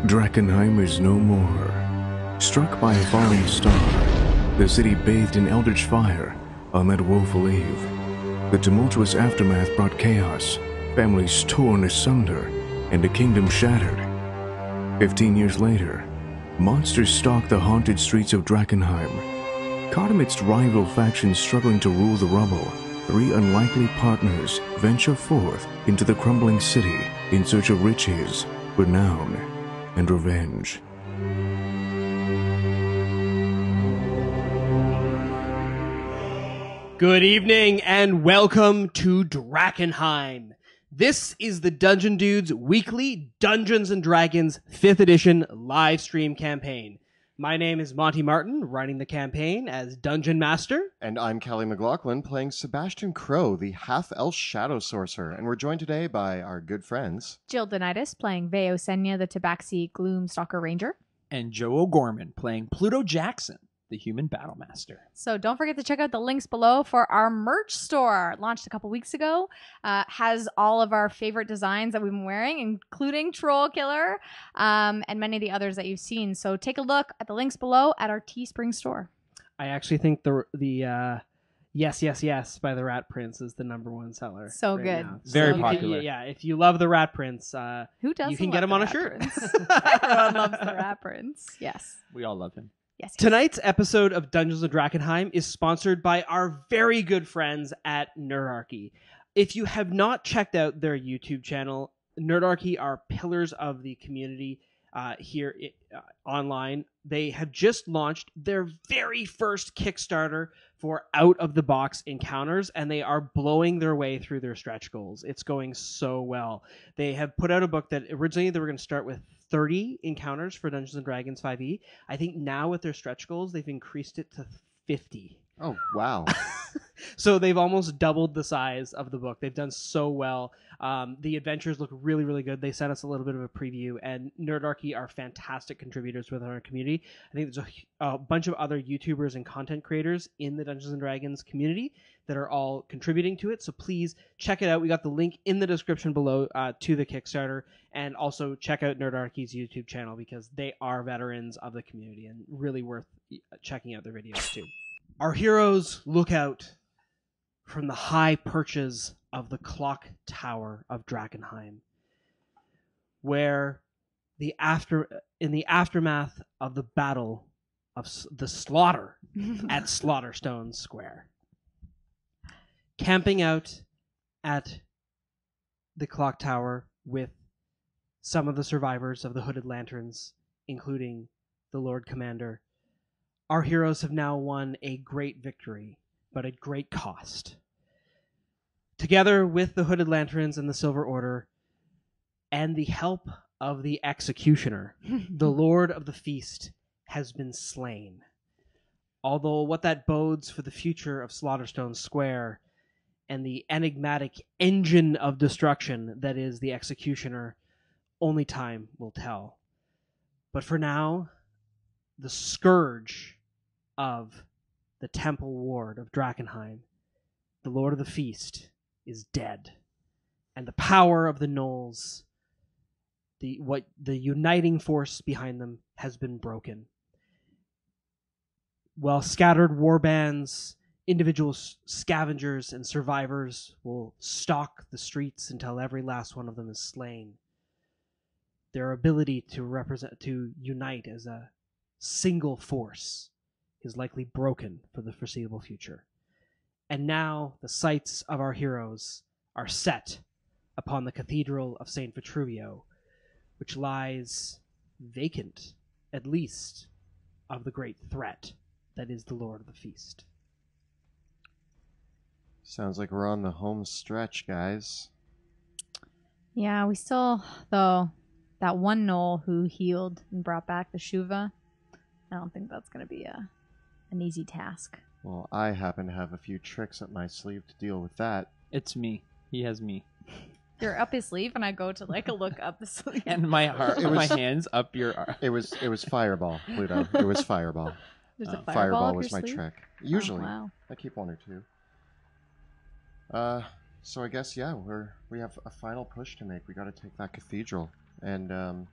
Drakkenheim is no more. Struck by a falling star, the city bathed in eldritch fire on that woeful eve. The tumultuous aftermath brought chaos, families torn asunder, and a kingdom shattered. 15 years later, monsters stalk the haunted streets of Drakkenheim. Caught amidst rival factions struggling to rule the rubble, three unlikely partners venture forth into the crumbling city in search of riches, renown, and revenge. Good evening and welcome to Drakkenheim. This is the Dungeon Dudes weekly Dungeons & Dragons 5th edition live stream campaign. My name is Monty Martin, running the campaign as Dungeon Master. And I'm Callie McLaughlin, playing Sebastian Crow, the half-elf shadow sorcerer. And we're joined today by our good friends. Jill Donitis playing Veo Senya, the Tabaxi Gloomstalker Ranger. And Joe O'Gorman playing Pluto Jackson, the human battle master. So don't forget to check out the links below for our merch store. Launched a couple weeks ago. Has all of our favorite designs that we've been wearing, including Troll Killer, and many of the others that you've seen. So take a look at the links below at our Teespring store. I actually think the Yes, Yes, Yes by the Rat Prince is the #1 seller. So good. Now. Very So popular. Yeah, if you love the Rat Prince, Who doesn't you can love get him the on a Rat shirt. Prince? Everyone loves the Rat Prince. Yes. We all love him. Yes. Tonight's episode of Dungeons & Drakkenheim is sponsored by our very good friends at Nerdarchy. If you have not checked out their YouTube channel, Nerdarchy are pillars of the community here online. They have just launched their very first Kickstarter for out-of-the-box encounters, and they are blowing their way through their stretch goals. It's going so well. They have put out a book that originally they were going to start with 30 encounters for Dungeons & Dragons 5e. I think now with their stretch goals, they've increased it to 50. Oh, wow. So they've almost doubled the size of the book. They've done so well. The adventures look really, really good. They sent us a little bit of a preview, and Nerdarchy are fantastic contributors within our community. I think there's a bunch of other YouTubers and content creators in the Dungeons & Dragons community that are all contributing to it. So please check it out. We got the link in the description below to the Kickstarter, and also check out Nerdarchy's YouTube channel because they are veterans of the community and really worth checking out their videos too. Our heroes look out from the high perches of the clock tower of Drakkenheim, where in the aftermath of the battle of the slaughter at Slaughterstone Square, camping out at the clock tower with some of the survivors of the Hooded Lanterns, including the Lord Commander, our heroes have now won a great victory, but at great cost. Together with the Hooded Lanterns and the Silver Order, and the help of the Executioner, the Lord of the Feast has been slain. Although what that bodes for the future of Slaughterstone Square and the enigmatic engine of destruction that is the Executioner, only time will tell. But for now, the scourge of the Temple Ward of Drakkenheim, the Lord of the Feast, is dead, and the power of the Gnolls, the uniting force behind them, has been broken. While scattered warbands, individual scavengers, and survivors will stalk the streets until every last one of them is slain, their ability to unite as a single force is likely broken for the foreseeable future. And now the sights of our heroes are set upon the Cathedral of St. Vitruvio, which lies vacant, at least, of the great threat that is the Lord of the Feast. Sounds like we're on the home stretch, guys. Yeah, we still, though, that one Gnoll who healed and brought back the Shuva, I don't think that's going to be an easy task. Well, I happen to have a few tricks up my sleeve to deal with that. It's me. He has me. You're up his sleeve, and I go to look up the sleeve. And my heart, my hands up your arm. It was Fireball, Pluto. It was Fireball. There's a Fireball up was your my sleeve? trick. Usually. Oh, wow. I keep one or two. So I guess, yeah, we have a final push to make. We got to take that cathedral. And,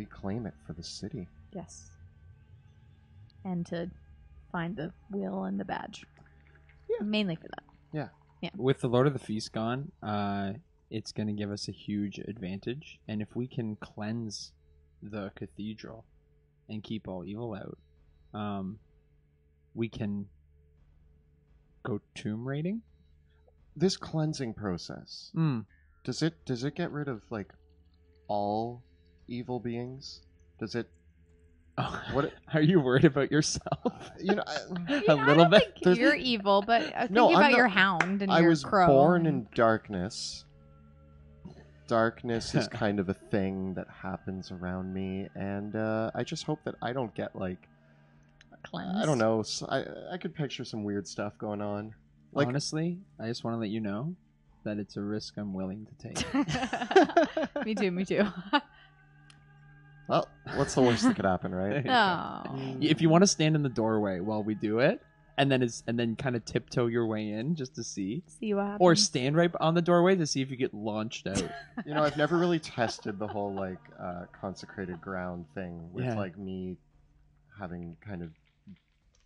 reclaim it for the city. Yes. And to find the wheel and the badge. Yeah. Mainly for that. Yeah. With the Lord of the Feast gone, it's going to give us a huge advantage. And if we can cleanse the cathedral and keep all evil out, we can go tomb raiding. This cleansing process, does it get rid of like all evil beings? Does it? What Are you worried about yourself? You know, A little bit. Think you're evil, but think No, I'm about not- your hound and I your was crow. born in darkness. Darkness is kind of a thing that happens around me, and I just hope that I don't get like Cleansed. I don't know. I could picture some weird stuff going on. Like, Honestly, I just want to let you know that it's a risk I'm willing to take. Me too, me too. well, what's the worst that could happen, right? Oh. If you want to stand in the doorway while we do it, and then kind of tiptoe your way in just to see, See what happens. or stand right on the doorway to see if you get launched out. You know, I've never really tested the whole like consecrated ground thing with Yeah. like me having kind of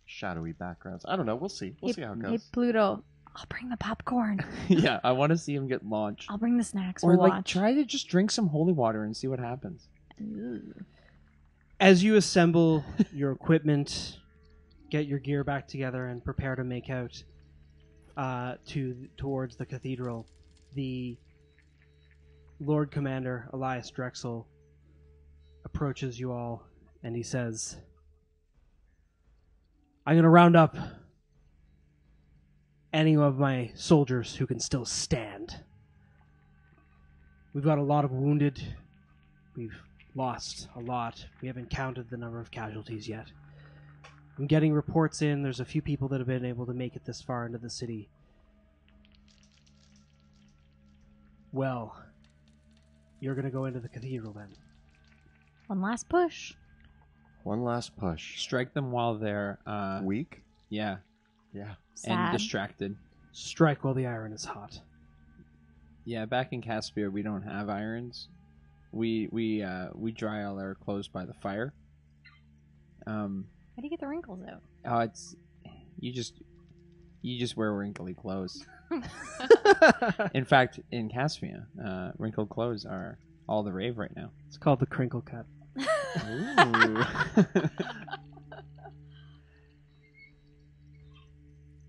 shadowy backgrounds. I don't know. We'll see. We'll see how it Hey, goes. Pluto, I'll bring the popcorn. Yeah, I want to see him get launched. I'll bring the snacks. Or We'll like watch. try to just drink some holy water and see what happens. Ooh. As you assemble your equipment, get your gear back together, and prepare to make out towards the cathedral, the Lord Commander Elias Drexel approaches you all, and he says, "I'm going to round up any of my soldiers who can still stand. We've got a lot of wounded. We've lost a lot. We haven't counted the number of casualties yet. I'm getting reports in. There's a few people that have been able to make it this far into the city. Well, you're going to go into the cathedral then. One last push. One last push. Strike them while they're Weak? yeah, Yeah. Sad. and distracted. Strike while the iron is hot." Yeah, back in Caspia we don't have irons. We dry all our clothes by the fire. How do you get the wrinkles out? Oh, it's you just wear wrinkly clothes. In fact, in Caspia, wrinkled clothes are all the rave right now. It's called the crinkle cut. Ooh.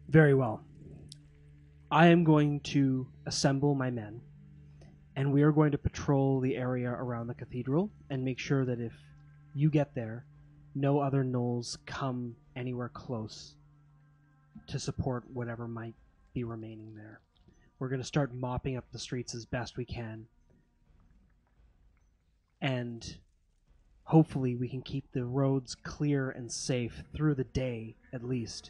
Very well. I am going to assemble my men, and we are going to patrol the area around the cathedral and make sure that if you get there, no other gnolls come anywhere close to support whatever might be remaining there. We're going to start mopping up the streets as best we can, and hopefully we can keep the roads clear and safe through the day, at least,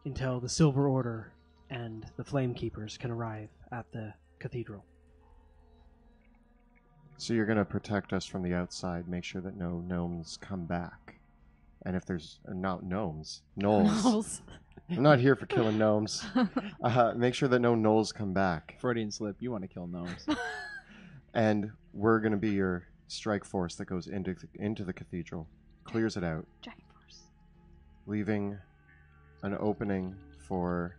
until the Silver Order and the Flame Keepers can arrive at the cathedral. So you're going to protect us from the outside, make sure that no gnomes come back. And if there's not gnomes, gnolls. I'm not here for killing gnomes. Make sure that no gnolls come back. Freudian slip. You want to kill gnomes? And we're going to be your strike force that goes into the cathedral, clears it out, Dragon Force. leaving an opening for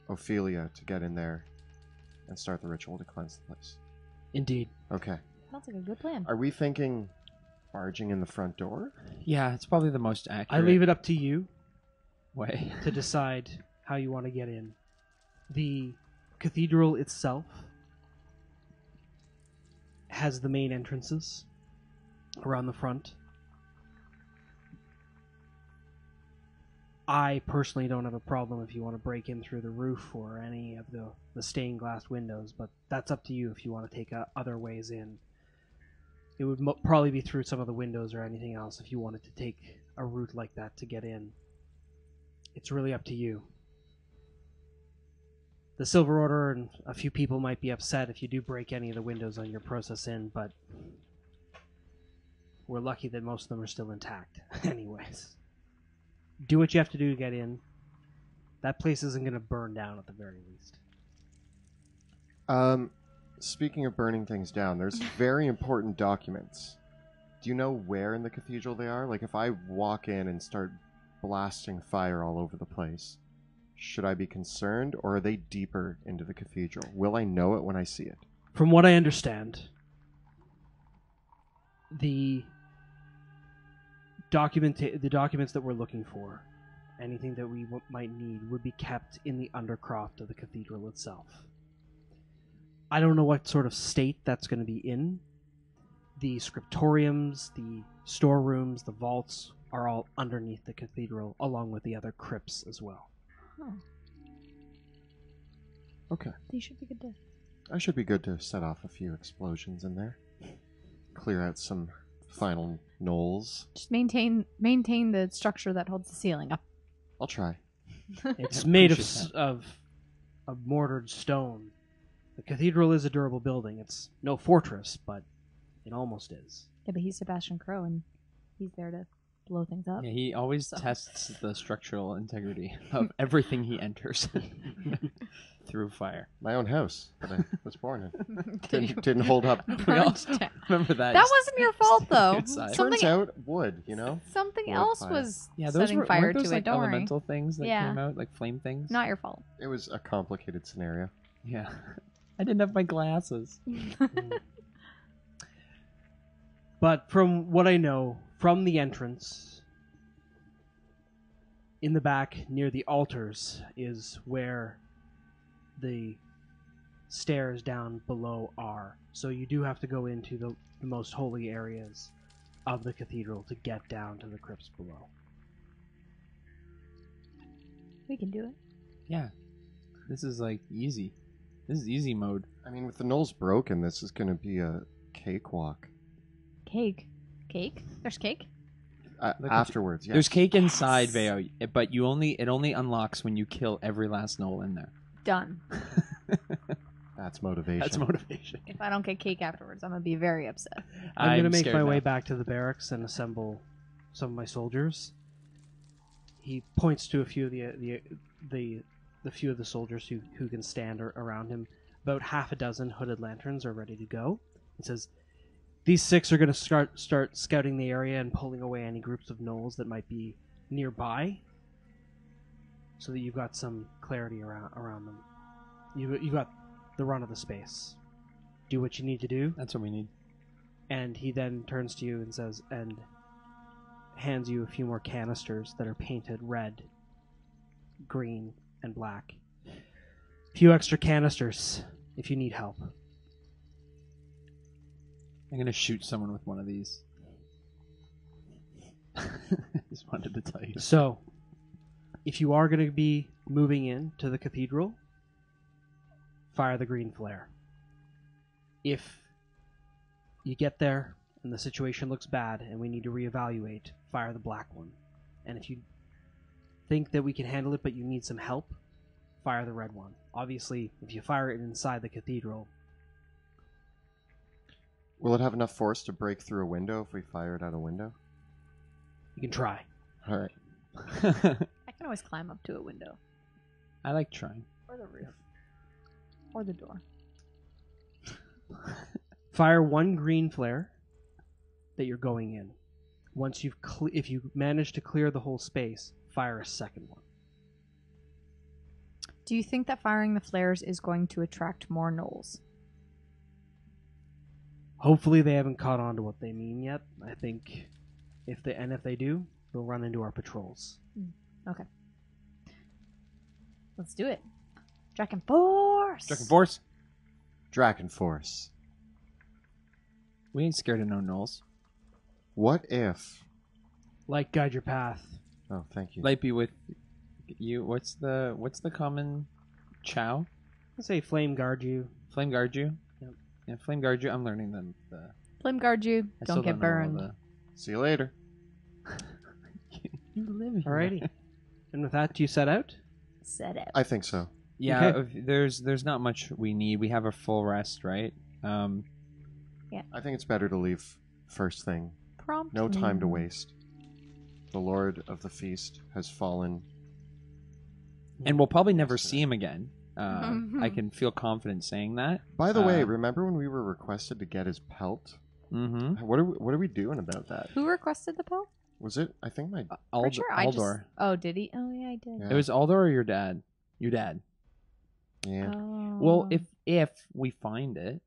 Ophelia to get in there and start the ritual to cleanse the place. Indeed. Okay. Sounds like a good plan. Are we thinking barging in the front door? Yeah, it's probably the most accurate. I leave it up to you way. to decide how you want to get in. The cathedral itself has the main entrances around the front. I personally don't have a problem if you want to break in through the roof or any of the stained glass windows, but that's up to you if you want to take other ways in. It would probably be through some of the windows or anything else if you wanted to take a route like that to get in. It's really up to you. The Silver Order and a few people might be upset if you do break any of the windows on your process in, but we're lucky that most of them are still intact. Anyways. Do what you have to do to get in. That place isn't going to burn down at the very least. Speaking of burning things down, there's very important documents Do you know where in the cathedral they are? Like, if I walk in and start blasting fire all over the place, should I be concerned, or are they deeper into the cathedral? Will I know it when I see it? From what I understand, the documents that we're looking for, anything that we might need, would be kept in the undercroft of the cathedral itself. I don't know what sort of state that's going to be in. The scriptoriums, the storerooms, the vaults are all underneath the cathedral, along with the other crypts as well. Oh, Okay. you should be good to. I should be good to set off a few explosions in there. Clear out some final knolls. Just maintain the structure that holds the ceiling up. I'll try. It's made of mortared stone. The cathedral is a durable building. It's no fortress, but it almost is. Yeah, but he's Sebastian Crow, and he's there to blow things up. Yeah, he always tests the structural integrity of everything he enters through fire. My own house that I was born in. Didn't hold up. We all remember that. That wasn't your fault, though. Outside. Turns out wood, Something Wood else fire. was Yeah, those setting were fire weren't those to like it. Don't worry. elemental things that Yeah. came out, like flame things. Not your fault. It was a complicated scenario. Yeah, I didn't have my glasses. But from what I know, from the entrance, in the back near the altars is where the stairs down below are. So you do have to go into the most holy areas of the cathedral to get down to the crypts below. We can do it. Yeah, this is like easy. This is easy mode. I mean, with the knolls broken, this is going to be a cakewalk. Cake. There's cake. Afterwards, yes. There's cake inside, Veo, but it only unlocks when you kill every last knoll in there. Done. That's motivation. That's motivation. If I don't get cake afterwards, I'm gonna be very upset. I'm going to make scared my now. way back to the barracks and assemble some of my soldiers. He points to a few of the few of the soldiers who can stand around him. About half a dozen hooded lanterns are ready to go. He says, "These 6 are going to start scouting the area and pulling away any groups of gnolls that might be nearby, so that you've got some clarity around them. You got the run of the space. Do what you need to do." That's what we need. And he then turns to you and says, and hands you a few more canisters that are painted red, green, and black. A few extra canisters if you need help. I'm gonna shoot someone with one of these. Just wanted to tell you. So, if you are going to be moving in to the cathedral, fire the green flare. If you get there and the situation looks bad and we need to reevaluate, fire the black one. And if you think that we can handle it but you need some help, fire the red one. Obviously, if you fire it inside the cathedral... Will it have enough force to break through a window if we fire it out a window? You can try. All right. I can always climb up to a window. I like trying. Or the roof. Or the door. Fire one green flare that you're going in. Once if you manage to clear the whole space, fire a second one. Do you think that firing the flares is going to attract more gnolls? Hopefully they haven't caught on to what they mean yet. I think if they do, they'll run into our patrols. Okay. Let's do it. Draken Force! Dragon Force. Draken Force. We ain't scared of no gnolls. What if... Light guide your path. Oh, thank you. Light be with you. What's the common chow? Let's say flame guard you. Flame guard you. Yep. Yeah, flame guard you. I'm learning them. Flame guard you. I Don't still get know all burned. See you later. You live here. Alrighty. And with that, do you set out? Set it. I think so. Yeah, Okay. there's not much we need. We have a full rest, right? I think it's better to leave first thing. Prompt No time to me. waste. The Lord of the Feast has fallen. And we'll probably never see Yesterday. him again. I can feel confident saying that. By the way, Uh, remember when we were requested to get his pelt? Mm-hmm. What are we doing about that? Who requested the pill? Was it? I think my. Pretty sure I just. Aldor. Oh, did he? Oh, yeah, I did. Yeah. It was Aldor or your dad? Your dad. Yeah. Oh. Well, if we find it,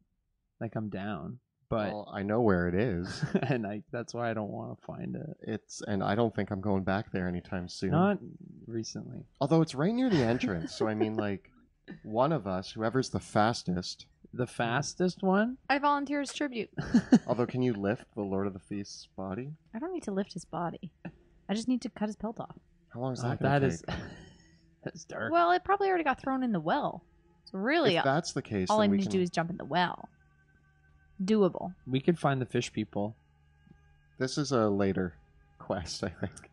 like I'm down, but Well, I know where it is. and that's why I don't want to find it. And I don't think I'm going back there anytime soon. Not recently. Although it's right near the entrance, so I mean, like, one of us, whoever's the fastest. The fastest one? I volunteer as tribute. Although, can you lift the Lord of the Feast's body? I don't need to lift his body. I just need to cut his pelt off. How long is Oh, that going to take? That's dark. Well, it probably already got thrown in the well. So really, If that's the case, all I then we need can. to do is jump in the well. Doable. We could find the fish people. This is a later quest, I think.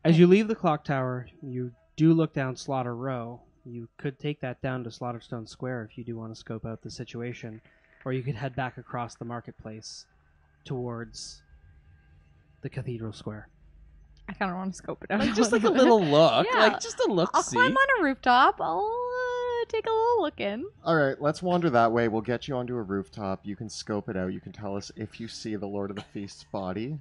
As you leave the clock tower, you do look down Slaughter Row. You could take that down to Slaughterstone Square if you do want to scope out the situation, or you could head back across the marketplace towards the Cathedral Square. I kind of want to scope it out. Like, just like a little look. Yeah. Like just a look. I'll See. climb on a rooftop. I'll take a little look in. All right, let's wander that way. We'll get you onto a rooftop. You can scope it out. You can tell us if you see the Lord of the Feast's body.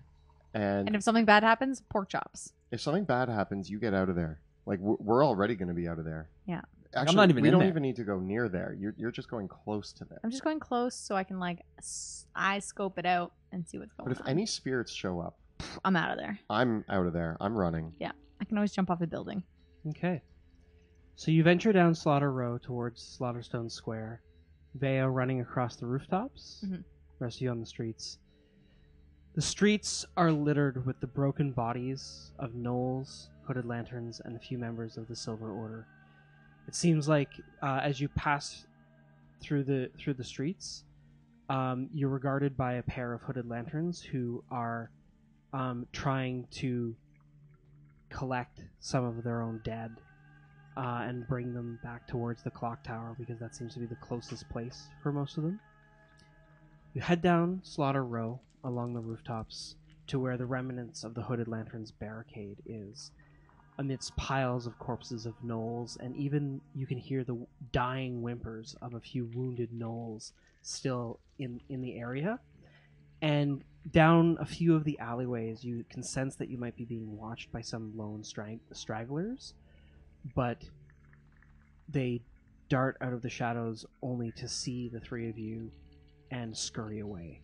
And if something bad happens, pork chops. If something bad happens, you get out of there. Like, we're already going to be out of there. Yeah. Actually, not even we in don't there. even need to go near there. You're just going close to there. I'm just going close so I can eye scope it out and see what's going But if on. any spirits show up, I'm out of there. I'm out of there. I'm running. I can always jump off a building. Okay. So you venture down Slaughter Row towards Slaughterstone Square. Veo running across the rooftops. Mhm. Rest of you on the streets. The streets are littered with the broken bodies of gnolls, hooded lanterns, and a few members of the Silver Order. It seems like as you pass through the streets, you're regarded by a pair of hooded lanterns who are trying to collect some of their own dead and bring them back towards the clock tower because that seems to be the closest place for most of them. You head down Slaughter Row along the rooftops to where the remnants of the hooded lanterns barricade is, amidst piles of corpses of gnolls, and even you can hear the dying whimpers of a few wounded gnolls still in the area. And down a few of the alleyways, you can sense that you might be being watched by some lone stragglers, but they dart out of the shadows only to see the three of you and scurry away.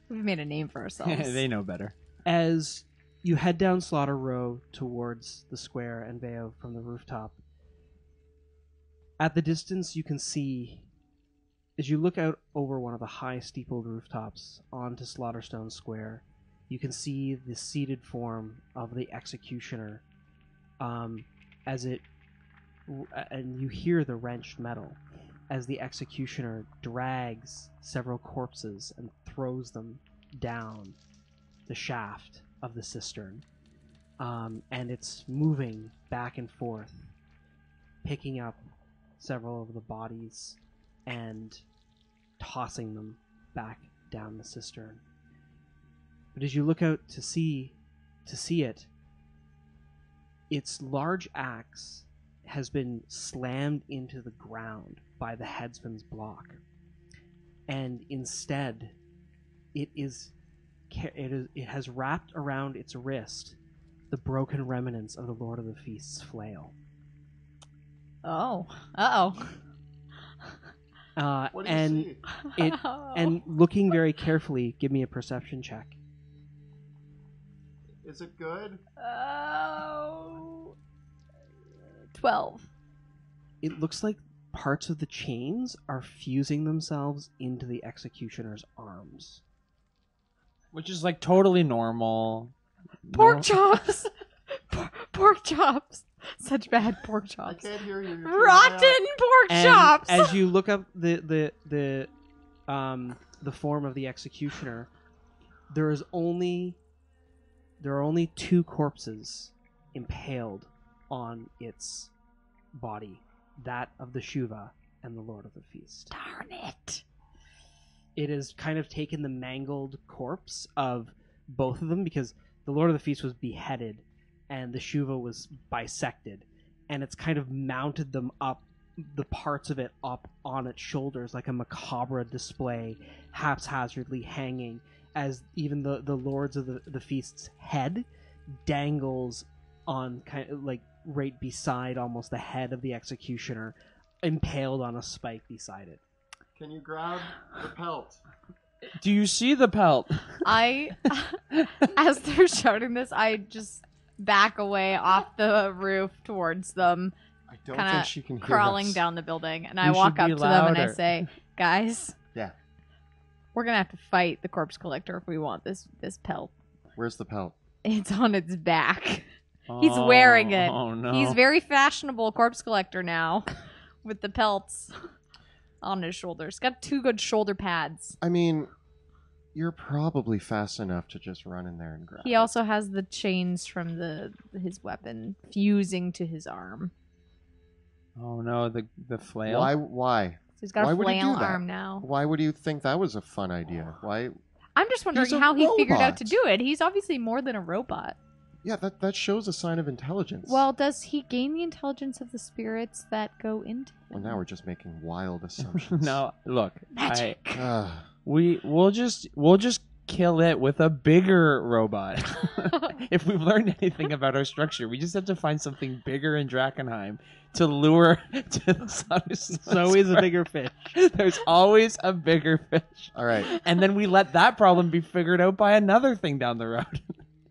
We've made a name for ourselves. They know better. As you head down Slaughter Row towards the square and Veo from the rooftop, at the distance you can see, as you look out over one of the high steepled rooftops onto Slaughterstone Square, you can see the seated form of the executioner and you hear the wrenched metal as the executioner drags several corpses and throws them down the shaft of the cistern. And it's moving back and forth, picking up several of the bodies and tossing them back down the cistern. But as you look out to see it, its large axe has been slammed into the ground by the headsman's block, and instead it has wrapped around its wrist the broken remnants of the Lord of the Feast's flail. Oh. Uh-oh. What do you see? And looking very carefully, give me a perception check. Is it good? Oh. 12. It looks like parts of the chains are fusing themselves into the executioner's arms. Which is like totally normal. Pork chops! Pork chops! Such bad pork I chops. can't hear you. Rotten pork And chops! as you look up the form of the executioner, there are only two corpses impaled on its body, that of the Shuva and the Lord of the Feast. Darn it. It has kind of taken the mangled corpse of both of them, because the Lord of the Feast was beheaded and the Shuva was bisected, and it's kind of mounted them up the parts of it up on its shoulders like a macabre display, haphazardly hanging, as even the lords of the feast's head dangles on kind of like right beside almost the head of the executioner, impaled on a spike beside it. Can you grab the pelt? Do you see the pelt? As they're shouting this, I just back away off the roof towards them, I don't kind think she can of hear crawling us. down the building, and I You walk should up be to them and I louder. say, "Guys, Yeah. we're gonna have to fight the corpse collector if we want this pelt. Where's the pelt? It's on its back. He's wearing it. Oh no. He's very fashionable corpse collector now, with the pelts on his shoulders. Got 2 good shoulder pads. I mean, you're probably fast enough to just run in there and grab He it. also has the chains from his weapon fusing to his arm. Oh no, the flail. Why? So he's got Why a would he flail do that? arm now. Why would you think that was a fun idea? Why? I'm just wondering He's a how he figured out robot. to do it. He's obviously more than a robot. Yeah, that shows a sign of intelligence. Well, does he gain the intelligence of the spirits that go into him? Well, now we're just making wild assumptions. No, look. Magic. Ugh. We'll just kill it with a bigger robot. If we've learned anything about our structure, we just have to find something bigger in Drakkenheim to lure to the sun. There's always a bigger fish. There's always a bigger fish. All right. And then we let that problem be figured out by another thing down the road.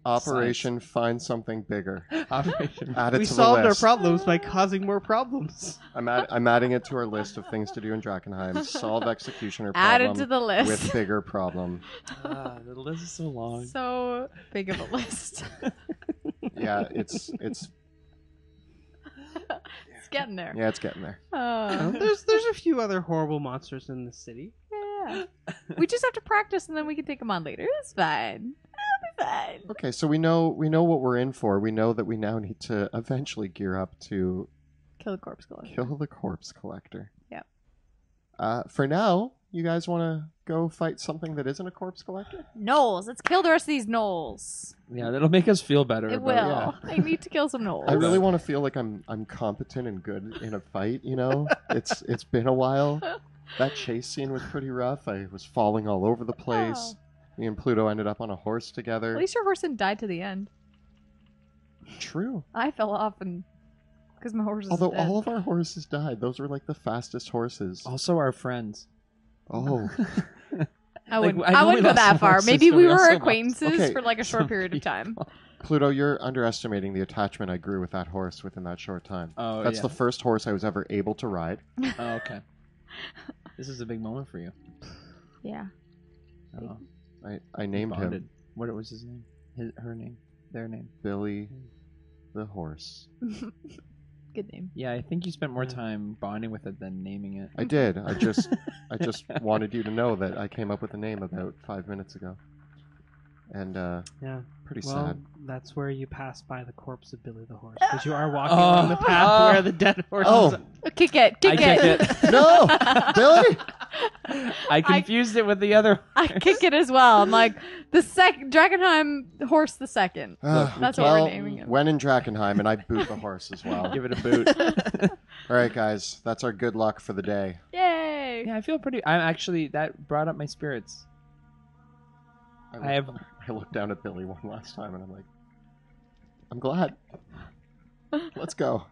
Operation Find Something Bigger. Operation. Add it We to solved the our list. problems by causing more problems. I'm adding it to our list of things to do in Drakkenheim. Solve executioner Add problem it to the list. with bigger problem. The list is so long. So big of a list. Yeah, it's It's getting there. yeah, it's getting there. There's a few other horrible monsters in the city. Yeah. We just have to practice, and then we can take them on later. It's fine. It'll be fine. Okay, so we know what we're in for. We know that we now need to eventually gear up to Kill the corpse collector. kill the corpse collector. Yep. For now, you guys want to go fight something that isn't a corpse collector? Gnolls. Let's kill the rest of these gnolls. Yeah, that'll make us feel better. It about will. yeah. I need to kill some gnolls. I really want to feel like I'm competent and good in a fight. You know, it's been a while. That chase scene was pretty rough. I was falling all over the place. Oh. Me and Pluto ended up on a horse together. At least your horse didn't die to the end. True. I fell off and because my horse is Although dead. all of our horses died. Those were like the fastest horses. Also, our friends. Oh. I Like, wouldn't, I know I we wouldn't go lost that some far. horses, Maybe but we we were also lost- acquaintances Okay, for like a short some period of time. people. Pluto, you're underestimating the attachment I grew with that horse within that short time. Oh, That's yeah. the first horse I was ever able to ride. Oh, okay. This is a big moment for you. Yeah. Oh, I named him bonded. What was his name? Her name? Their name? Billy the horse. Good name. Yeah, I think you spent more time bonding with it than naming it. I did. I just wanted you to know that I came up with the name about 5 minutes ago. And Yeah. pretty Well, sad. that's where you pass by the corpse of Billy the horse, because you are walking on the path Oh. where the dead horse Oh. is. Kick it. Kick I it. kick it. No! Billy! I confused it with the other. I kick it as well. I'm like, Drakkenheim horse the second. That's what well, we're naming him. when in Drakkenheim, and I boot the horse as well. Give it a boot. All right, guys. That's our good luck for the day. Yay. Yeah, I feel pretty. I'm actually that brought up my spirits. I I looked down at Billy one last time, and I'm like, I'm glad. Let's go.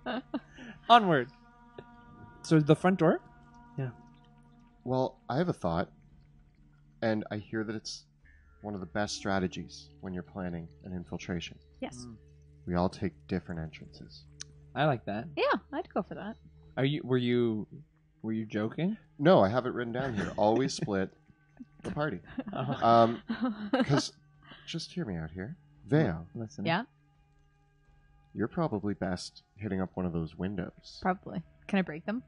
Onward. So the front door. Well, I have a thought, and I hear that it's one of the best strategies when you're planning an infiltration. Yes. We all take different entrances. I like that. Yeah, I'd go for that. Were you joking? No, I have it written down here. Always split the party. Because, just hear me out here. Veo, Listen. Yeah, you're probably best hitting up one of those windows. probably. Can I break them?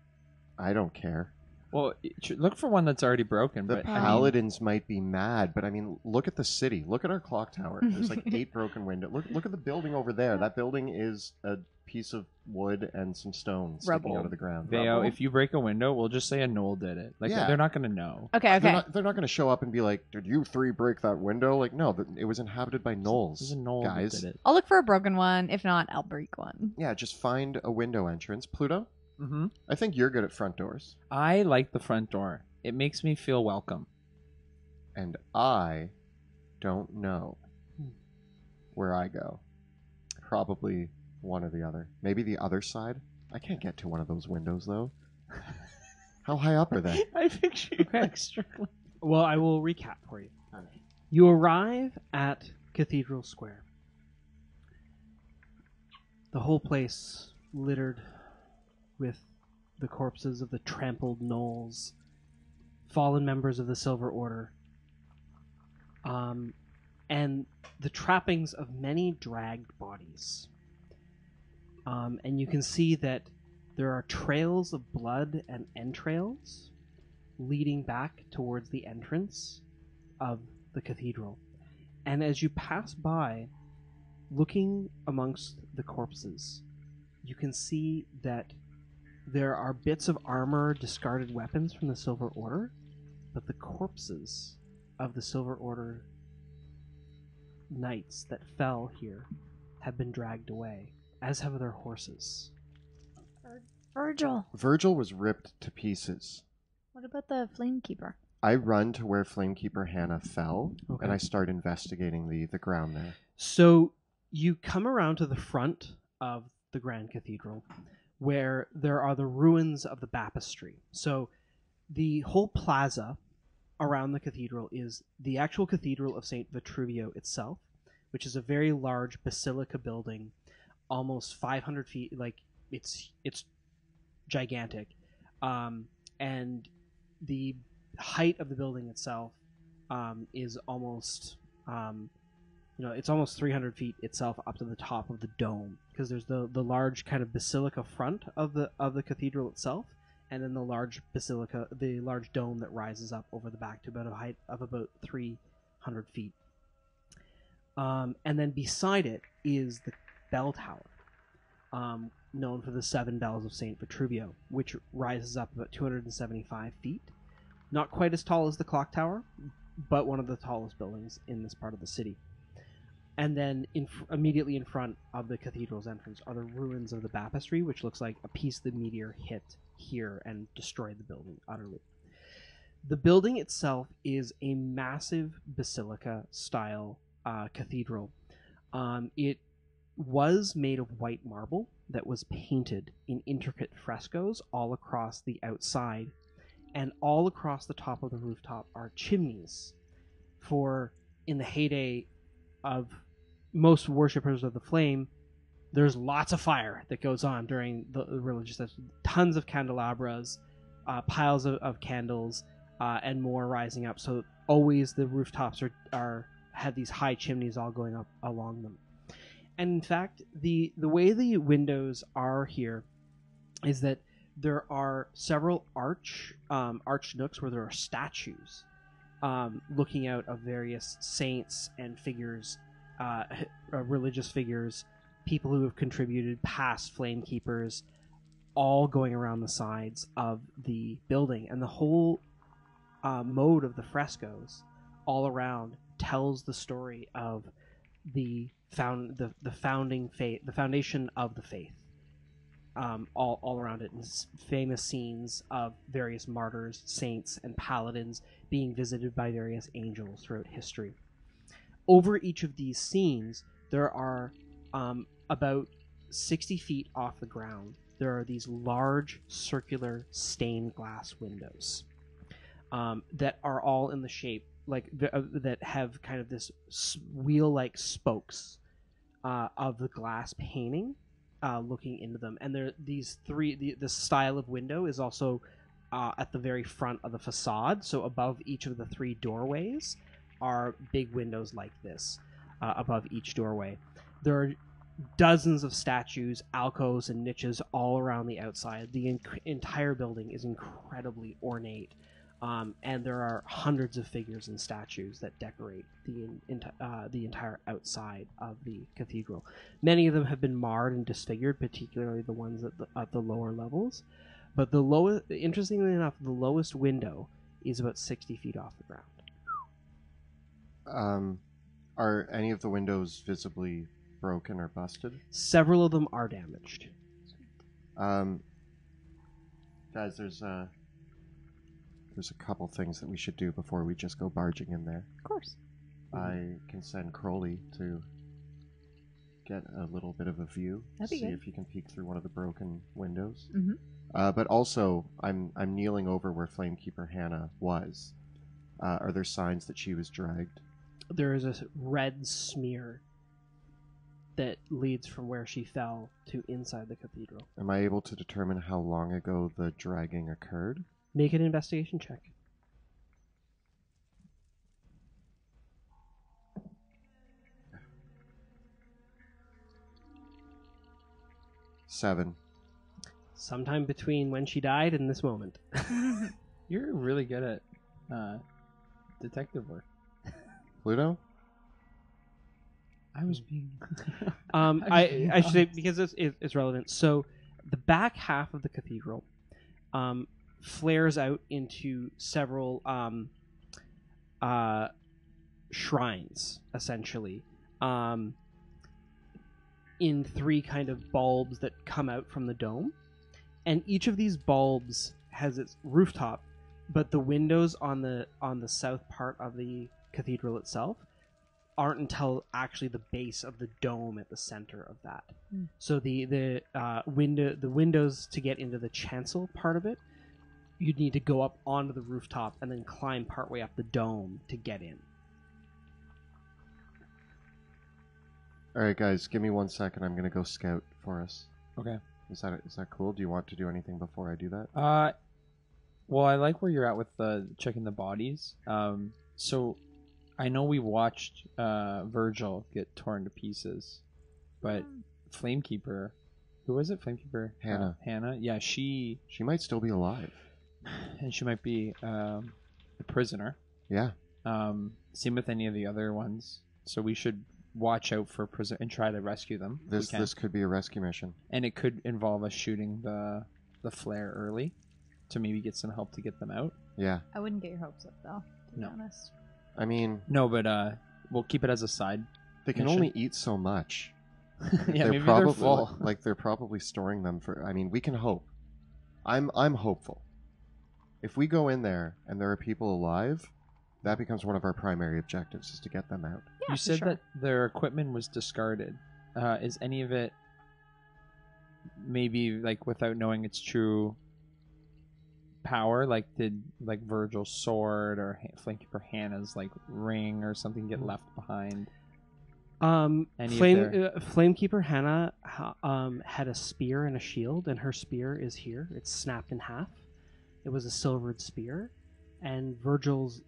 I don't care. Well, look for one that's already broken. The but I mean, paladins might be mad, but I mean, look at the city. Look at our clock tower. There's like 8 broken windows. Look at the building over there. That building is a piece of wood and some stones sticking Rubble. out of the ground. Veo, Rubble. if you break a window, we'll just say a Knoll did it. Like Yeah. they're not gonna know. Okay, okay. They're not going to show up and be like, "Did you 3 break that window?" Like, no, it was inhabited by gnolls. There's a Knoll guys. that did it. I'll look for a broken one. If not, I'll break one. Yeah, just find a window entrance. Pluto, Mm-hmm. I think you're good at front doors. I like the front door. It makes me feel welcome. And I don't know where I go. Probably one or the other. Maybe the other side. I can't get to one of those windows, though. How high up are they? I picture you like struggling. Well, I will recap for you. You arrive at Cathedral Square. The whole place littered with the corpses of the trampled gnolls, fallen members of the Silver Order, and the trappings of many dragged bodies. And you can see that there are trails of blood and entrails leading back towards the entrance of the cathedral. And as you pass by, looking amongst the corpses, you can see that there are bits of armor, discarded weapons from the Silver Order, but the corpses of the Silver Order knights that fell here have been dragged away, as have their horses. Virgil. Virgil was ripped to pieces. What about the Flamekeeper? I run to where Flamekeeper Hannah fell, Okay. and I start investigating the ground there. So you come around to the front of the Grand Cathedral, where there are the ruins of the baptistry. So the whole plaza around the cathedral is the actual Cathedral of St. Vitruvio itself, which is a very large basilica building, almost 500 feet. Like, it's gigantic. And the height of the building itself is almost... it's almost 300 feet itself up to the top of the dome, because there's the large kind of basilica front of the cathedral itself, and then the large basilica, the large dome that rises up over the back to about a height of about 300 feet. And then beside it is the bell tower, known for the 7 bells of St. Vitruvio, which rises up about 275 feet. Not quite as tall as the clock tower, but one of the tallest buildings in this part of the city. And then immediately in front of the cathedral's entrance are the ruins of the baptistry, which looks like a piece of the meteor hit here and destroyed the building utterly. The building itself is a massive basilica-style cathedral. It was made of white marble that was painted in intricate frescoes all across the outside, and all across the top of the rooftop are chimneys. For in the heyday of most worshippers of the flame, there's lots of fire that goes on during the religious session. Tons of candelabras, piles of candles, and more rising up. So always the rooftops have these high chimneys all going up along them. And in fact, the way the windows are here is that there are several arch nooks where there are statues looking out of various saints and figures, religious figures, people who have contributed, past flame keepers, all going around the sides of the building. And the whole mode of the frescoes all around tells the story of the founding faith, the foundation of the faith. All around it, and famous scenes of various martyrs, saints, and paladins being visited by various angels throughout history. Over each of these scenes, there are about 60 feet off the ground, there are these large circular stained glass windows that are all in the shape that have kind of this wheel-like spokes of the glass painting. Looking into them, and there these three. The style of window is also at the very front of the facade. So above each of the 3 doorways are big windows like this. Above each doorway, there are dozens of statues, alcoves, and niches all around the outside. The entire building is incredibly ornate, and there are hundreds of figures and statues that decorate the entire outside of the cathedral. Many of them have been marred and disfigured, particularly the ones at the lower levels. But interestingly enough, the lowest window is about 60 feet off the ground. Are any of the windows visibly broken or busted? Several of them are damaged. Guys, there's a couple things that we should do before we just go barging in there. Of course. I can send Crowley to get a little bit of a view, That'd be see good. if he can peek through one of the broken windows. Mm-hmm. But also, I'm kneeling over where Flamekeeper Hannah was. Are there signs that she was dragged? There is a red smear that leads from where she fell to inside the cathedral. Am I able to determine how long ago the dragging occurred? Make an investigation check. Seven. Sometime between when she died and this moment. You're really good at detective work. Pluto? I was being. I should say, because it's relevant. So the back half of the cathedral flares out into several shrines, essentially, in three kind of bulbs that come out from the dome. And each of these bulbs has its rooftop, but the windows on the south part of the cathedral itself aren't until actually the base of the dome at the center of that. Mm. So the windows to get into the chancel part of it, you'd need to go up onto the rooftop and then climb partway up the dome to get in. All right, guys, give me 1 second. I'm gonna go scout for us. Okay. Is that cool? Do you want to do anything before I do that? Well, I like where you're at with checking the bodies. So I know we watched Virgil get torn to pieces, but Flamekeeper, who was it? Flamekeeper Hannah. Hannah. Yeah, she might still be alive. And she might be a prisoner. Yeah. Same with any of the other ones. So we should watch out for prison and try to rescue them. This could be a rescue mission, and it could involve us shooting the flare early to maybe get some help to get them out. Yeah. I wouldn't get your hopes up, though, to be honest. I mean... No, but we'll keep it as a side They can mission. only eat so much. Yeah, maybe probably, they're full. Like, they're probably storing them for... I mean, we can hope. I'm hopeful. If we go in there and there are people alive, that becomes one of our primary objectives, is to get them out. Yeah, You said sure. that their equipment was discarded. Is any of it maybe, like, without knowing its true power? Like, did, like, Virgil's sword or Flamekeeper Hannah's, like, ring or something get left behind? Flamekeeper Hannah had a spear and a shield, and her spear is here. It's snapped in half. It was a silvered spear. And Virgil's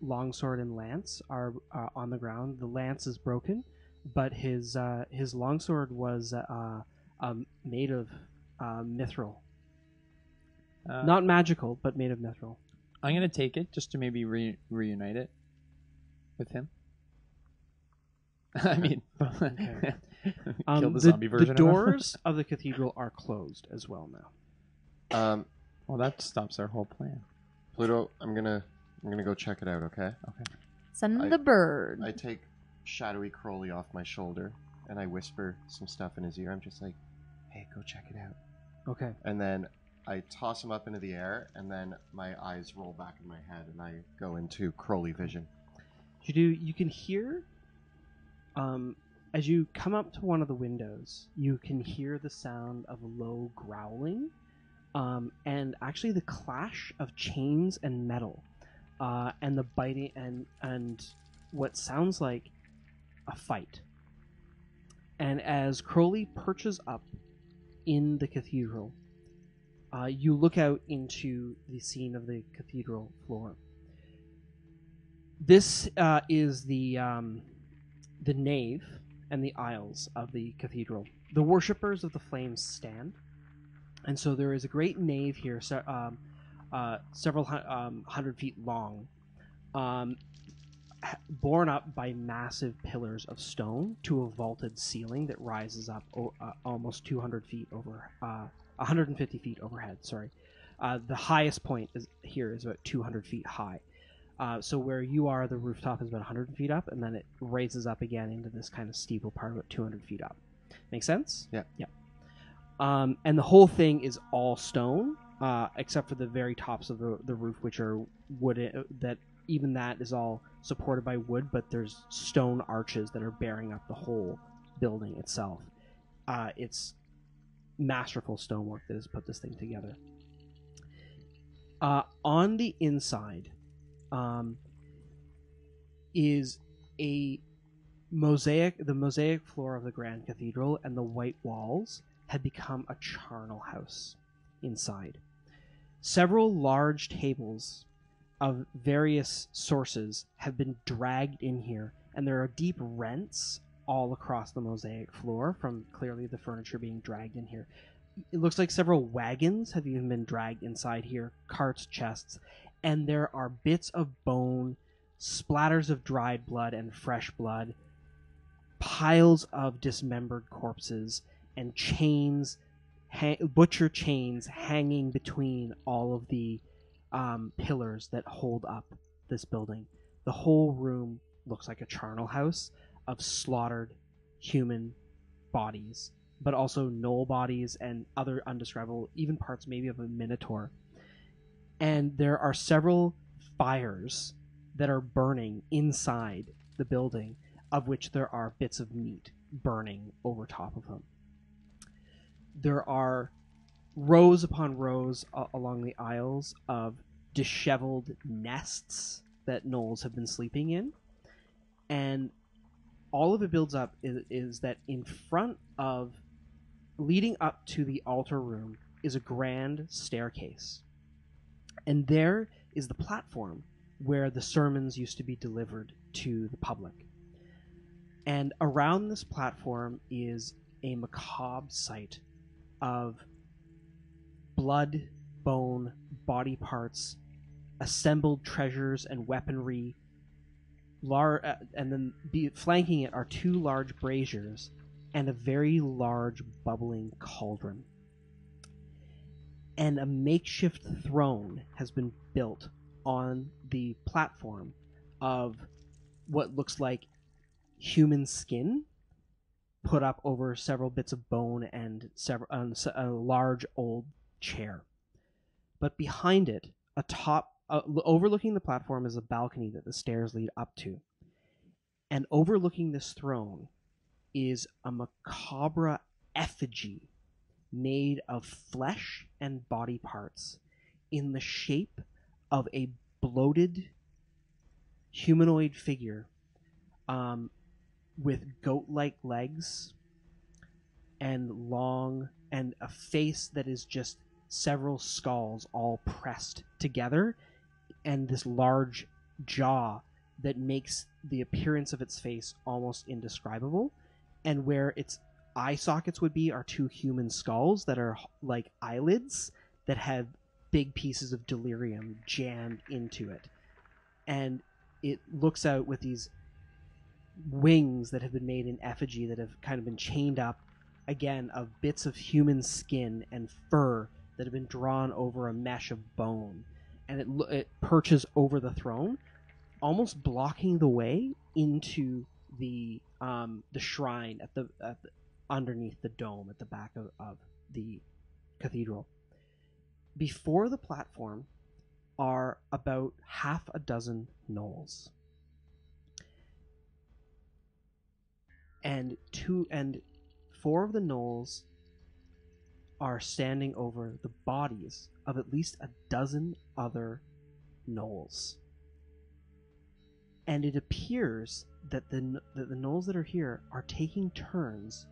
longsword and lance are on the ground. The lance is broken, but his longsword was made of mithril. Not magical, but made of mithril. I'm going to take it just to maybe reunite it with him. I mean, kill the zombie version the of him. doors of the cathedral are closed as well now. Well, that stops our whole plan. Pluto, I'm gonna go check it out, okay? Okay. Send the bird. I take shadowy Crowley off my shoulder and I whisper some stuff in his ear. I'm just like, hey, go check it out. Okay. And then I toss him up into the air, and then my eyes roll back in my head and I go into Crowley vision. You can hear, as you come up to one of the windows, you can hear the sound of a low growling. And actually the clash of chains and metal, and the biting and what sounds like a fight. And as Crowley perches up in the cathedral, you look out into the scene of the cathedral floor. This is the nave and the aisles of the cathedral. The worshippers of the flames stand. And so there is a great nave here, several hundred feet long, borne up by massive pillars of stone to a vaulted ceiling that rises up almost 200 feet over, 150 feet overhead. Sorry, the highest point is about 200 feet high. So where you are, the rooftop is about 100 feet up, and then it raises up again into this kind of steeple part about 200 feet up. Make sense? Yeah. Yeah. And the whole thing is all stone. except for the very tops of the roof, which are wood. That even that is all supported by wood, but there's stone arches that are bearing up the whole building itself. It's masterful stonework that has put this thing together. On the inside is a mosaic. The mosaic floor of the Grand Cathedral and the white walls had become a charnel house inside. Several large tables of various sources have been dragged in here, and there are deep rents all across the mosaic floor from clearly the furniture being dragged in here. It looks like several wagons have even been dragged inside here, carts, chests, and there are bits of bone, splatters of dried blood and fresh blood, piles of dismembered corpses, and chains, butcher chains hanging between all of the pillars that hold up this building. The whole room looks like a charnel house of slaughtered human bodies, but also gnoll bodies and other undescribable, even parts maybe of a minotaur. And there are several fires that are burning inside the building, of which there are bits of meat burning over top of them. There are rows upon rows along the aisles of disheveled nests that gnolls have been sleeping in. And all of it builds up is that in front of, leading up to the altar room, is a grand staircase. And there is the platform where the sermons used to be delivered to the public. And around this platform is a macabre sight of blood, bone, body parts, assembled treasures and weaponry, and then flanking it are two large braziers and a very large bubbling cauldron. And a makeshift throne has been built on the platform of what looks like human skin put up over several bits of bone and a large old chair. But behind it, overlooking the platform, is a balcony that the stairs lead up to. And overlooking this throne is a macabre effigy made of flesh and body parts in the shape of a bloated humanoid figure with goat-like legs and a face that is just several skulls all pressed together, and this large jaw that makes the appearance of its face almost indescribable. And where its eye sockets would be are two human skulls that are like eyelids that have big pieces of delirium jammed into it. And it looks out with these wings that have been made in effigy that have kind of been chained up, again, of bits of human skin and fur that have been drawn over a mesh of bone. And it perches over the throne, almost blocking the way into the shrine at the underneath the dome at the back of the cathedral. Before the platform are about half a dozen gnolls, and four of the gnolls are standing over the bodies of at least a dozen other gnolls. And it appears that the gnolls that are here are taking turns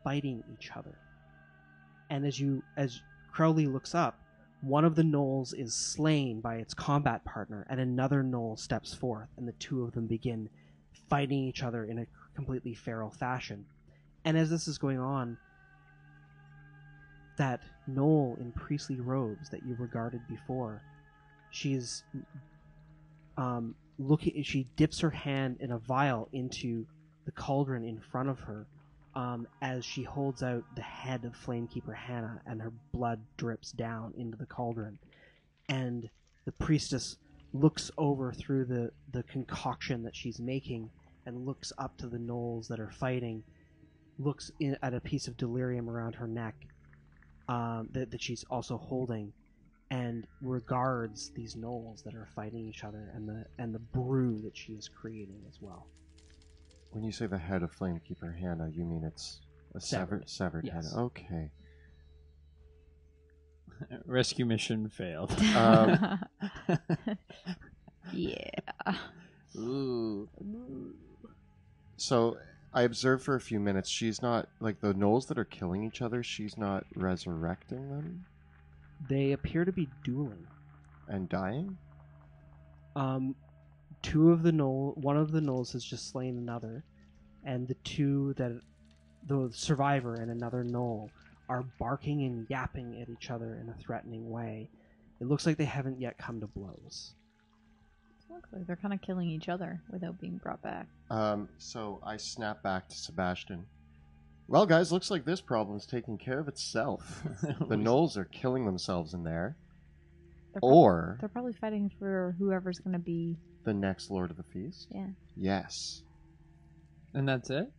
fighting each other. And as Crowley looks up, one of the gnolls is slain by its combat partner, and another gnoll steps forth, and the two of them begin fighting each other in a completely feral fashion. And as this is going on, that gnoll in priestly robes that you regarded before, she's she dips her hand in a vial into the cauldron in front of her, as she holds out the head of Flamekeeper Hannah, and her blood drips down into the cauldron. And the priestess looks over through the concoction that she's making and looks up to the gnolls that are fighting, looks at a piece of delirium around her neck that she's also holding, and regards these gnolls that are fighting each other and the brew that she is creating as well. When you say the head of Flamekeeper Hannah, you mean it's a severed Yes. head? Okay. Rescue mission failed. Yeah. Ooh. So I observed for a few minutes. She's not like the gnolls that are killing each other. She's not resurrecting them They appear to be dueling. and dying. One of the gnolls has just slain another, and the survivor and another gnoll are barking and yapping at each other in a threatening way. It looks like they haven't yet come to blows. Looks like they're kind of killing each other without being brought back. So I snap back to Sebastian. Well, guys, looks like this problem's taking care of itself. The gnolls are killing themselves in there, They're probably fighting for whoever's going to be. the next Lord of the Feast. Yeah. Yes. And that's it?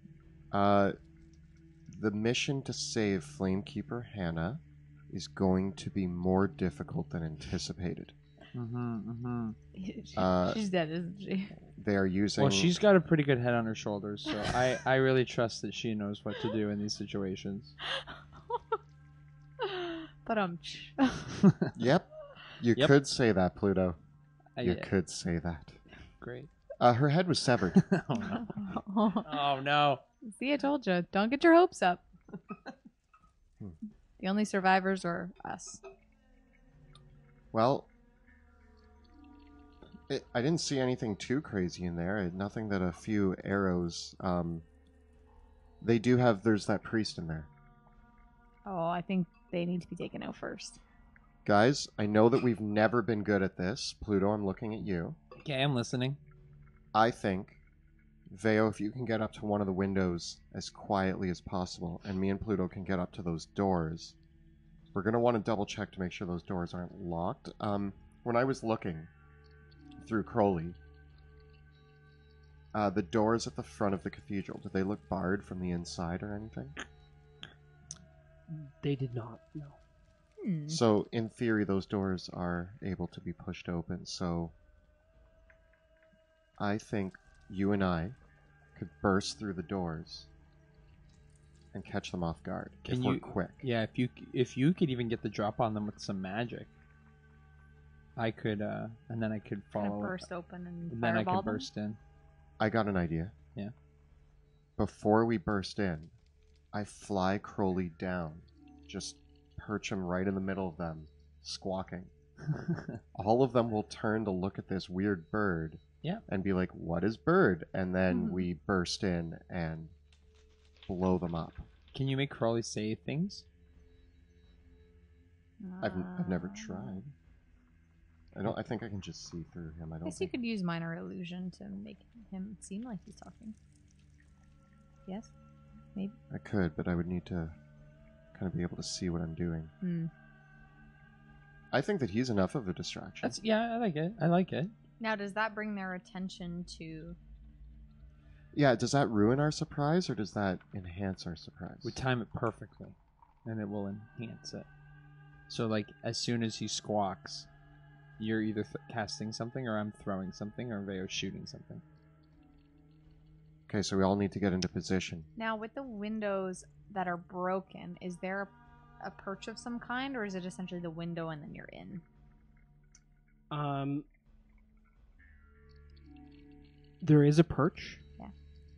The mission to save Flamekeeper Hannah is going to be more difficult than anticipated. She's dead, isn't she? They are using... Well, she's got a pretty good head on her shoulders, so I really trust that she knows what to do in these situations. But Yep. You Yep. could say that, Pluto. You Yeah. could say that. Great. Her head was severed. Oh no. Oh no. See, I told you. Don't get your hopes up. The only survivors are us. Well, I didn't see anything too crazy in there. Nothing that a few arrows... they do have... There's that priest in there. Oh, I think they need to be taken out first. Guys, I know that we've never been good at this. Pluto, I'm looking at you. Okay, I'm listening. I think, Veo, if you can get up to one of the windows as quietly as possible, and me and Pluto can get up to those doors, we're going to want to double check to make sure those doors aren't locked. When I was looking through Crowley, the doors at the front of the cathedral, do they look barred from the inside or anything? They did not, no. So, in theory, those doors are able to be pushed open, so I think you and I could burst through the doors and catch them off guard if we're quick. Yeah, if you could even get the drop on them with some magic, I could, and then I could follow. Kind of burst open and then I fireball could them? burst in. I got an idea. Yeah. Before we burst in, I fly Crowley down, just perch him right in the middle of them, squawking. All of them will turn to look at this weird bird. Yeah. And be like, what is bird? And then we burst in and blow them up. Can you make Crowley say things? I've never tried. I think I can just see through him. I guess you could use minor illusion to make him seem like he's talking. Yes? Maybe? I could, but I would need to kind of be able to see what I'm doing. I think that he's enough of a distraction. I like it. I like it. Now, does that bring their attention to... Yeah, does that ruin our surprise, or does that enhance our surprise? We time it perfectly, and it will enhance it. So, like, as soon as he squawks, you're either casting something, or I'm throwing something, or Veo's shooting something. Okay, so we all need to get into position. Now, with the windows that are broken, is there a perch of some kind, or is it essentially the window and then you're in? There is a perch. Yeah.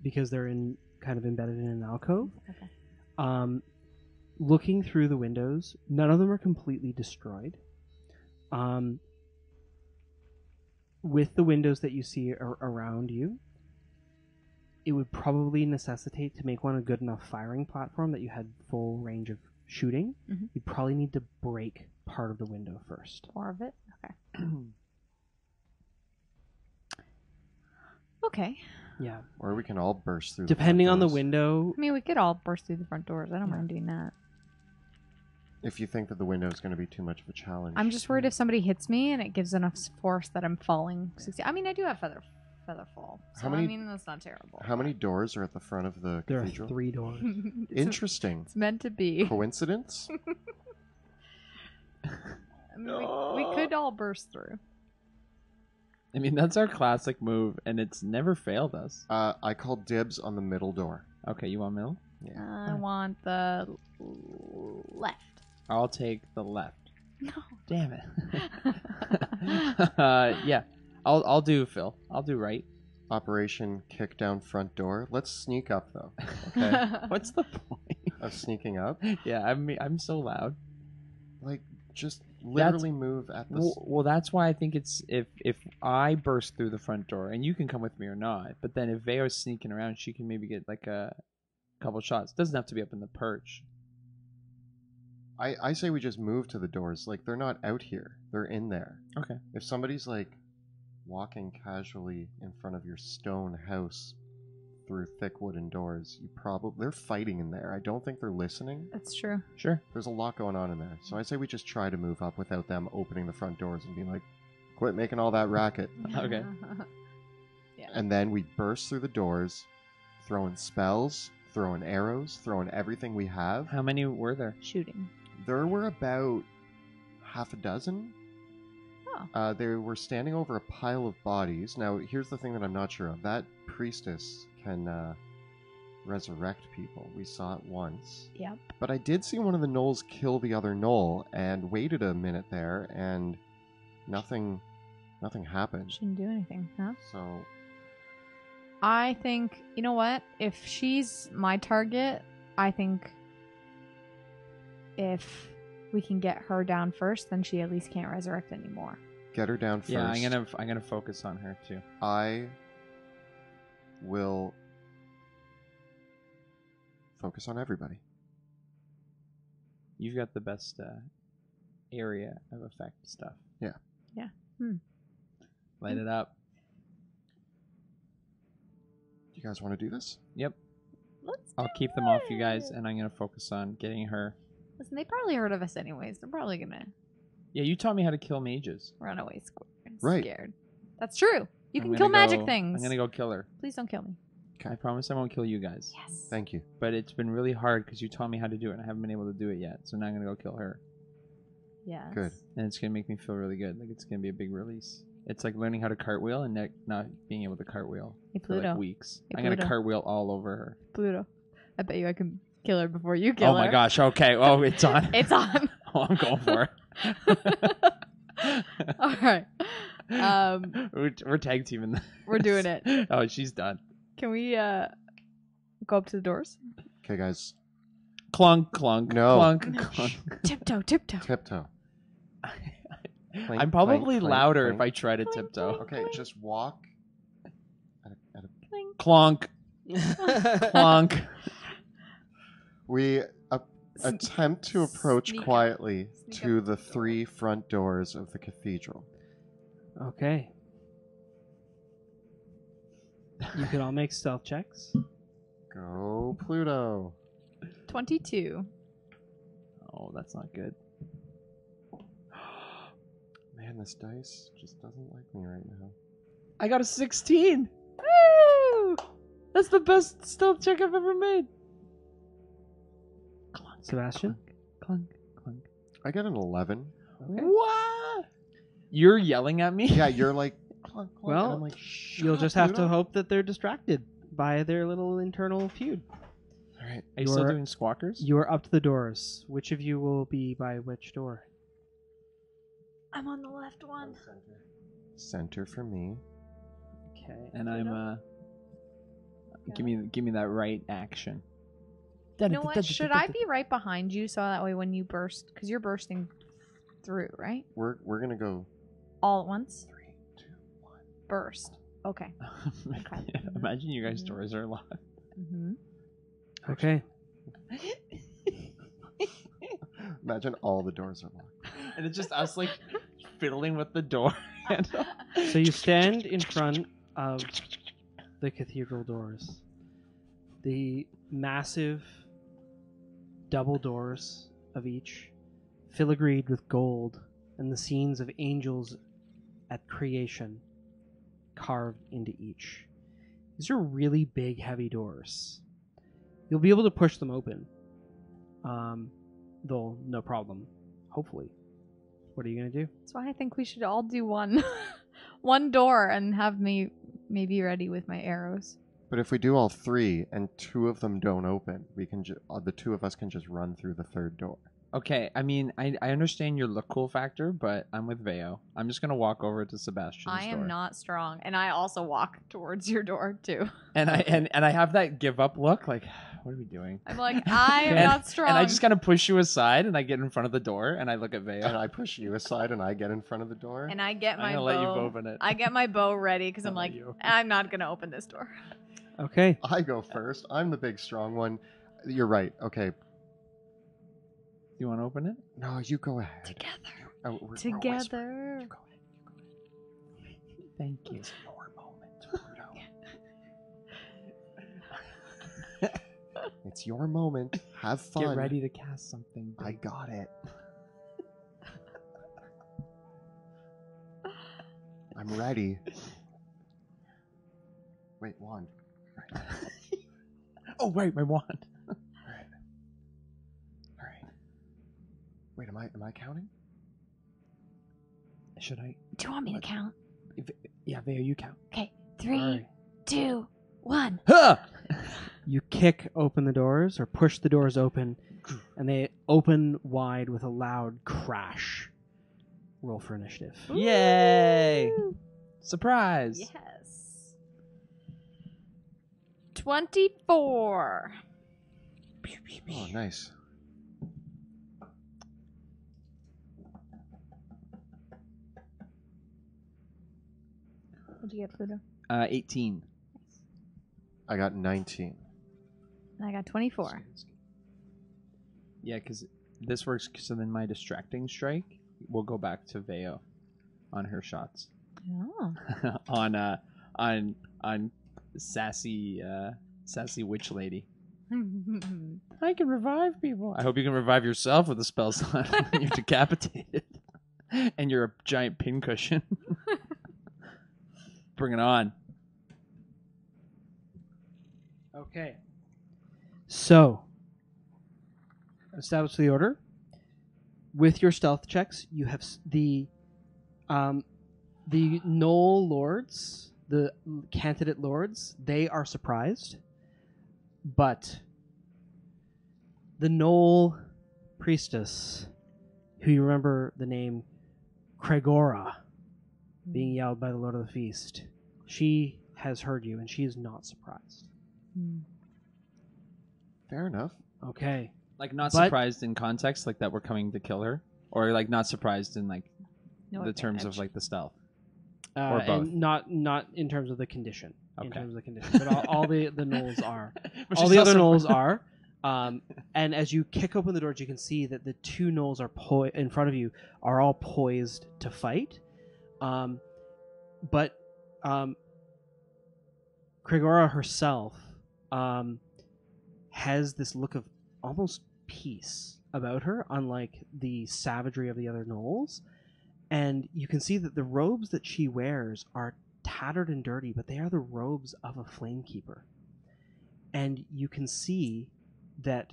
Because they're kind of embedded in an alcove. Okay. Looking through the windows, none of them are completely destroyed. With the windows that you see around you, it would probably necessitate, to make one a good enough firing platform that you had full range of shooting, you'd probably need to break part of the window first. More of it? Okay. Okay. Yeah. Or we can all burst through. Depending on the doors. window. I mean, we could all burst through the front doors. I don't mind doing that. If you think that the window is going to be too much of a challenge. I'm just worried if somebody hits me and it gives enough force that I'm falling. I mean, I do have feather fall. So, I mean, that's not terrible. How many doors are at the front of the There cathedral? are 3 doors. Interesting. It's meant to be. Coincidence? I mean, we could all burst through. I mean, that's our classic move, and it's never failed us. I call dibs on the middle door. Okay, you want middle? I want the left. I'll take the left. No. Damn it. Yeah, I'll do Phil. I'll do right. Operation kick down front door. Let's sneak up though. Okay. What's the point of sneaking up? Yeah, I'm so loud. Like, just literally move at the. Well, that's why I think it's if I burst through the front door, and you can come with me or not. But then if Veo's sneaking around, she can maybe get like a couple shots. Doesn't have to be up in the perch. I say we just move to the doors. Like, they're not out here. They're in there. Okay. If somebody's like walking casually in front of your stone house through thick wooden doors, they're fighting in there. I don't think they're listening. That's true. Sure. There's a lot going on in there. So I say we just try to move up without them opening the front doors and being like, quit making all that racket. Okay. Yeah. And then we burst through the doors, throwing spells, throwing arrows, throwing everything we have. How many were there? Shooting. There were about half a dozen. Oh. They were standing over a pile of bodies. Now, here's the thing that I'm not sure of. That priestess can resurrect people. We saw it once. Yep. But I did see one of the gnolls kill the other gnoll and waited a minute there, and nothing happened. Shouldn't do anything, huh? So I think, you know what? If she's my target, I think if we can get her down first, then she at least can't resurrect anymore. get her down first. Yeah, I'm gonna focus on her too. I will focus on everybody. You've got the best area of effect stuff. Yeah. Yeah. Light it up. You guys want to do this? Yep. Let's I'll keep them off you guys, and I'm gonna focus on getting her. Listen, they probably heard of us anyways. They're probably gonna Yeah, you taught me how to kill mages. run away Right. scared. That's true. You I'm can kill gonna magic go- things. I'm gonna go kill her. Please don't kill me. I promise I won't kill you guys. Yes. Thank you. But it's been really hard because you taught me how to do it, and I haven't been able to do it yet. So now I'm gonna go kill her, Yes. Good. and it's gonna make me feel really good. Like it's gonna be a big release. It's like learning how to cartwheel and not being able to cartwheel Hey, for like Pluto. weeks. Hey, I'm gonna Pluto. cartwheel all over her. Pluto. I bet you I can kill her before you kill Oh her. my gosh! Okay. Oh, it's on. It's on. Oh, I'm going for it. All right. We're tag teaming. We're doing it. Oh, she's done. Can we go up to the doors? Okay, guys. Clunk, clunk, No. clunk, clunk. Tiptoe. Tiptoe. Clink, I'm probably clink, clink, louder if I clink. try to tiptoe. Okay, just walk. Clunk, clunk. We attempt to approach Sneak up. quietly Sneak to up. the 3 front doors of the cathedral. Okay. You can all make stealth checks. Go, Pluto. 22. Oh, that's not good. Man, this dice just doesn't like me right now. I got a 16. Woo! That's the best stealth check I've ever made. Clunk, Sebastian? clunk, clunk. I get an 11. What? You're yelling at me? Yeah, you're like, clunk, clunk. Well, and I'm like, shut You'll up, just have to Pluto. hope that they're distracted by their little internal feud. All right. Are you still You're- doing squawkers? You're up to the doors. Which of you will be by which door? I'm on the left one. Center for me. Okay. And I'm give me that right action. You know what? Should I be right behind you so that way when you burst, because you're bursting through, right? We're gonna go All at once? 3, 2, 1. Burst. Okay. Okay. Imagine you guys' doors are locked. Mm-hmm. Okay. Imagine all the doors are locked. And it's just us like fiddling with the door handle. So you stand in front of the cathedral doors. The massive double doors of each, filigreed with gold, and the scenes of angels at creation carved into each. These are really big, heavy doors. You'll be able to push them open. Though, no problem. Hopefully. What are you gonna do? That's why I think we should all do one, one door, and have me maybe ready with my arrows. But if we do all 3 and 2 of them don't open, we can the 2 of us can just run through the 3rd door. Okay, I mean, I understand your look cool factor, but I'm with Veo. I'm just gonna walk over to Sebastian's door. I am not strong, and I also walk towards your door too. And I have that give up look, like, what are we doing? I'm like, I am not strong. And I just kind of push you aside, and I get in front of the door, and I look at Veo. And I push you aside, and I get in front of the door. And I get my I'm bow. gonna let you open it. I get my bow ready because I'm I'll let like, you. I'm not gonna open this door. Okay. I go first. I'm the big strong one. You're right. Okay. You want to open it? No, you go ahead. Together. We're Together. whispering. You go ahead. Thank you. It's your moment, Pluto. It's your moment. Have fun. Get ready to cast something. I got it. I'm ready. Wait, wand. Right. Oh, right, my wand. All right. Wait, am I counting? Should I? Do you want me to count? Yeah, Veo, you count. Okay, 3, All right. 2, 1. Huh! You kick open the doors or push the doors open, and they open wide with a loud crash. Roll for initiative. Yay! Surprise! Yes. 24. Oh, nice. What'd you get, Pluto? 18. I got 19. I got 24. Yeah, because this works. So then my distracting strike will go back to Veo on her shots. Oh. on sassy witch lady. I can revive people. I hope you can revive yourself with a spell slot when you're decapitated and you're a giant pincushion. Bring it on. Okay. So, establish the order. With your stealth checks, you have the Knoll lords, the candidate lords. They are surprised, but the Knoll priestess, who you remember the name Cregora, being yelled by the Lord of the Feast, she has heard you, and she is not surprised. Fair enough. Okay. Like not But- surprised in context, like that we're coming to kill her, or like not surprised in like No the terms of advantage. like the stealth. Or both. And not in terms of the condition. In Okay. terms of the condition, but all the Knolls are. But All she's the other also- Knolls are. And as you kick open the doors, you can see that the two Knolls are in front of you are all poised to fight. But Cregora herself has this look of almost peace about her, unlike the savagery of the other Knolls. And you can see that the robes that she wears are tattered and dirty, but they are the robes of a flamekeeper. And you can see that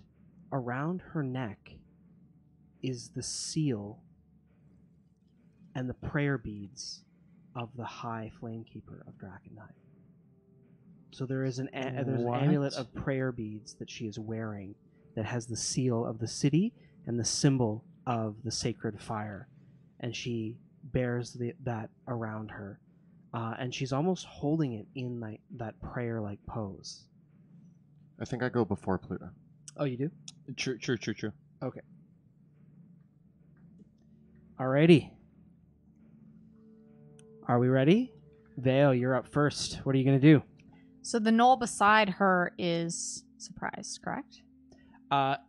around her neck is the seal and the prayer beads of the High Flamekeeper of Drakkenheim. So there is there's an What? amulet of prayer beads that she is wearing that has the seal of the city and the symbol of the sacred fire, and she bears that around her, and she's almost holding it in that prayer-like pose. I think I go before Pluto. Oh, you do? True. Okay. Alrighty. Are we ready? Vale, you're up first. What are you going to do? So the knoll beside her is surprised, correct?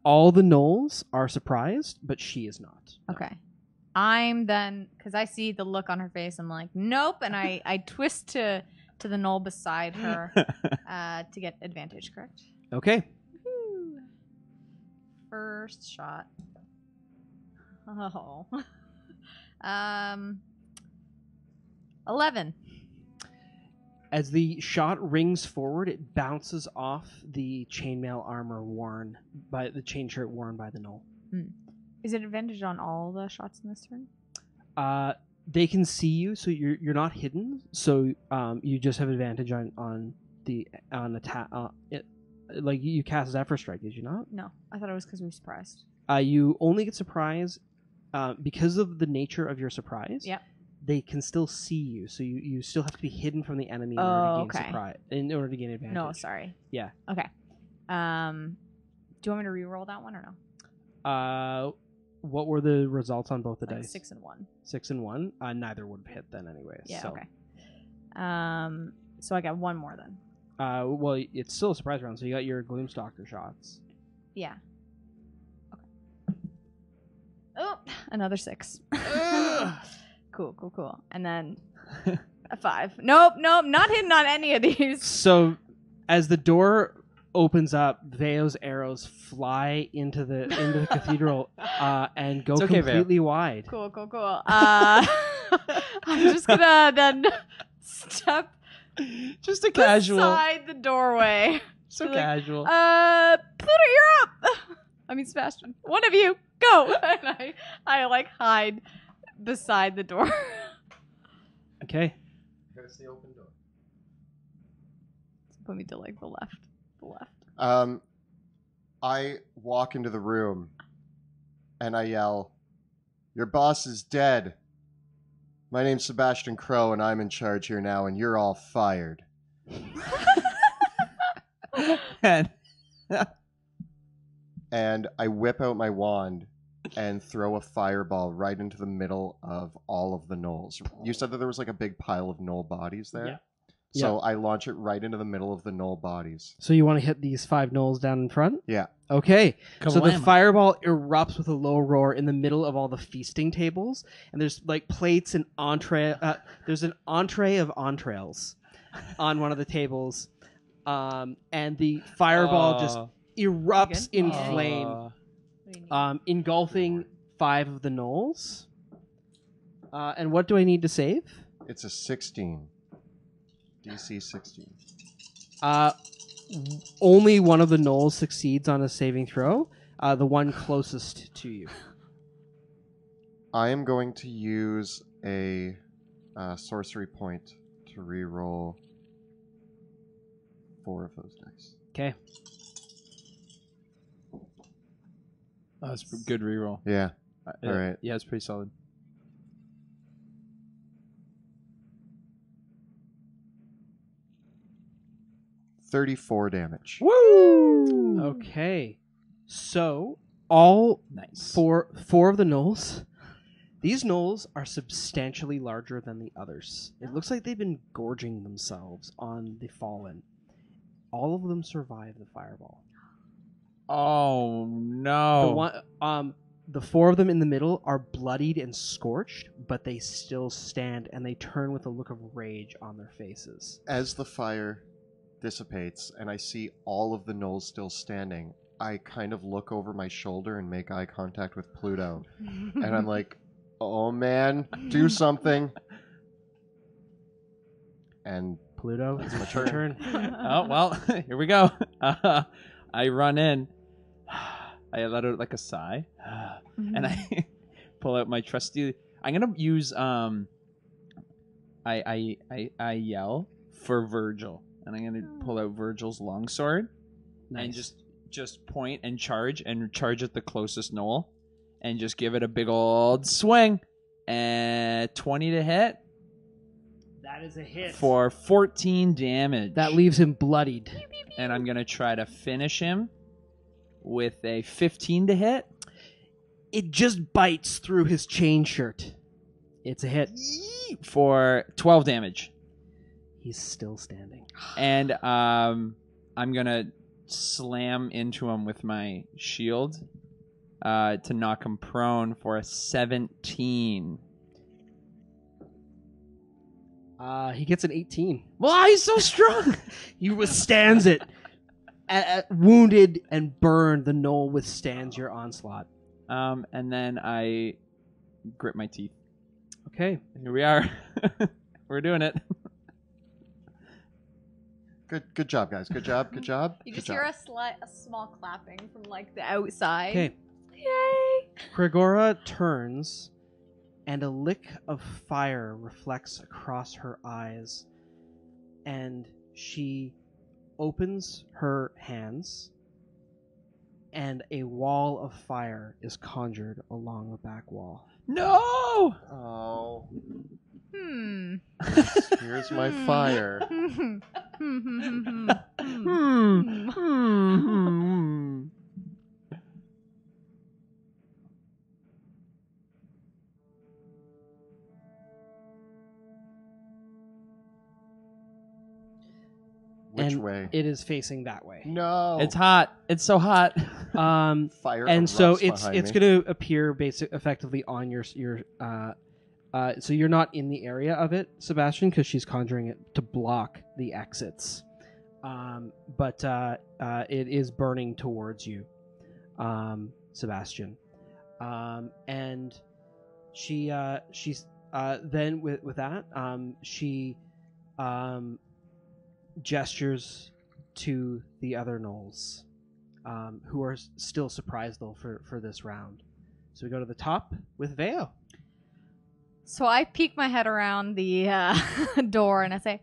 All the Knolls are surprised, but she is not. No. Okay. I'm then, because I see the look on her face, I'm like, nope, and I twist to the knoll beside her to get advantage, correct? Okay. Woo. First shot. Oh. 11. As the shot rings forward, it bounces off the chainmail armor the chain shirt worn by the Knoll. Is it advantage on all the shots in this turn? They can see you, so you're not hidden. So you just have advantage on attack. Like you cast Zephyr Strike, did you not? No, I thought it was because we were surprised. You only get surprise because of the nature of your surprise. Yep. They can still see you, so you still have to be hidden from the enemy in order to gain surprise. In order to gain advantage. No, sorry. Yeah. Okay. Do you want me to re-roll that one or no? What were the results on both the Like dice? 6 and 1. 6 and 1. Neither would have hit then, anyways. Yeah. So. Okay. So I got one more then. Well, it's still a surprise round, so you got your Gloomstalker shots. Yeah. Okay. Oh, another 6. Cool. And then a 5. Nope, not hidden on any of these. So, as the door opens up, Veo's arrows fly into the cathedral and go completely wide. Cool. I'm just gonna then step just a casual beside the doorway. So casual. Pluto, you're up. I mean, Sebastian, one of you go. And I like hide beside the door. Okay. There's the open door. Put me to like the left. I walk into the room and I yell, "Your boss is dead. My name's Sebastian Crow and I'm in charge here now and you're all fired." And I whip out my wand and throw a fireball right into the middle of all of the gnolls. You said that there was like a big pile of gnoll bodies there? Yeah. So I launch it right into the middle of the gnoll bodies. So you want to hit these 5 gnolls down in front? Yeah. Okay. So the Kalama. fireball erupts with a low roar in the middle of all the feasting tables, and there's like plates and entree. There's an entree of entrails on one of the tables, and the fireball just erupts in Yeah. flame, engulfing 5 of the gnolls. And what do I need to save? It's a 16. DC 16. Only one of the gnolls succeeds on a saving throw. The one closest to you. I am going to use a sorcery point to reroll 4 of those dice. Okay. Oh, that's a good reroll. Yeah. All right. Yeah, it's pretty solid. $34 damage. Woo! Okay. So, all Nice. four of the gnolls, these gnolls are substantially larger than the others. It looks like they've been gorging themselves on the fallen. All of them survive the fireball. Oh no. The 4 of them in the middle are bloodied and scorched, but they still stand and they turn with a look of rage on their faces. As the fire dissipates and I see all of the gnolls still standing, I kind of look over my shoulder and make eye contact with Pluto. And I'm like, "Oh man, do something." And Pluto, it's your turn. Oh well, here we go. I run in. I let out like a sigh, and I pull out my trusty. I'm gonna use I yell for Virgil, and I'm gonna pull out Virgil's longsword, and just point and charge at the closest gnoll, and just give it a big old swing, and 20 to hit. That is a hit. For 14 damage. That leaves him bloodied. And I'm going to try to finish him with a 15 to hit. It just bites through his chain shirt. It's a hit. For 12 damage. He's still standing. And I'm going to slam into him with my shield to knock him prone for a 17. He gets an 18. Wow, he's so strong. He withstands it. Wounded and burned, the gnoll withstands your onslaught. And then I grit my teeth. Okay. Here we are. We're doing it. good job, guys. Good job. You just hear a small clapping from like the outside. Okay. Yay! Gregora turns and a lick of fire reflects across her eyes, and she opens her hands, and a wall of fire is conjured along the back wall. No! Oh, Hmm. here's my fire. Which And way? it is facing that way. No. It's hot. It's so hot. Fire. And so erupts it's behind me. going to appear effectively on your so you're not in the area of it, Sebastian, because she's conjuring it to block the exits. But it is burning towards you, Sebastian. And she's then with that she gestures to the other gnolls, who are still surprised though for this round. So we go to the top with Veo. So I peek my head around the door and I say,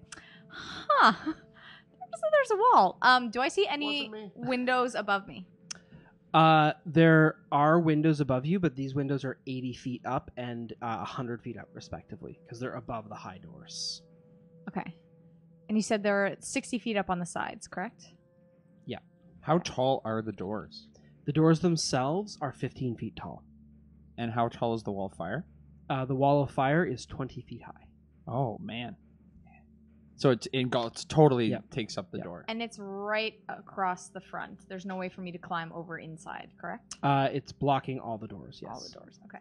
"Huh, there's a wall. Do I see any Wasn't me. windows above me?" There are windows above you, but these windows are 80 feet up and 100 feet up, respectively, because they're above the high doors. Okay. And you said they're 60 feet up on the sides, correct? How tall are the doors? The doors themselves are 15 feet tall. And how tall is the wall of fire? The wall of fire is 20 feet high. Oh, man. So it's totally Yep. takes up the Yep. door. And it's right across the front. There's no way for me to climb over inside, correct? It's blocking all the doors, yes. All the doors. Okay.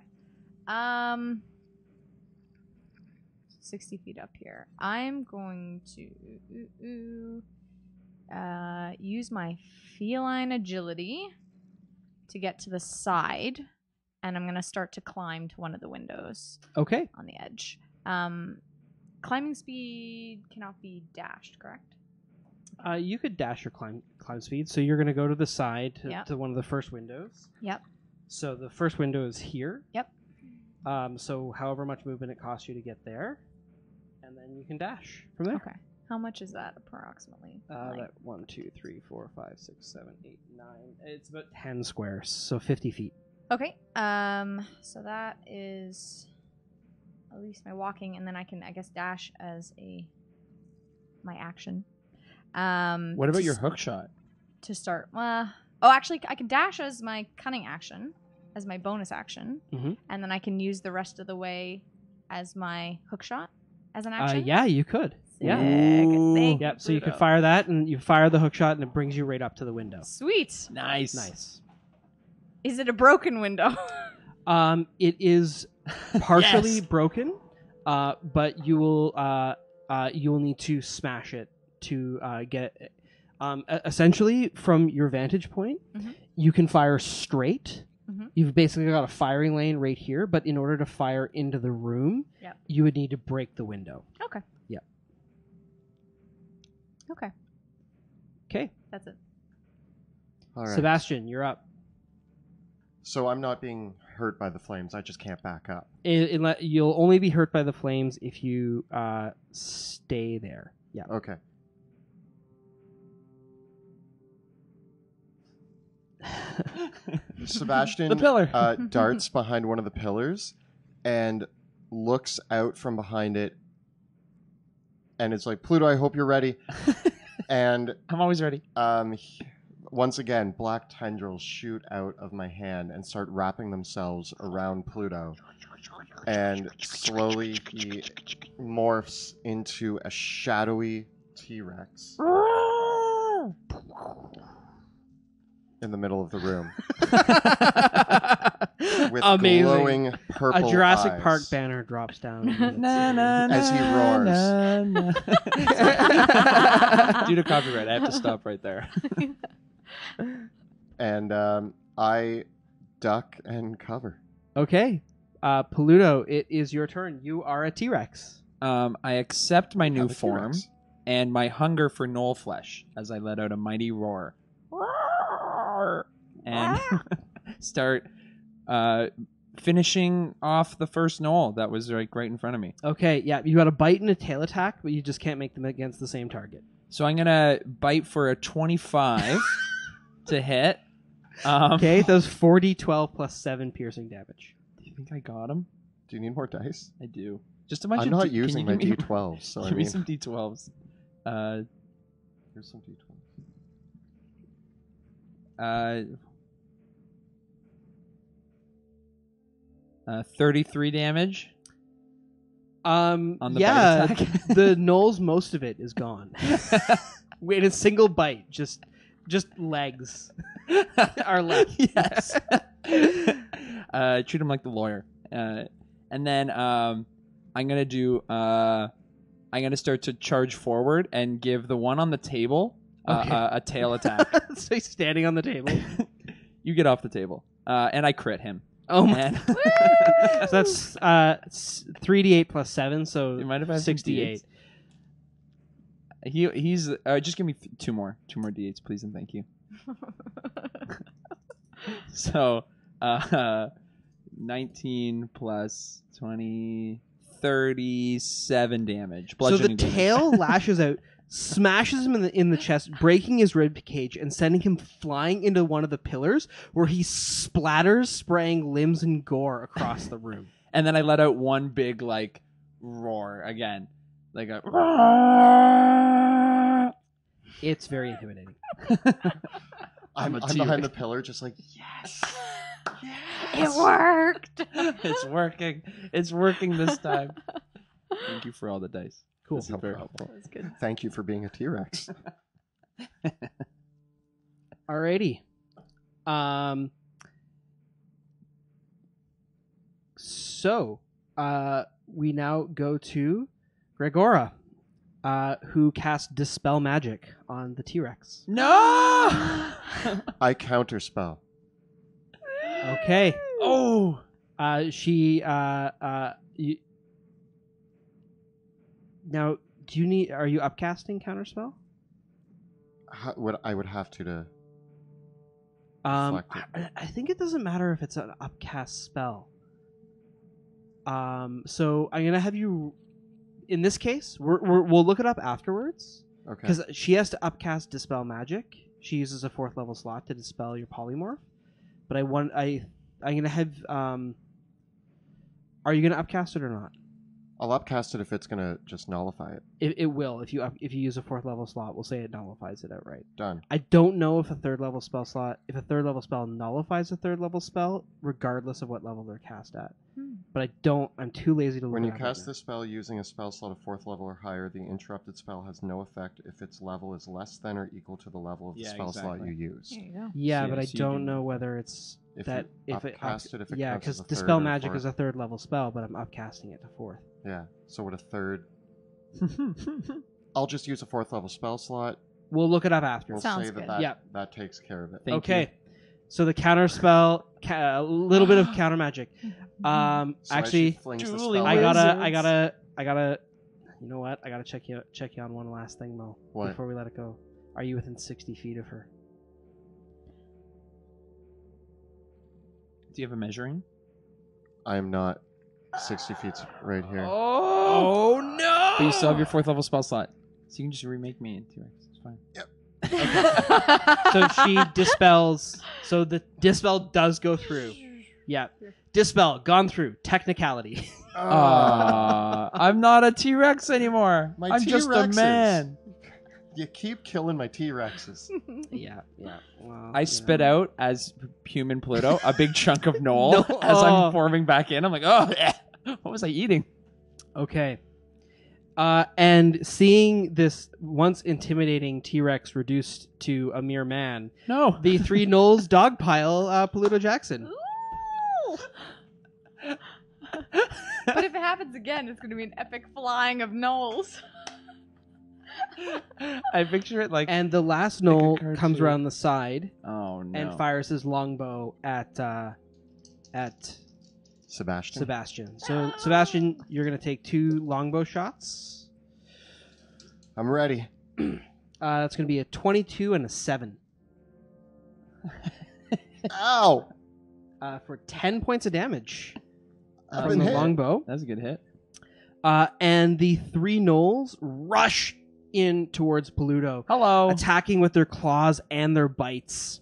60 feet up here. I'm going to use my feline agility to get to the side, and I'm going to start to climb to one of the windows Okay. on the edge. Climbing speed cannot be dashed, correct? You could dash your climb speed, so you're going to go to the side Yep. to one of the first windows. Yep. So the first window is here. Yep. So however much movement it costs you to get there, and then you can dash from there. Okay. How much is that approximately? That 1, 2, 3, 4, 5, 6, 7, 8, 9. It's about 10 squares, so 50 feet. Okay. So that is at least my walking, and then I can, I guess, dash as my action. What about your hook shot? To start? Actually, I can dash as my cunning action, as my bonus action, Mhm. and then I can use the rest of the way as my hook shot as an action. Yeah, you could. Yeah. Thank Yep. you, So you could Pluto. fire that, and you fire the hook shot, and it brings you right up to the window. Sweet. Nice. Nice. Is it a broken window? It is partially Yes. broken, but you will need to smash it to get it. Essentially, from your vantage point, Mhm. you can fire straight. Mhm. You've basically got a firing lane right here, but in order to fire into the room, Yep. you would need to break the window. Okay. Yep. Okay. Okay, That's it. All right. Sebastian, you're up. So I'm not being hurt by the flames. I just can't back up. You'll only be hurt by the flames if you stay there. Yeah. Okay. Sebastian The pillar. darts behind one of the pillars and looks out from behind it, and it's like, Pluto, I hope you're ready. And I'm always ready. once again, black tendrils shoot out of my hand and start wrapping themselves around Pluto. And slowly he morphs into a shadowy T-Rex in the middle of the room with Amazing. glowing purple A Jurassic eyes. Park banner drops down. As he roars. Due to copyright, I have to stop right there. And I duck and cover. Okay. Pluto, it is your turn. You are a T-Rex. I accept my new Have a form T-Rex. and my hunger for gnoll flesh as I let out a mighty roar. And start finishing off the first knoll that was right in front of me. Okay, yeah, you got a bite and a tail attack, but you just can't make them against the same target. So I'm gonna bite for a 25 to hit. Okay, those 4d12 plus 7 piercing damage. Do you think I got him? Do you need more dice? I do. Just a bunch I'm of. not Can using you my give me- D12s, so I Give me mean, some D12s. here's some D12s. 33 damage. On the yeah, bite attack? the gnolls, most of it is gone. In a single bite, just legs are left. Yes. Treat him like the lawyer. And then I'm gonna do. I'm gonna start to charge forward and give the one on the table Okay. a tail attack. So he's standing on the table. You get off the table, and I crit him. Oh my! And So that's 3d8 plus 7, so You might have had some 68. he's just give me two more d8s, please, and thank you. So 19 plus 20, 37 damage. So the Bludgeoning damage. tail lashes out, smashes him in the chest, breaking his rib cage and sending him flying into one of the pillars, where he splatters, spraying limbs and gore across the room. And then I let out one big like roar again, like a. It's very intimidating. I'm a behind T-Rex. the pillar, just like, yes. It worked. It's working. It's working this time. Thank you for all the dice. Cool. This is very helpful. That's good. Thank you for being a T-Rex. Alrighty. So, we now go to Gregora, who casts Dispel Magic on the T-Rex. No. I counterspell. Okay. Oh. She, now, are you upcasting Counterspell? I would have to I deflect I think it doesn't matter if it's an upcast spell. So I'm gonna have you. In this case, we'll look it up afterwards Okay. because she has to upcast Dispel Magic. She uses a 4th level slot to dispel your polymorph. But I'm gonna have. Are you gonna upcast it or not? I'll upcast it if it's gonna just nullify it. It will if you use a 4th level slot. We'll say it nullifies it outright. Done. I don't know if a 3rd level spell nullifies a 3rd level spell, regardless of what level they're cast at. But I'm too lazy to look. When you it up cast right this spell using a spell slot of 4th level or higher, the interrupted spell has no effect if its level is less than or equal to the level of the Yeah, spell slot exactly. you used. There you go. now. Yeah, So but I you don't do- know whether it's If that you if it upcast it, if it yeah, counts as because a Dispel 3rd or Magic 4th. is a 3rd level spell, but I'm upcasting it to 4th. Yeah. So would a 3rd? I'll just use a 4th level spell slot. We'll look it up after. We'll Sounds say good. that Yeah. that takes care of it. Thank Okay. So the counter spell, a little bit of counter magic. So as she Actually, flings the Dueling spell I out- gotta. You know what? I gotta check you on one last thing, Mo. What? Before we let it go, are you within 60 feet of her? Do you have a measuring? I am not 60 feet right here. Oh no! But you still have your 4th level spell slot, so you can just remake me in T-Rex. It's fine. So she dispels. So the dispel does go through. Yeah, dispel gone through. Technicality. I'm not a T-Rex anymore. My I'm just a T-Rexes. man. You keep killing my T-Rexes. yeah. Well, I spit out as human Pluto a big chunk of Knoll No. as Oh. I'm forming back in. I'm like, oh, what was I eating? Okay. And seeing this once intimidating T-Rex reduced to a mere man, No. the 3 Knolls dogpile Polluto Jackson. Ooh. But if it happens again, it's going to be an epic flying of gnolls. I picture it like. And the last a Knoll cartoon. comes around the side Oh no. and fires his longbow at Sebastian. Sebastian. So Sebastian, you're gonna take 2 longbow shots. I'm ready. That's gonna be a 22 and a 7. Ow! for 10 points of damage I've from been the hit. longbow. That's a good hit. And the 3 gnolls rush in towards Paluto, Hello. attacking with their claws and their bites.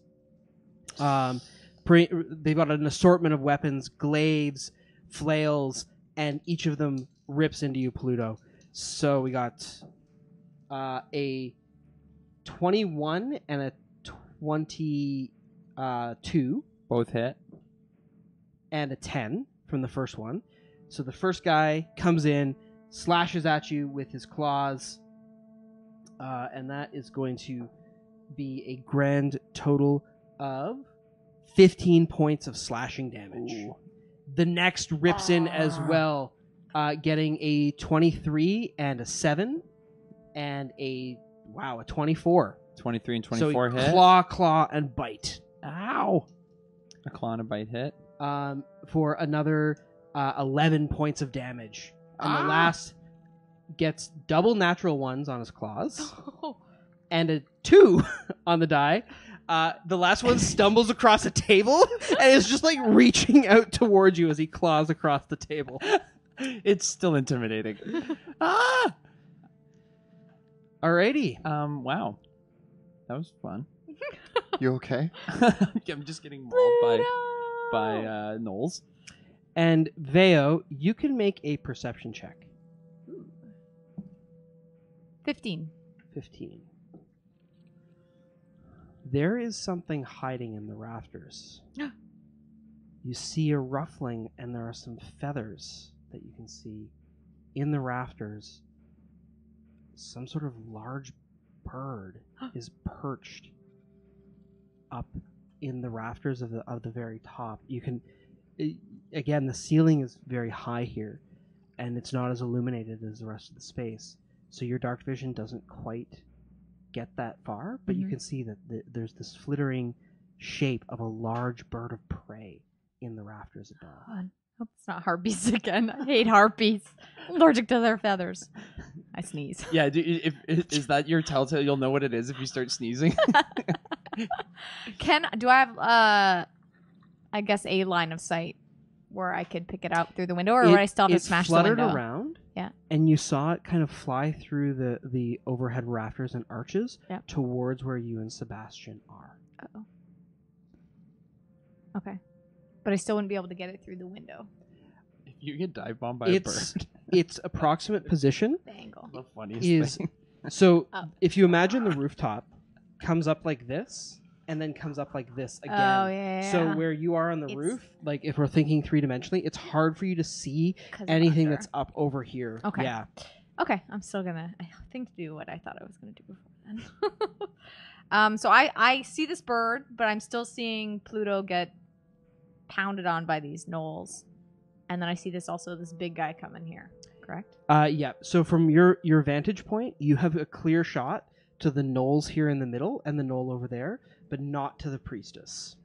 They've got an assortment of weapons, glaives, flails, and each of them rips into you, Paluto. So we got a 21 and a 22, Both hit. and a 10 from the first one. So the first guy comes in, slashes at you with his claws, and that is going to be a grand total of 15 points of slashing damage. Ooh. The next rips in as well, getting a 23 and a 7 and a 24. 23 and So 24 hit. claw, and bite. Ow! A claw and a bite hit. For another 11 points of damage. And the last gets double natural ones on his claws and a 2 on the die. The last one stumbles across a table and is just like reaching out towards you as he claws across the table. It's still intimidating. Alrighty. Wow. That was fun. You okay? I'm just getting mauled by Knowles. And Veo, you can make a perception check. 15. 15. There is something hiding in the rafters. You see a ruffling, and there are some feathers that you can see in the rafters. Some sort of large bird is perched up in the rafters of the very top. You can, again, the ceiling is very high here, and it's not as illuminated as the rest of the space. So your dark vision doesn't quite get that far, but you can see that there's this flittering shape of a large bird of prey in the rafters above. God. Hope it's not harpies again. I hate harpies. I'm allergic to their feathers. I sneeze. Yeah, is that your telltale? You'll know what it is if you start sneezing. Do I have, I guess, a line of sight where I could pick it out through the window, or would I still have to smash the window? It fluttered around, yeah, and you saw it kind of fly through the overhead rafters and arches towards where you and Sebastian are. Uh-oh. Okay. But I still wouldn't be able to get it through the window. If you get dive bombed by a bird. Its approximate position The angle. The funniest is thing. so if you imagine the rooftop comes up like this and then comes up like this again. Oh, yeah. So where you are on the roof, like if we're thinking 3-dimensionally, it's hard for you to see anything that's up over here. Okay. Yeah. Okay, I'm still gonna, I think, do what I thought I was gonna do before then. So I see this bird, but I'm still seeing Pluto get pounded on by these gnolls, and then I see this big guy coming here. Correct? Yeah. So from your vantage point, you have a clear shot to the gnolls here in the middle and the gnoll over there, but not to the priestess.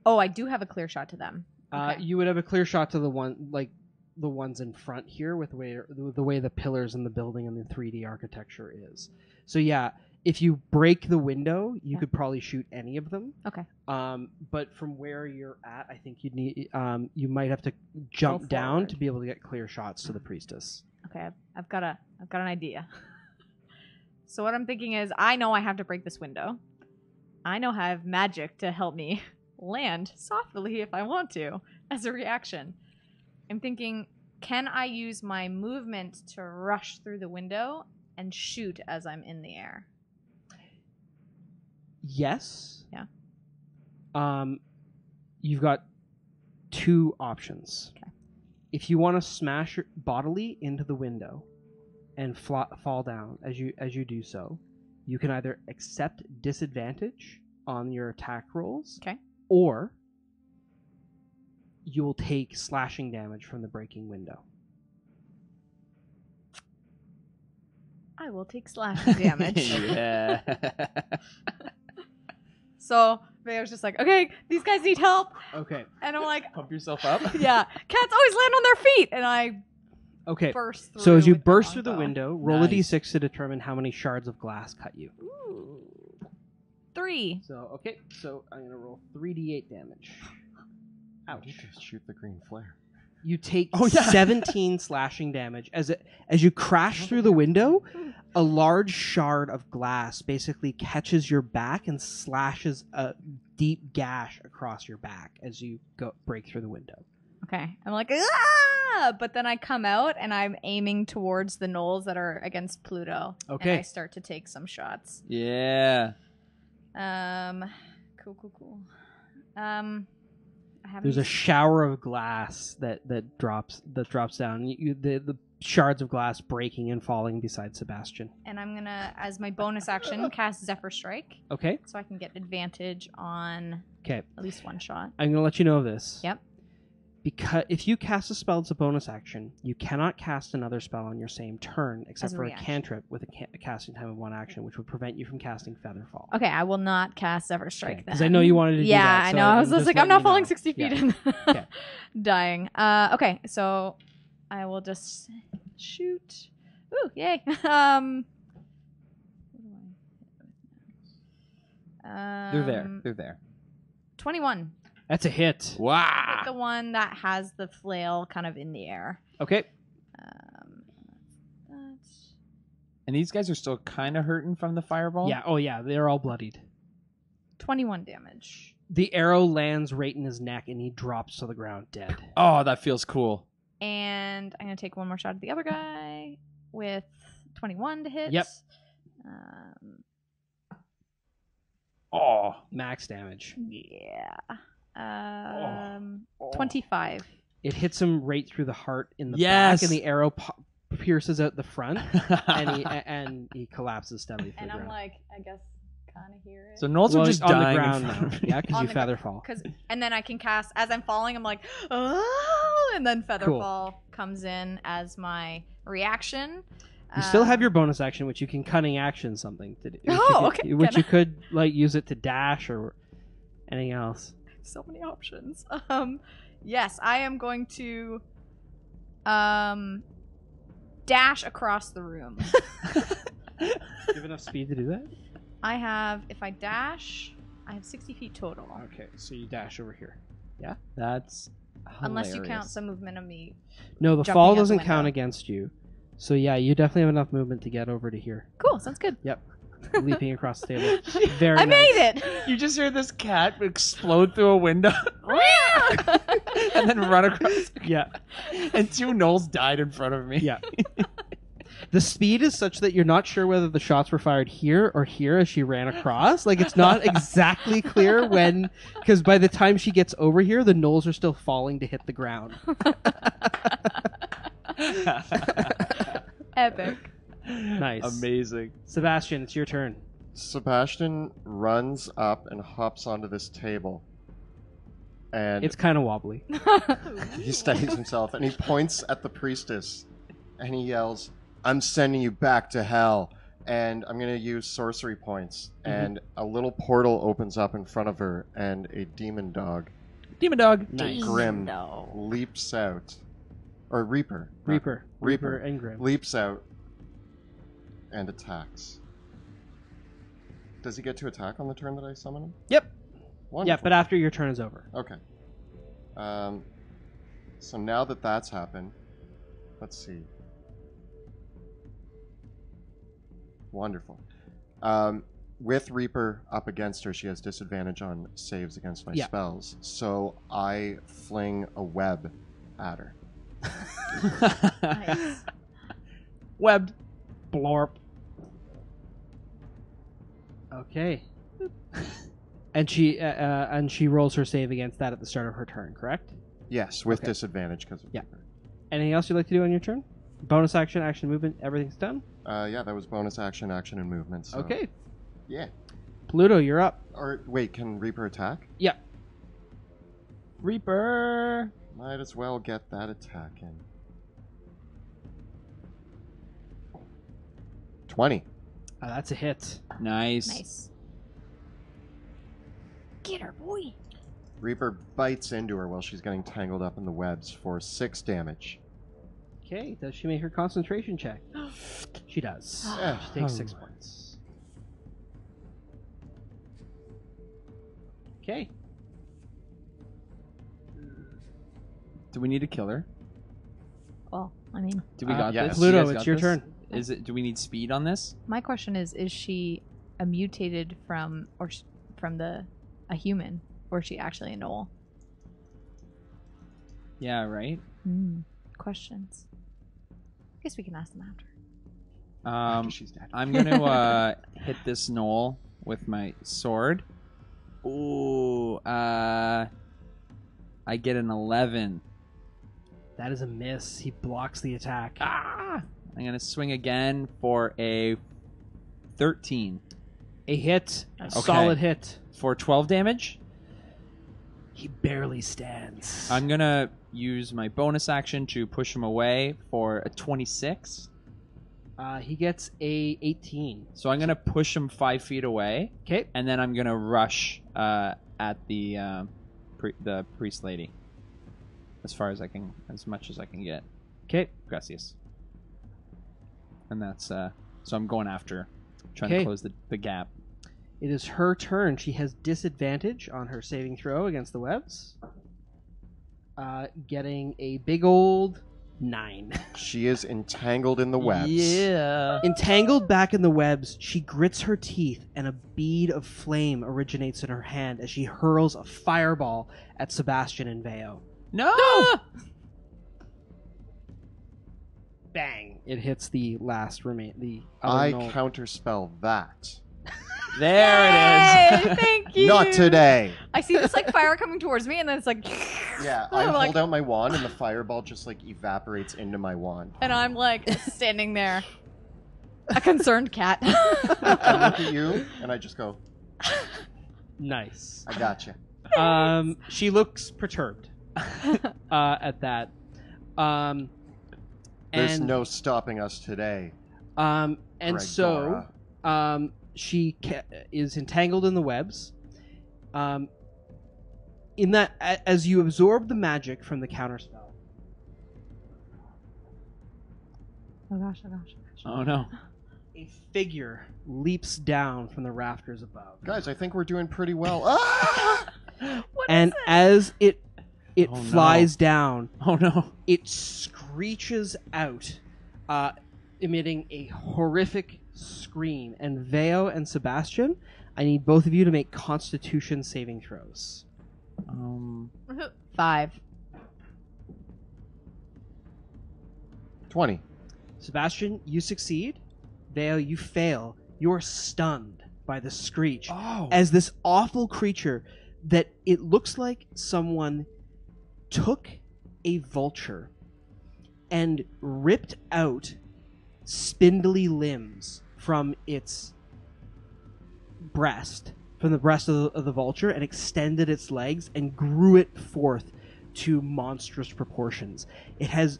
Oh, I do have a clear shot to them. Okay. You would have a clear shot to the ones in front here with the way the pillars in the building and the 3D architecture is. So yeah, if you break the window, you could probably shoot any of them. Okay. But from where you're at, I think you'd need you might have to jump down to be able to get clear shots to the priestess. Okay, I've got an idea. So what I'm thinking is, I know I have to break this window. I know I have magic to help me land softly if I want to, as a reaction. I'm thinking, can I use my movement to rush through the window and shoot as I'm in the air? Yes. Yeah. You've got 2 options. Okay. If you want to smash bodily into the window and fall down as you do so, you can either accept disadvantage on your attack rolls, okay, or you will take slashing damage from the breaking window. I will take slashing damage. Yeah. So I was just like, okay, these guys need help. Okay. And I'm like, Pump yourself up. yeah, cats always land on their feet. And I burst through. So as you with burst the through the longbow. window, roll Nice. a d6 to determine how many shards of glass cut you. Ooh. 3. So, okay. So I'm going to roll 3d8 damage. You just shoot the green flare. You take 17 slashing damage as you crash through the window. A large shard of glass basically catches your back and slashes a deep gash across your back as you break through the window. Okay, I'm like, ah! But then I come out and I'm aiming towards the gnolls that are against Pluto. Okay. And I start to take some shots. Yeah. Cool. There's a shower of glass that drops down. The shards of glass breaking and falling beside Sebastian. And I'm gonna, as my bonus action, cast Zephyr Strike. Okay. So I can get advantage on at least one shot. I'm gonna let you know this. Yep. Because if you cast a spell as a bonus action, you cannot cast another spell on your same turn except for a cantrip with a casting time of 1 action, which would prevent you from casting Featherfall. Okay, I will not cast Zephyr Strike then. Because I know you wanted to do that. Yeah, I know. I was just like, I'm not falling 60 feet in. Okay. Dying. Okay, so I will just shoot. Ooh, yay. They're there. 21. That's a hit. Wow. The one that has the flail kind of in the air. Okay. And these guys are still kind of hurting from the fireball? Yeah. Oh, yeah. They're all bloodied. 21 damage. The arrow lands right in his neck, and he drops to the ground dead. Oh, that feels cool. And I'm going to take one more shot at the other guy with 21 to hit. Yep. Oh. Max damage. Yeah. 25. It hits him right through the heart in the back, and the arrow pierces out the front, and he collapses steadily to the ground. And I'm like, I guess, kind of hear it. So gnolls are just on dying the ground in front now. of me. Yeah, because you Featherfall. And then I can cast, as I'm falling, I'm like, oh, and then Featherfall comes in as my reaction. You still have your bonus action, which you can cunning action something to do. Okay. Which you could like use it to dash or anything else. So many options. Yes, I am going to dash across the room. Do you have enough speed to do that? I have, if I dash, I have 60 feet total. Okay, so you dash over here. Yeah? That's hilarious. Unless you count some movement of me. No, the jumping fall out the doesn't window. count against you. So yeah, you definitely have enough movement to get over to here. Cool, sounds good. Yep. Leaping across the table. Very I nice. made it! You just hear this cat explode through a window and then run across. Yeah. And 2 gnolls died in front of me. Yeah. The speed is such that you're not sure whether the shots were fired here or here as she ran across. Like, it's not exactly clear when, because by the time she gets over here, the gnolls are still falling to hit the ground. Epic. Nice. Amazing. Sebastian, it's your turn. Sebastian runs up and hops onto this table. And It's kind of wobbly. he steadies himself and he points at the priestess and he yells, "I'm sending you back to hell." And I'm going to use sorcery points. And a little portal opens up in front of her and a demon dog, Demon dog. Nice. Grim, leaps out. Or Reaper. Reaper Reaper and Grim. leaps out and attacks. Does he get to attack on the turn that I summon him? Yep. Wonderful. Yeah, but after your turn is over. Okay. So now that that's happened, let's see. Wonderful. With Reaper up against her, she has disadvantage on saves against my spells. So I fling a web at her. Nice. Webbed. Blorp. Okay. And she rolls her save against that at the start of her turn, correct? Yes, with disadvantage because of Reaper. Anything else you'd like to do on your turn? Bonus action, movement, everything's done? Yeah, that was bonus action, and movement. So. Okay. Yeah. Pluto, you're up. Or wait, can Reaper attack? Yeah. Reaper. Might as well get that attack in. 20. That's a hit. Nice. Nice. Get her, boy. Reaper bites into her while she's getting tangled up in the webs for 6 damage. Okay, does she make her concentration check? She does. She takes 6 points. Okay. Do we need a killer? Well, I mean, Do we got yes. this? Pluto, You guys it's got your this? turn. Is it? Do we need speed on this? my question is she a mutated from a human, or is she actually a gnoll? Yeah, right. Questions. I guess we can ask them after. After she's dead. I'm gonna hit this gnoll with my sword. Ooh, I get an 11. That is a miss. He blocks the attack. Ah! I'm gonna swing again for a 13 A hit. A Okay. solid hit. for 12 damage. He barely stands. I'm gonna use my bonus action to push him away for a 26. He gets a 18. So I'm gonna push him 5 feet away, Okay. and then I'm gonna rush at the priest lady as far as I can, as much as I can get. Okay. Gracias. And that's so I'm going after, trying Okay. to close the gap. It is her turn. She has disadvantage on her saving throw against the webs. Getting a big old 9. She is entangled in the webs. Yeah. Entangled back in the webs, she grits her teeth and a bead of flame originates in her hand as she hurls a fireball at Sebastian and Veo. No! Bang! It hits the last the I other knoll. counterspell that. There it Yay! is. Thank you. Not today. I see this like fire coming towards me, and then it's like, Yeah, I'm I like- hold out my wand and the fireball just like evaporates into my wand. and I'm like standing there, a concerned cat. I look at you and I just go, Nice. I gotcha. She looks perturbed at that. There's And no stopping us today. and so Gregora. she is entangled in the webs. In that, as you absorb the magic from the counterspell, Oh gosh, oh gosh, oh gosh. Oh no. a figure leaps down from the rafters above. Guys, I think we're doing pretty well. Ah! What And is it? as it Oh, no. flies down, Oh no. it screeches out, emitting a horrific scream. And Veo and Sebastian, I need both of you to make Constitution saving throws. 5. 20. Sebastian, you succeed. Veo, you fail. You're stunned by the screech Oh. as this awful creature that it looks like someone took a vulture and ripped out spindly limbs from its breast, from the breast of the vulture, and extended its legs and grew it forth to monstrous proportions. It has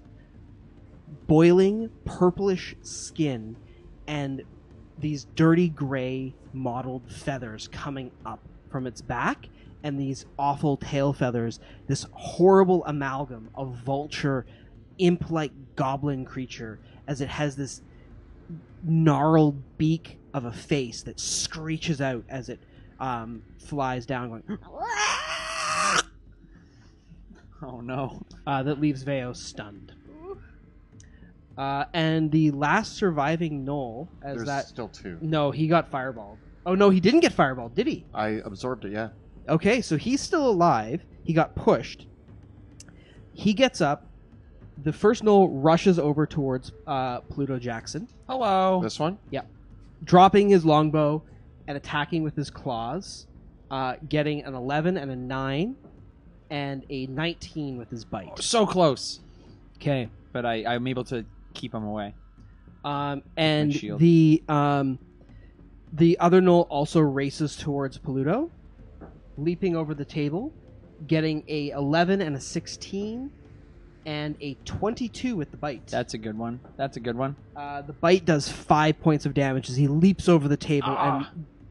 boiling purplish skin and these dirty gray mottled feathers coming up from its back, and these awful tail feathers, this horrible amalgam of vulture, imp-like goblin creature, as it has this gnarled beak of a face that screeches out as it flies down, going Oh no. that leaves Veo stunned. And the last surviving gnoll, as There's that still 2. no, he got fireballed. Oh no, he didn't get fireballed, did he? I absorbed it, yeah. Okay, so he's still alive. He got pushed. He gets up. The first gnoll rushes over towards Pluto Jackson, Hello. This one? dropping his longbow and attacking with his claws, getting an 11 and a 9 and a 19 with his bite. So close. Okay. But I'm able to keep him away. And shield. the other gnoll also races towards Pluto, leaping over the table, getting a 11 and a 16 and a 22 with the bite. That's a good one. That's a good one. The bite does 5 points of damage as he leaps over the table and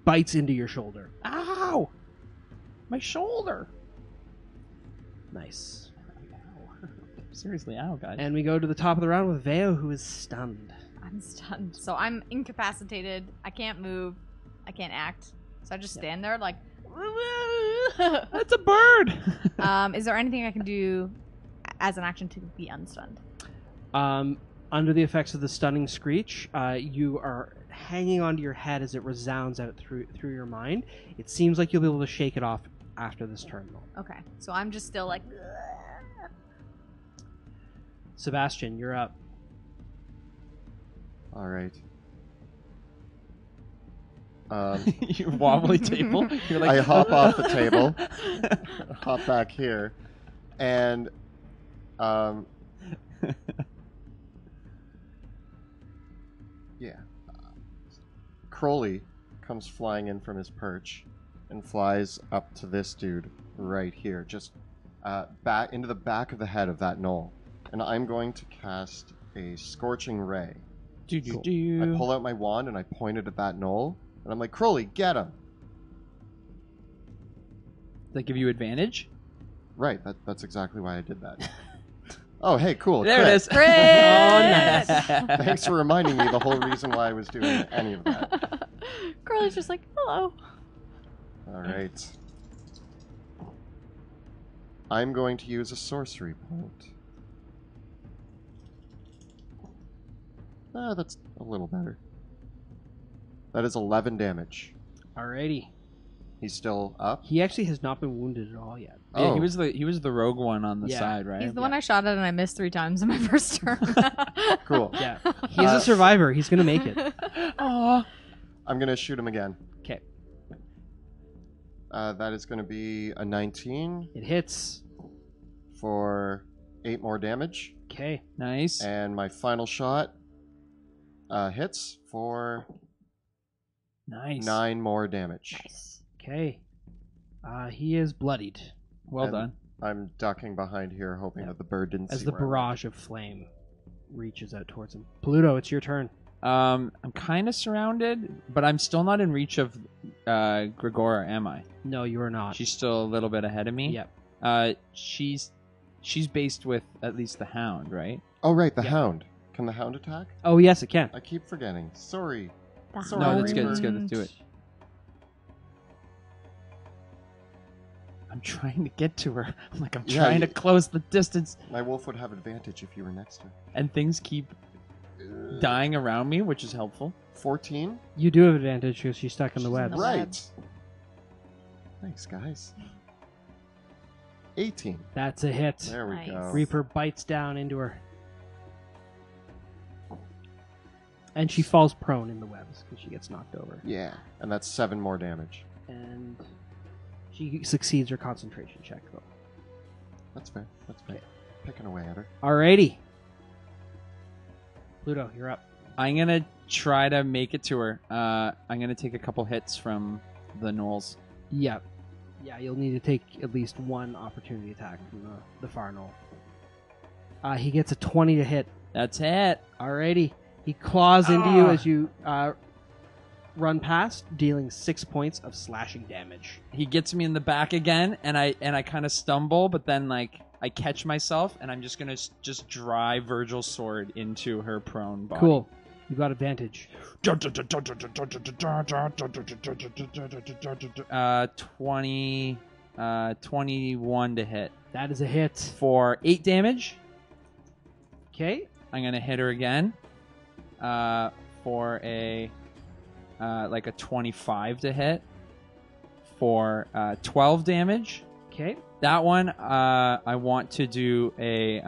bites into your shoulder. Ow! My shoulder. Nice. Seriously, ow, guys. And we go to the top of the round with Veo, who is stunned. I'm stunned. So I'm incapacitated. I can't move. I can't act. So I just stand there like. That's a bird. Is there anything I can do as an action to be unstunned. Under the effects of the stunning screech, you are hanging onto your head as it resounds out through your mind. It seems like you'll be able to shake it off after this turn, though. Okay, so I'm just still like... Sebastian, you're up. All right. Your wobbly table. You're like, I hop off the table, hop back here, and yeah, Crowley comes flying in from his perch and flies up to this dude right here, just back into the back of the head of that gnoll, and I'm going to cast a Scorching Ray. I pull out my wand and I point it at that gnoll. And I'm like, Crowley, get him. Does that give you advantage? Right, that's exactly why I did that. Oh, hey, cool. There it is. Crit! Oh, nice. Thanks for reminding me the whole reason why I was doing any of that. Crowley's just like, hello. All right. I'm going to use a sorcery point. That's a little better. That is 11 damage. Alrighty. He's still up? He actually has not been wounded at all yet. Yeah, Oh. he was the rogue one on the Yeah. side, right? He's the one I shot at and I missed 3 times in my first turn. Cool. Yeah. He's a survivor. He's going to make it. Aw. I'm going to shoot him again. Okay. That is going to be a 19 It hits. for 8 more damage. Okay. Nice. And my final shot hits for Nice. 9 more damage. Nice. Okay. He is bloodied Well And done. I'm ducking behind here, hoping Yeah. that the bird didn't as see the where I went. barrage of flame reaches out towards him. Pluto, it's your turn. I'm kind of surrounded, but I'm still not in reach of Gregora, am I? No, you are not. She's still a little bit ahead of me. Yep. She's based with at least the hound, right? Oh, right, the Yeah. hound. Can the hound attack? Oh, yes, it can. I keep forgetting. Sorry. The Sorry, No, that's good. Reaper. That's good. Let's do it. I'm trying to get to her. I'm Yeah, trying to you- close the distance, My wolf would have advantage if you were next to her. and things keep dying around me, which is helpful. 14? You do have advantage because she's stuck in the She's in web. the Right. Thanks, guys. 18. That's a hit. There we Nice. go. Reaper bites down into her. And she falls prone in the webs because she gets knocked over. Yeah, and that's 7 more damage. And she succeeds her concentration check, though. That's fair. That's fair. Picking away at her. Alrighty. Pluto, you're up. I'm gonna try to make it to her. I'm gonna take a couple hits from the gnolls. Yep. Yeah, you'll need to take at least one opportunity attack from the far knoll. He gets a 20 to hit. That's it. Alrighty. He claws into you as you run past, dealing 6 points of slashing damage. He gets me in the back again, and I kind of stumble, but then I catch myself, and I'm just gonna just drive Virgil's sword into her prone body. Cool. You got advantage. 21 to hit That is a hit. for 8 damage. Okay. I'm gonna hit her again for a like a 25 to hit for 12 damage. Okay. That one I want to do a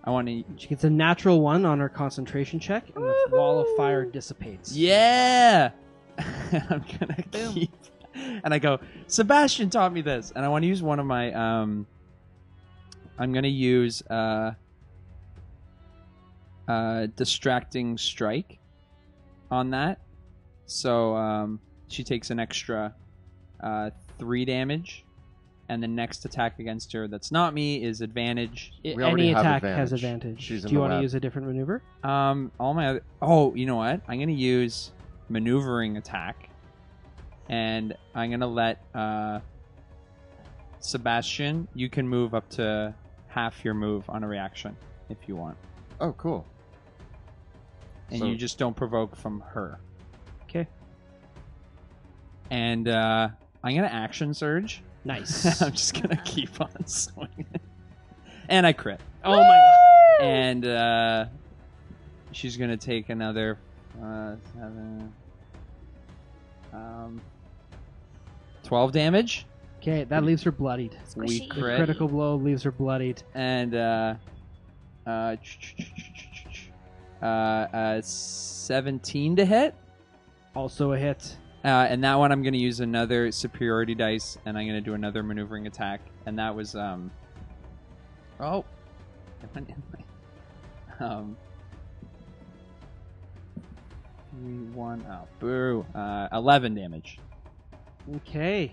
I want to She gets a natural 1 on her concentration check, and the wall of fire dissipates. yeah. I'm gonna Boom. keep and I go, Sebastian taught me this, and I want to use one of my I'm gonna use distracting strike on that. So she takes an extra 3 damage, and the next attack against her that's not me is advantage. We already Any have attack has advantage. advantage. She's in Do you the want to web. use a different maneuver? All my other, oh, you know what? I'm gonna use maneuvering attack, and I'm gonna let Sebastian. You can move up to half your move on a reaction if you want, Oh, cool. and So- you just don't provoke from her. Okay. And I'm gonna action surge. Nice. I'm just gonna keep on swinging. And I crit. Oh my god. And she's going to take another 7... 12 damage. Okay, that leaves her bloodied. We Squishy. The crit. critical blow leaves her bloodied. And 17 to hit. Also a hit. And that one I'm going to use another superiority dice, and I'm going to do another maneuvering attack. And that was oh, it went in my 3, 1, oh, boo. 11 damage. Okay.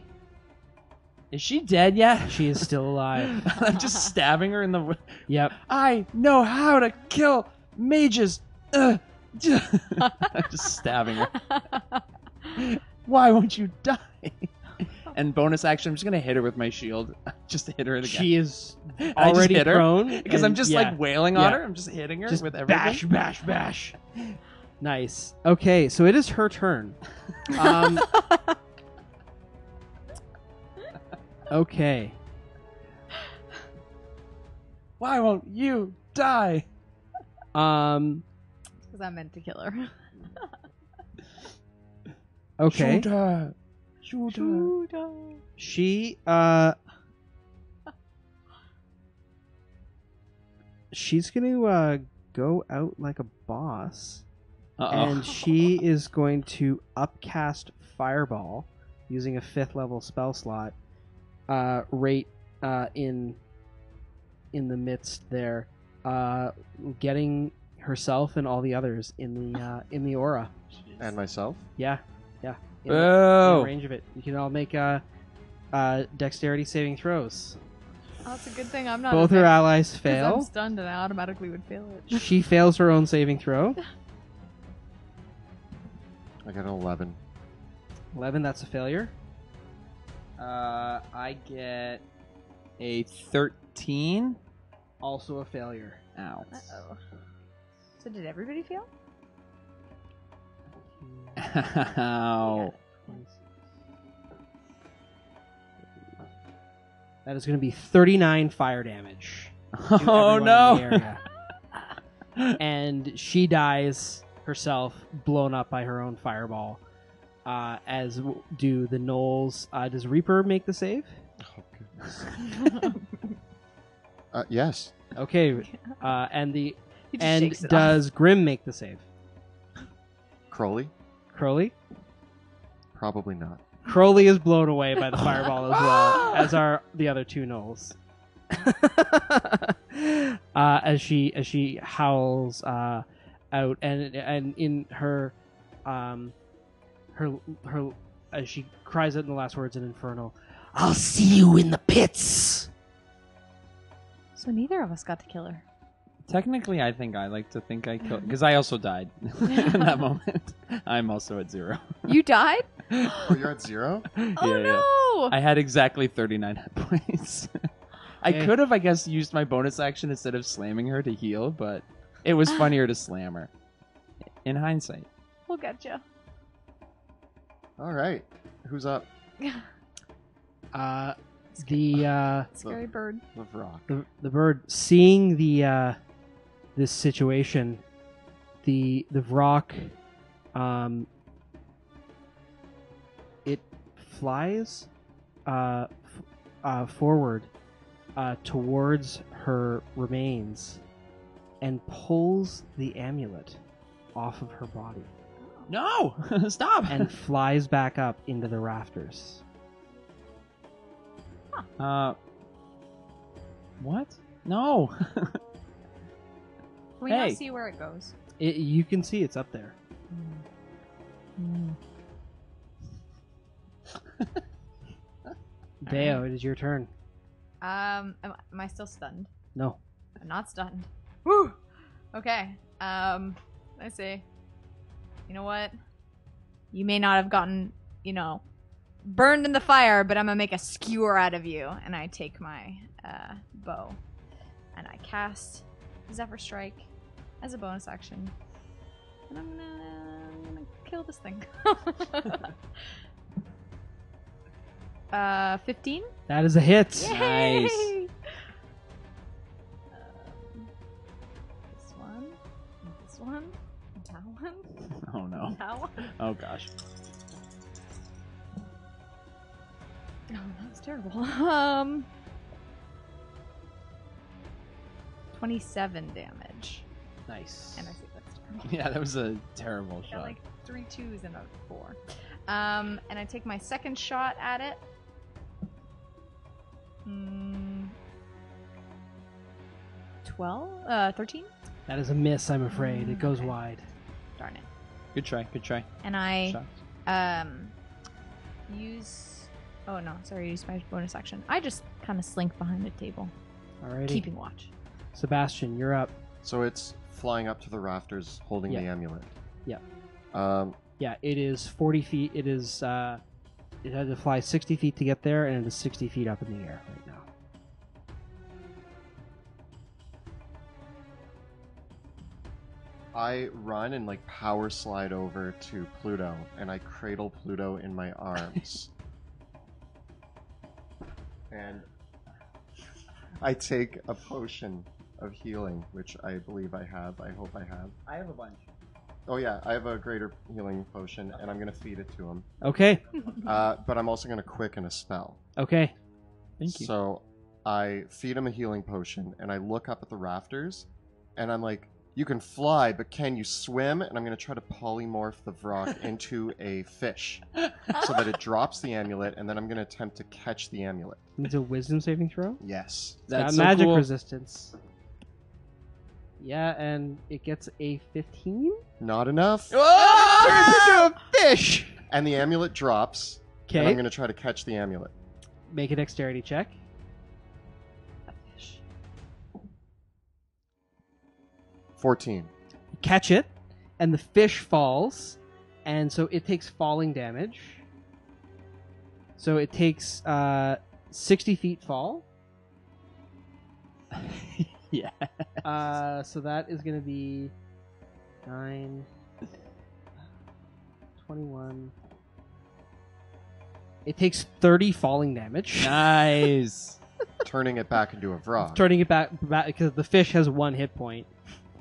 Is she dead yet? She is still alive. I'm just stabbing her in the. Yep. I know how to kill mages. I'm just stabbing her. Why won't you die? And bonus action, I'm just gonna hit her with my shield. Just to hit her again. She is I just already hit her prone. because and I'm just like wailing on her. I'm just hitting her just with everything. bash, bash, bash. Nice. Okay, so it is her turn. Okay. Why won't you die? Um. Because I meant to kill her. Okay. Shoot her. Shoot her. She she's gonna go out like a boss, and she is going to upcast Fireball using a 5th level spell slot, right in the midst there, getting herself and all the others in the aura. And myself? Yeah. In Boo. range of it. You can all make dexterity saving throws. Oh, that's a good thing I'm not. Both her allies I'm fail. stunned and I automatically would fail it. She fails her own saving throw. I got an 11. 11, that's a failure. I get a 13. Also a failure. Ow. Uh-oh. So did everybody fail? Ow. That is going to be 39 fire damage. to Oh everyone in no. the area. And she dies herself, blown up by her own fireball. As do the gnolls. Does Reaper make the save? Oh, goodness. Yes. Okay. And He just and shakes it does Grim make the save? Crowley? Crowley? Probably not. Crowley is blown away by the fireball as well, as are the other two gnolls. As she howls out, and in her as she cries out in the last words in Infernal, "I'll see you in the pits." So neither of us got to kill her. Technically, I think I like to think I killed because I also died in that moment. I'm also at 0. You died? Oh, you're at 0? Oh no! I had exactly 39 hit points. I Okay. could have, I guess, used my bonus action instead of slamming her to heal, but it was funnier to slam her. In hindsight. We'll get you. All right. Who's up? The Scary bird. The Vrock. the bird, seeing the this situation, the Vrock, it flies forward towards her remains and pulls the amulet off of her body No! Stop! and flies back up into the rafters. What? No! We Hey. now see where it goes. You can see it's up there. Deo, it is your turn. Am I still stunned? No. I'm not stunned. Woo! Okay. I say, you know what? You may not have gotten, burned in the fire, but I'm gonna make a skewer out of you. And I take my bow and I cast Zephyr Strike as a bonus action. And I'm gonna kill this thing. 15? That is a hit. Nice. Yay! Oh, that was terrible. 27 damage. Nice. And I think that's terrible. Yeah, that was a terrible Got shot. like 3 2s and a 4. And I take my second shot at it. 13? That is a miss, I'm afraid. It goes Okay. wide. Darn it. Good try. Good try. And I Shots. use... Oh no, sorry, use my bonus action. I just kind of slink behind the table, Alrighty. keeping watch. Sebastian, you're up. So it's flying up to the rafters holding Yeah. the amulet. Yeah. Yeah, it is 40 feet. It is, it had to fly 60 feet to get there, and it is 60 feet up in the air right now. I run and like power slide over to Pluto, and I cradle Pluto in my arms. And I take a potion of healing, which I believe I have. I hope I have. I have a bunch. Oh yeah, I have a greater healing potion, and I'm gonna feed it to him. Okay. But I'm also gonna quicken a spell. Okay. Thank you. So I feed him a healing potion, and I look up at the rafters, and I'm like, "You can fly, but can you swim?" And I'm gonna try to polymorph the Vrock into a fish, so that it drops the amulet, and then I'm gonna attempt to catch the amulet. Needs a wisdom saving throw. Yes. It's got so magic cool. resistance. Yeah, and it gets a 15. Not enough. Oh! Turns into a fish! And the amulet drops. And I'm Okay. gonna try to catch the amulet. Make a dexterity check. A fish. 14. Catch it, and the fish falls, and so it takes falling damage. So it takes 60 feet fall. Yeah. So that is going to be 9, 21. It takes 30 falling damage. Nice. Turning it back into a Vrock. Turning it back because the fish has 1 hit point.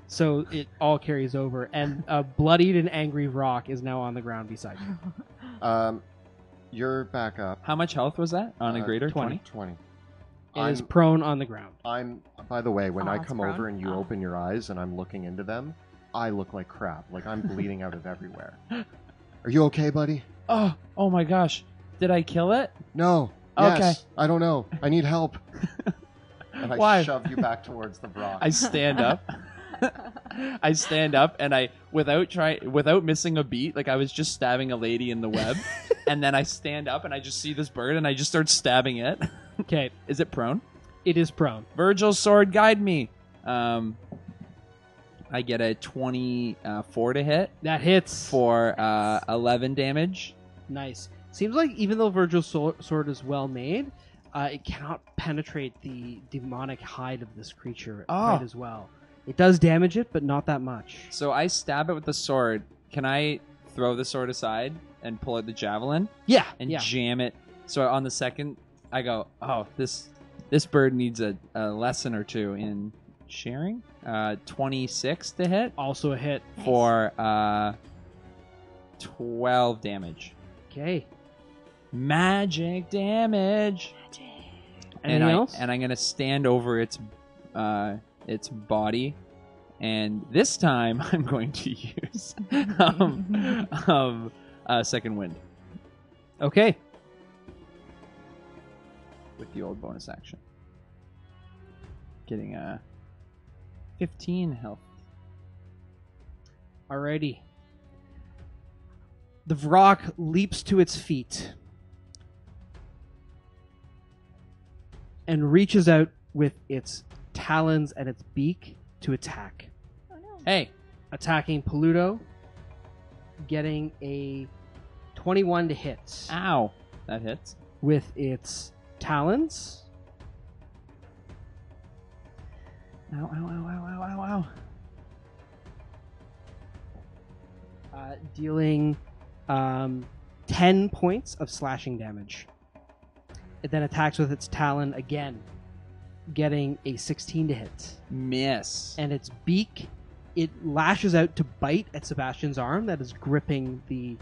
So it all carries over, and a bloodied and angry rock is now on the ground beside you. You're back up. How much health was that on a greater? 20. 20. It is prone on the ground. By the way, when Oh, I it's come prone? over and you Oh. open your eyes and I'm looking into them, I look like crap. Like I'm bleeding out of everywhere. Are you okay, buddy? Oh my gosh. Did I kill it? No. Okay. Yes. I don't know. I need help. And I Why? shove you back towards the Vrock. I stand up. I stand up and I, without missing a beat, like I was just stabbing a lady in the web, and then I stand up and I just see this bird and I just start stabbing it. Okay, Is it prone? it is prone. Virgil's sword, guide me. I get a 24 to hit That hits. for 11 damage. Nice. Seems like even though Virgil's sword is well made, it cannot penetrate the demonic hide of this creature quite as well. It does damage it, but not that much. So I stab it with the sword. Can I throw the sword aside and pull out the javelin Yeah, and yeah. jam it? So on the second, I go, oh, this bird needs a lesson or two in sharing. 26 to hit Also a hit. Nice. for 12 damage. Okay. Magic damage. Anything else? And I'm gonna stand over its body, and this time I'm going to use second wind Okay. with the old bonus action, getting 15 health. Alrighty. The Vrock leaps to its feet and reaches out with its talons and its beak to attack. Oh no. Hey, Attacking Peludo, getting a 21 to hit ow, that hits. with its talons. Ow, ow, ow, ow, ow, ow, ow. Dealing 10 points of slashing damage. It then attacks with its talon again, getting a 16 to hit. Miss. And its beak, it lashes out to bite at Sebastian's arm that is gripping the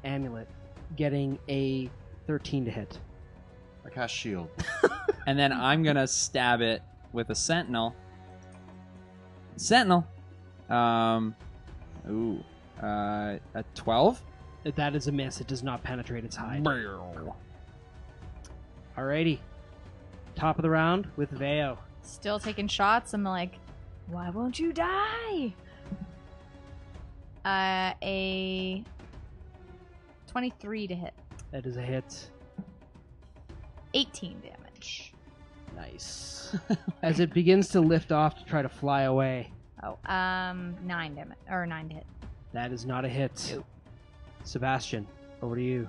amulet. getting a 13 to hit. I cast shield. And then I'm going to stab it with a sentinel. Sentinel. A 12? That is a miss. It does not penetrate its hide. Alrighty. Top of the round with Veo. Still taking shots. I'm like, why won't you die? A 23 to hit. That is a hit. 18 damage. Nice. As it begins to lift off to try to fly away. Oh, 9 damage. Or 9 to hit. That is not a hit. Nope. Sebastian, over to you.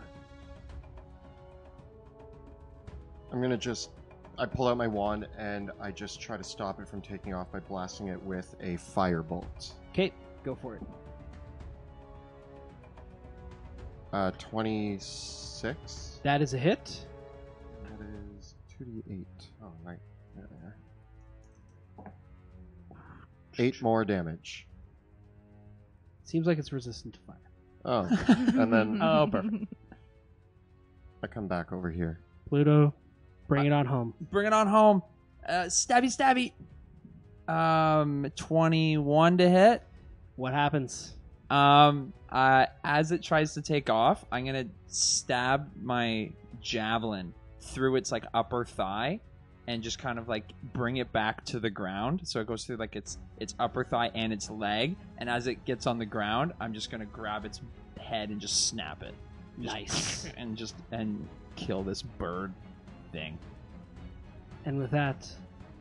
I'm going to just... I pull out my wand and I just try to stop it from taking off by blasting it with a firebolt. Okay, go for it. 26. That is a hit. That is 2d8. Oh, right. There. 8 more damage. Seems like it's resistant to fire. Oh, and then Oh, perfect. I come back over here. Pluto, bring it on home. Bring it on home. Stabby. 21 to hit. What happens? As it tries to take off, I'm gonna stab my javelin through its like upper thigh, and just kind of like bring it back to the ground. So it goes through like its upper thigh and its leg. And as it gets on the ground, I'm just gonna grab its head and just snap it. Nice. And kill this bird thing. And with that,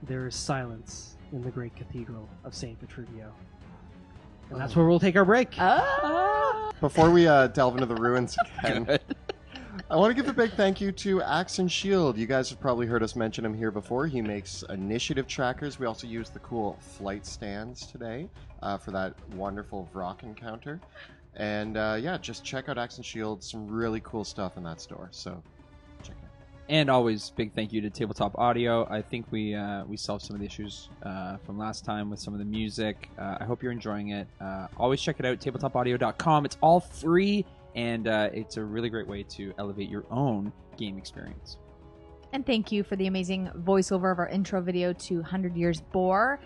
there is silence in the great cathedral of St. Vitruvio. And that's where we'll take our break. Before we delve into the ruins again, Good. I want to give a big thank you to Axe and Shield. You guys have probably heard us mention him here before. He makes initiative trackers. We also use the cool flight stands today for that wonderful Vrock encounter. And yeah, just check out Axe and Shield. Some really cool stuff in that store. So check it out. And always big thank you to Tabletop Audio. I think we solved some of the issues from last time with some of the music. I hope you're enjoying it. Always check it out, tabletopaudio.com. It's all free, and it's a really great way to elevate your own game experience. And thank you for the amazing voiceover of our intro video to 100 Years Boar.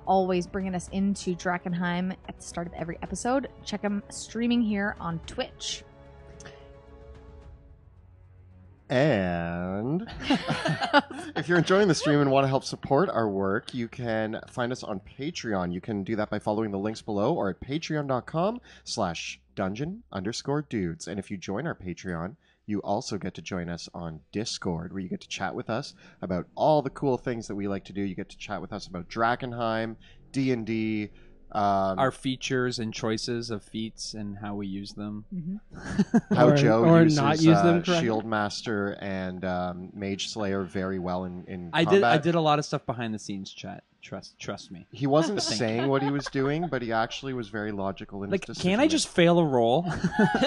Always bringing us into Drakkenheim at the start of every episode. Check him streaming here on Twitch. And if you're enjoying the stream and want to help support our work, you can find us on Patreon. You can do that by following the links below or at patreon.com/dungeon_dudes. And if you join our Patreon, you also get to join us on Discord, where you get to chat with us about all the cool things that we like to do. You get to chat with us about Drakkenheim, D&D, Our features and choices of feats and how we use them. how Or- Joe or uses not use them correctly. Shield Master and Mage Slayer very well in I combat. did a lot of stuff behind the scenes, chat. Trust me. He wasn't saying what he was doing, but he actually was very logical in Like, his can't I decision-making. just fail a roll?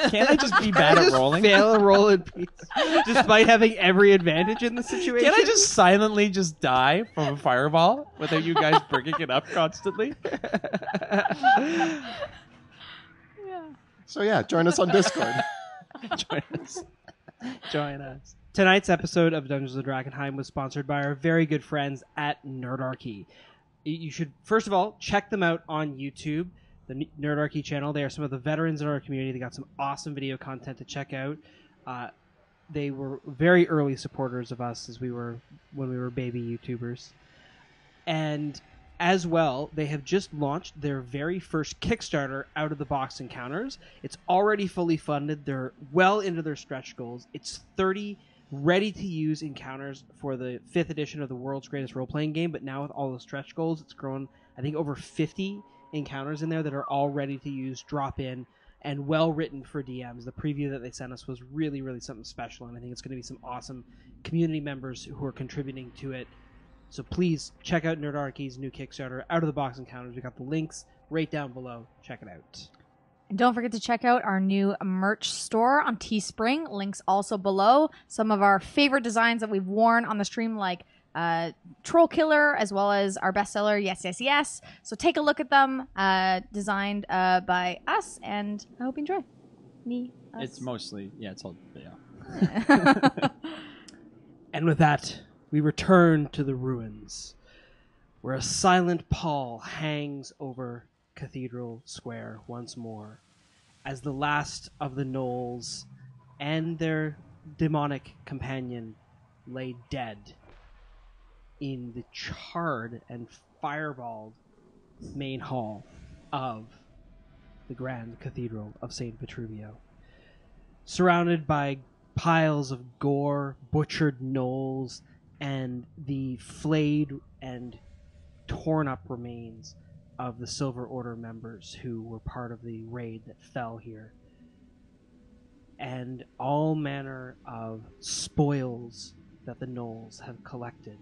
Can't I just be bad at rolling? Fail a roll in peace, despite having every advantage in the situation. Can't I just silently just die from a fireball without you guys bringing it up constantly? So yeah, join us on Discord. Join us. Tonight's episode of Dungeons of Drakkenheim was sponsored by our very good friends at Nerdarchy. You should, first of all, check them out on YouTube, the Nerdarchy channel. They are some of the veterans in our community. They got some awesome video content to check out. They were very early supporters of us when we were baby YouTubers. And as well, they have just launched their very first Kickstarter out-of-the-box encounters. It's already fully funded. They're well into their stretch goals. It's 30 ready-to-use encounters for the 5th edition of the world's greatest role-playing game, but now with all the stretch goals, it's grown, I think, over 50 encounters in there that are all ready to use, drop in, and well-written for DMs. The preview that they sent us was really, really something special, and I think it's going to be some awesome community members who are contributing to it. So please check out Nerdarchy's new Kickstarter, out-of-the-box encounters. We got the links right down below. Check it out. And don't forget to check out our new merch store on Teespring. Links also below. Some of our favorite designs that we've worn on the stream, like Troll Killer, as well as our bestseller, Yes, Yes, Yes. So take a look at them, designed by us, and I hope you enjoy. Me. Us. It's mostly, it's all, yeah. And with that, we return to the ruins, where a silent pall hangs over Cathedral Square once more, as the last of the gnolls and their demonic companion lay dead in the charred and fireballed main hall of the Grand Cathedral of St. Vitruvio, surrounded by piles of gore, butchered gnolls, and the flayed and torn up remains of the Silver Order members who were part of the raid that fell here, and all manner of spoils that the gnolls have collected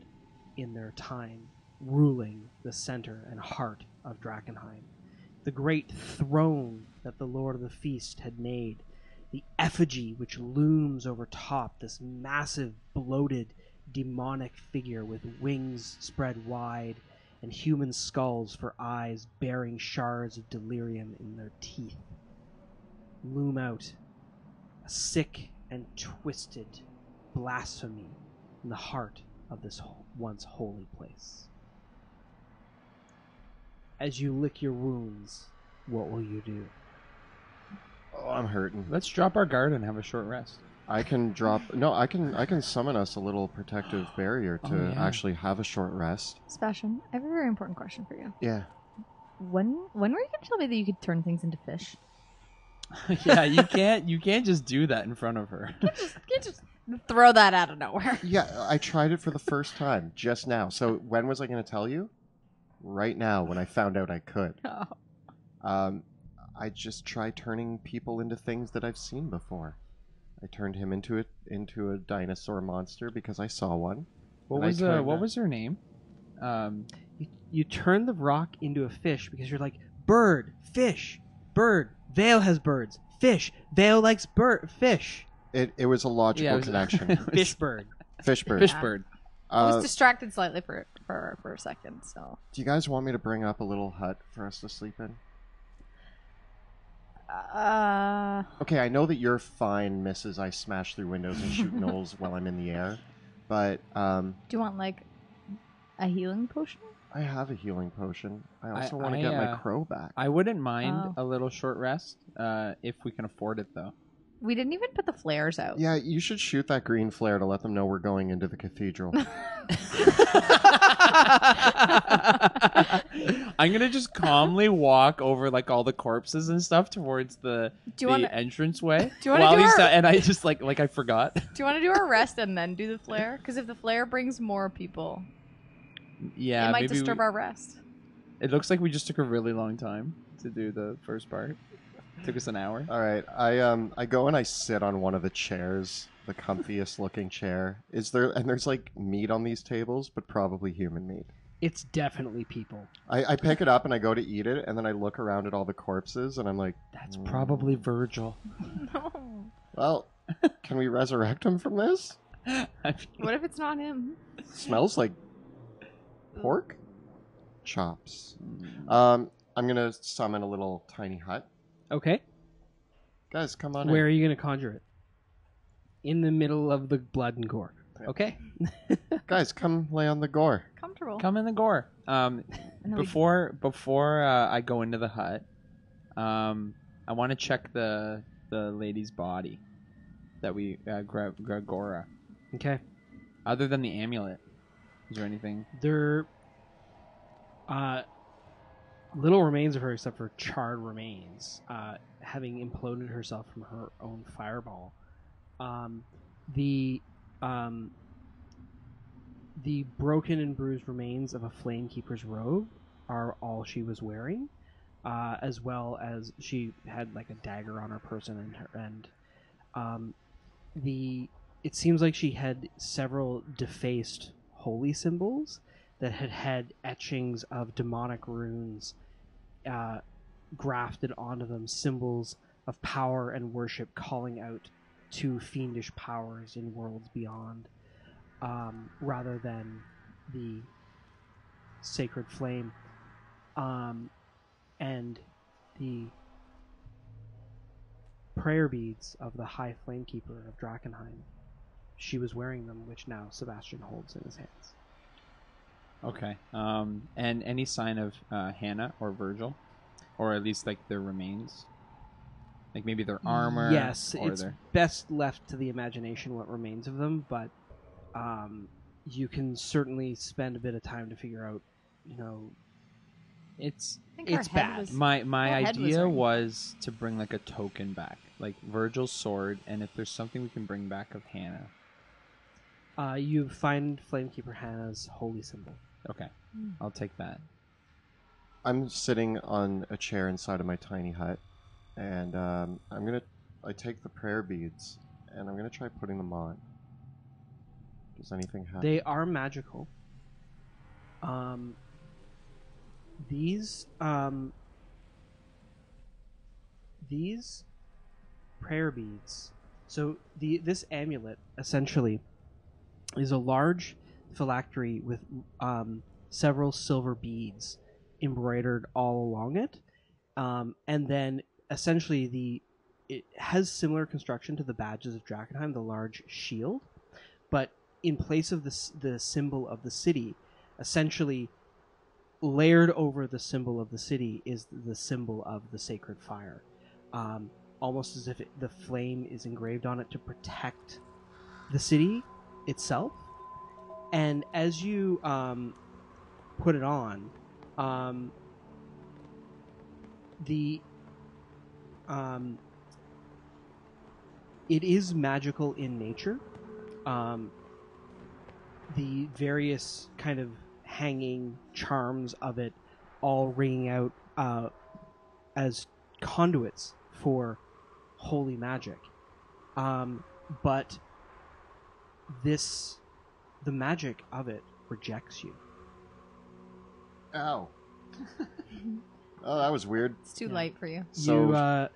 in their time ruling the center and heart of Drakkenheim. The great throne that the Lord of the Feast had made, the effigy which looms over top, this massive, bloated, demonic figure with wings spread wide and human skulls for eyes bearing shards of delirium in their teeth, loom out, a sick and twisted blasphemy in the heart of this once holy place. As you lick your wounds, what will you do? Oh, I'm hurting. Let's drop our guard and have a short rest. I can drop. No, I can summon us a little protective barrier to actually have a short rest. Sebastian, I have a very important question for you. Yeah. When were you going to tell me that you could turn things into fish? Yeah, you can't just do that in front of her. You can't just throw that out of nowhere. Yeah, I tried it for the first time just now. So when was I going to tell you? Right now, when I found out I could. Oh. I just try turning people into things that I've seen before. I turned him into a dinosaur monster because I saw one. What was her name? You turn the rock into a fish because you're like, bird, fish, bird. Vale has birds. Fish. Vale likes fish. It was a logical connection. Fish bird. Fish bird. Fish bird. I was distracted slightly for a second, so. Do you guys want me to bring up a little hut for us to sleep in? Okay, I know that you're fine, Mrs. I smash through windows and shoot gnolls while I'm in the air, but do you want like a healing potion? I have a healing potion. I also want to get my crow back. I wouldn't mind a little short rest, if we can afford it, though. We didn't even put the flares out. Yeah, you should shoot that green flare to let them know we're going into the cathedral. I'm gonna just calmly walk over like all the corpses and stuff towards the entranceway. Do you want to do and I just like I forgot. Do you want to do our rest and then do the flare? Because if the flare brings more people, yeah, it might disturb our rest. It looks like we just took a really long time to do the first part. Took us an hour. All right, I go and I sit on one of the chairs, the comfiest looking chair. There's like meat on these tables, but probably human meat. It's definitely people. I pick it up and I go to eat it, and then I look around at all the corpses, and I'm like, that's probably Virgil. No. Well, can we resurrect him from this? What if it's not him? It smells like pork chops. I'm gonna summon a little tiny hut. Okay. Guys, come on Where in. are you going to conjure it? In the middle of the blood and gore. Okay. Guys, come lay on the gore. Comfortable. Come in the gore. Before I go into the hut, I want to check the lady's body that we Gregora. Okay. Other than the amulet, is there anything? There little remains of her except for charred remains, having imploded herself from her own fireball. The broken and bruised remains of a Flamekeeper's robe are all she was wearing, as well as she had like a dagger on her person it seems like she had several defaced holy symbols that had etchings of demonic runes grafted onto them, symbols of power and worship calling out to fiendish powers in worlds beyond, rather than the sacred flame. And the prayer beads of the High Flamekeeper of Drakkenheim. She was wearing them, which now Sebastian holds in his hands. Okay. And any sign of Hannah or Virgil? Or at least, like, their remains? Like, maybe their armor? Yes, or it's their... best left to the imagination what remains of them, but you can certainly spend a bit of time to figure out, It's bad. My Her head was idea right. was to bring, like, a token back. Like, Virgil's sword, and if there's something we can bring back of Hannah. You find Flamekeeper Hannah's holy symbol. Okay. I'll take that. I'm sitting on a chair inside of my tiny hut, and I take the prayer beads, and I'm gonna try putting them on. Does anything happen? They are magical. These prayer beads. So this amulet essentially is a large phylactery with several silver beads embroidered all along it, and then essentially it has similar construction to the badges of Drakkenheim, the large shield, but in place of the symbol of the city, essentially layered over the symbol of the city is the symbol of the sacred fire, almost as if the flame is engraved on it to protect the city itself. And as you put it on, it is magical in nature. The various kind of hanging charms of it all ringing out as conduits for holy magic. But the magic of it rejects you. Ow. Oh, that was weird. It's too light for you. So,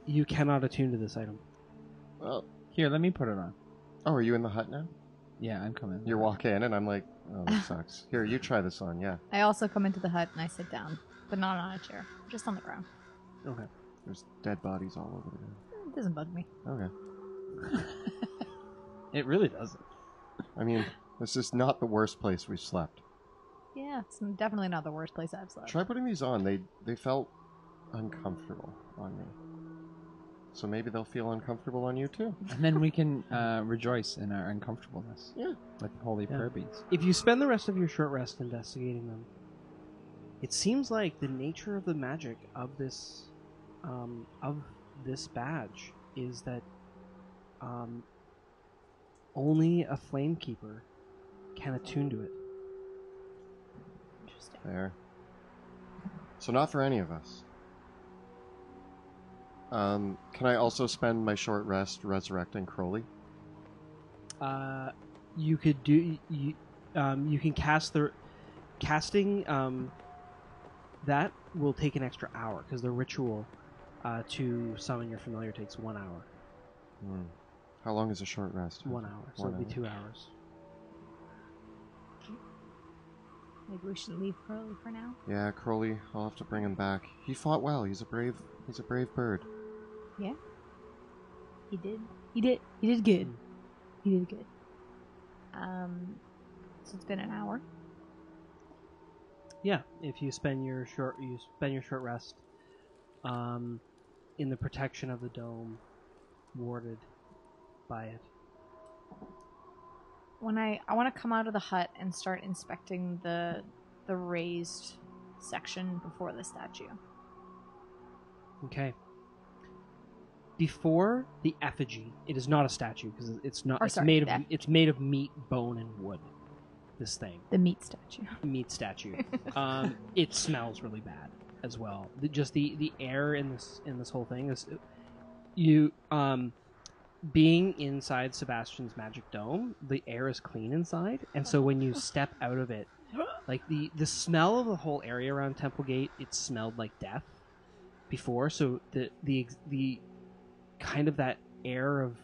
You cannot attune to this item. well, Here, let me put it on. oh, are you in the hut now? Yeah, I'm coming. You walk in, and I'm like, oh, that sucks. Here, you try this on, yeah. I also come into the hut and I sit down, but not on a chair, just on the ground. Okay. There's dead bodies all over the ground. It doesn't bug me. Okay. It really doesn't. I mean, this is not the worst place we've slept. Yeah, it's definitely not the worst place I've slept. Try putting these on. They felt uncomfortable on me. So maybe they'll feel uncomfortable on you too. And then we can rejoice in our uncomfortableness. Yeah. With holy prayer beads. If you spend the rest of your short rest investigating them, it seems like the nature of the magic of this badge is that only a flamekeeper can attune to it. Interesting. There. So not for any of us. Can I also spend my short rest resurrecting Crowley? You could do you can cast casting that will take an extra hour because the ritual to summon your familiar takes 1 hour. How long is a short rest? 1 hour, so it'll be 2 hours. Maybe we should leave Crowley for now. Yeah, Crowley. I'll have to bring him back. He fought well. He's a brave bird. Yeah. He did good. He did good. So it's been an hour. Yeah, if you spend your short rest in the protection of the dome, warded by it. When I want to come out of the hut and start inspecting the raised section before the statue. Okay. Before the effigy, it is not a statue because it's not. Or It's sorry, made of the it's made of meat, bone, and wood. This thing, The meat statue. meat statue. It smells really bad as well. Just the air in this whole thing is you being inside Sebastian's magic dome. The air is clean inside, and so when you step out of it, like the smell of the whole area around Temple Gate, it smelled like death before. So the kind of that air of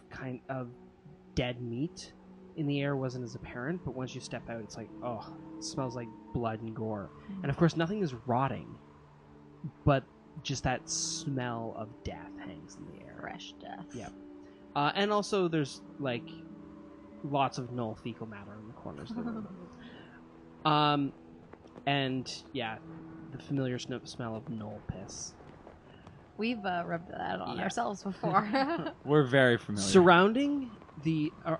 dead meat in the air wasn't as apparent, but once you step out, it's like, oh, it smells like blood and gore. And of course, nothing is rotting, but just that smell of death hangs in the air. Fresh death. Yeah. And also there's like lots of null fecal matter in the corners of the room. And yeah, the familiar smell of null piss. We've rubbed that on ourselves before. We're very familiar. Surrounding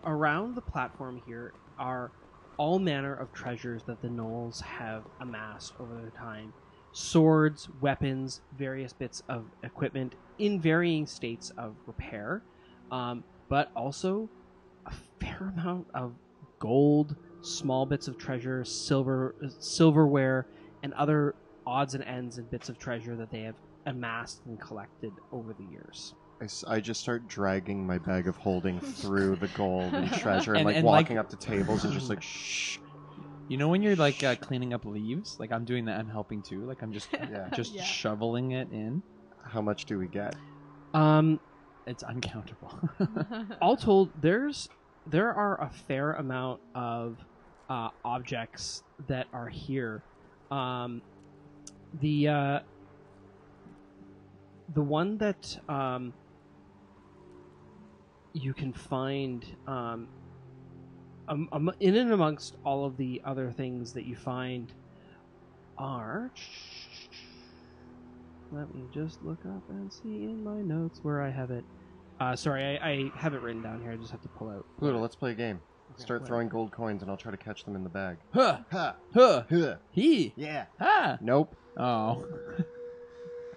around the platform here are all manner of treasures that the gnolls have amassed over their time. Swords, weapons, various bits of equipment in varying states of repair, but also a fair amount of gold, small bits of treasure, silverware, and other odds and ends and bits of treasure that they have amassed and collected over the years. I just start dragging my bag of holding through the gold and treasure and, And walking up to tables and just like, shh. You know when you're like cleaning up leaves? Like I'm doing that, I'm helping too. Like I'm just shoveling it in. How much do we get? It's uncountable. All told, there are a fair amount of objects that are here. The one that you can find in and amongst all of the other things that you find are... Let me just look up and see in my notes where I have it. Sorry, I have it written down here. I just have to pull out. Pluto, let's play a game. Okay, Start throwing gold coins and I'll try to catch them in the bag. Huh. Ha! Huh. Huh. He. Yeah. Ha. Nope. Oh.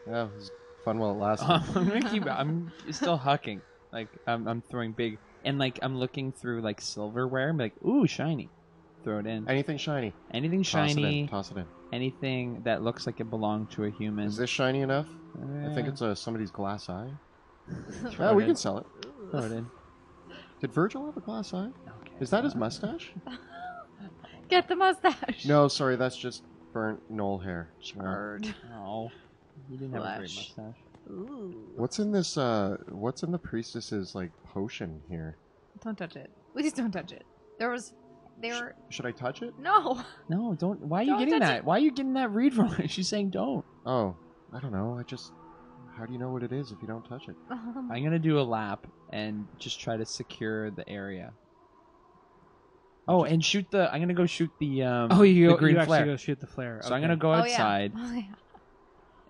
Yeah, it was fun while it lasted. I'm gonna keep. I'm still hucking. Like I'm throwing big, and like I'm looking through like silverware. I'm like, ooh, shiny. Throw it in. Anything shiny. Anything shiny. Toss it in. Anything that looks like it belonged to a human. Is this shiny enough? I think it's somebody's glass eye. Throw Yeah, it we in. can sell it. Throw it in. Did Virgil have a glass eye? Okay. Is that his mustache? Get the mustache. No, sorry, that's just burnt knoll hair. Charred. No. You didn't have a great Flesh. mustache. Ooh. What's in this? What's in the priestess's like potion here? Don't touch it. Please don't touch it. They were. Should I touch it? No. No, don't. Why are you Don't getting touch that? it. Why are you getting that read from her? She's saying don't. Oh, I don't know. How do you know what it is if you don't touch it? I'm gonna do a lap and just try to secure the area. Oh, and shoot the. I'm gonna go shoot the. The green you actually flare. go shoot the flare. So I'm gonna go Oh, outside Yeah. Oh, yeah.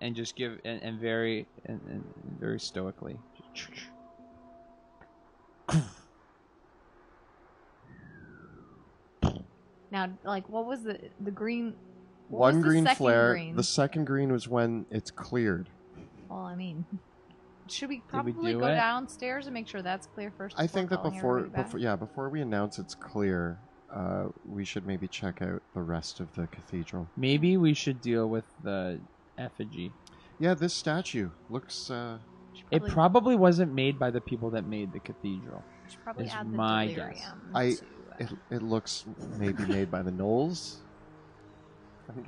and just give and very stoically. Now, like, what was the green? What One was the green second flare. green? The second green was when it's cleared. Well, I mean, should we we probably do go it? downstairs and make sure that's clear first? I think that calling everybody back? before we announce it's clear, we should maybe check out the rest of the cathedral. Maybe we should deal with the effigy. Yeah, this statue looks. It probably wasn't made by the people that made the cathedral. Should probably is add the my delirium guess. It looks maybe made by the Knolls.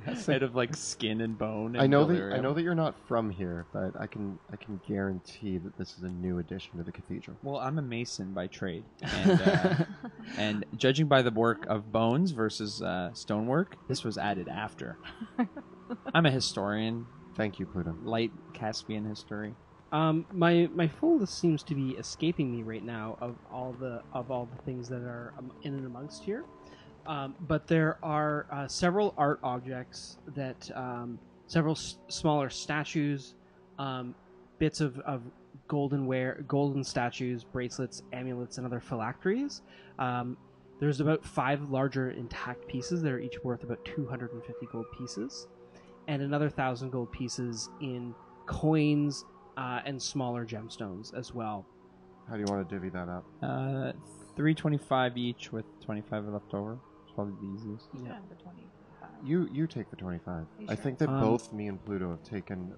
Instead of like skin and bone. And I know delirium. that you're not from here, but I can guarantee that this is a new addition to the cathedral. Well, I'm a mason by trade, and, and judging by the work of bones versus stonework, this was added after. I'm a historian, Thank you, Pluto. light Caspian history. My full list seems to be escaping me right now of all the things that are in and amongst here. But there are several art objects that several smaller statues, bits of golden statues, bracelets, amulets, and other phylacteries. There's about 5 larger intact pieces that are each worth about 250 gold pieces, and another 1,000 gold pieces in coins and smaller gemstones as well. How do you want to divvy that up? 325 each with 25 left over. It's probably the easiest. Yeah. Add the 25. You take the 25. You I sure? think that both me and Pluto have taken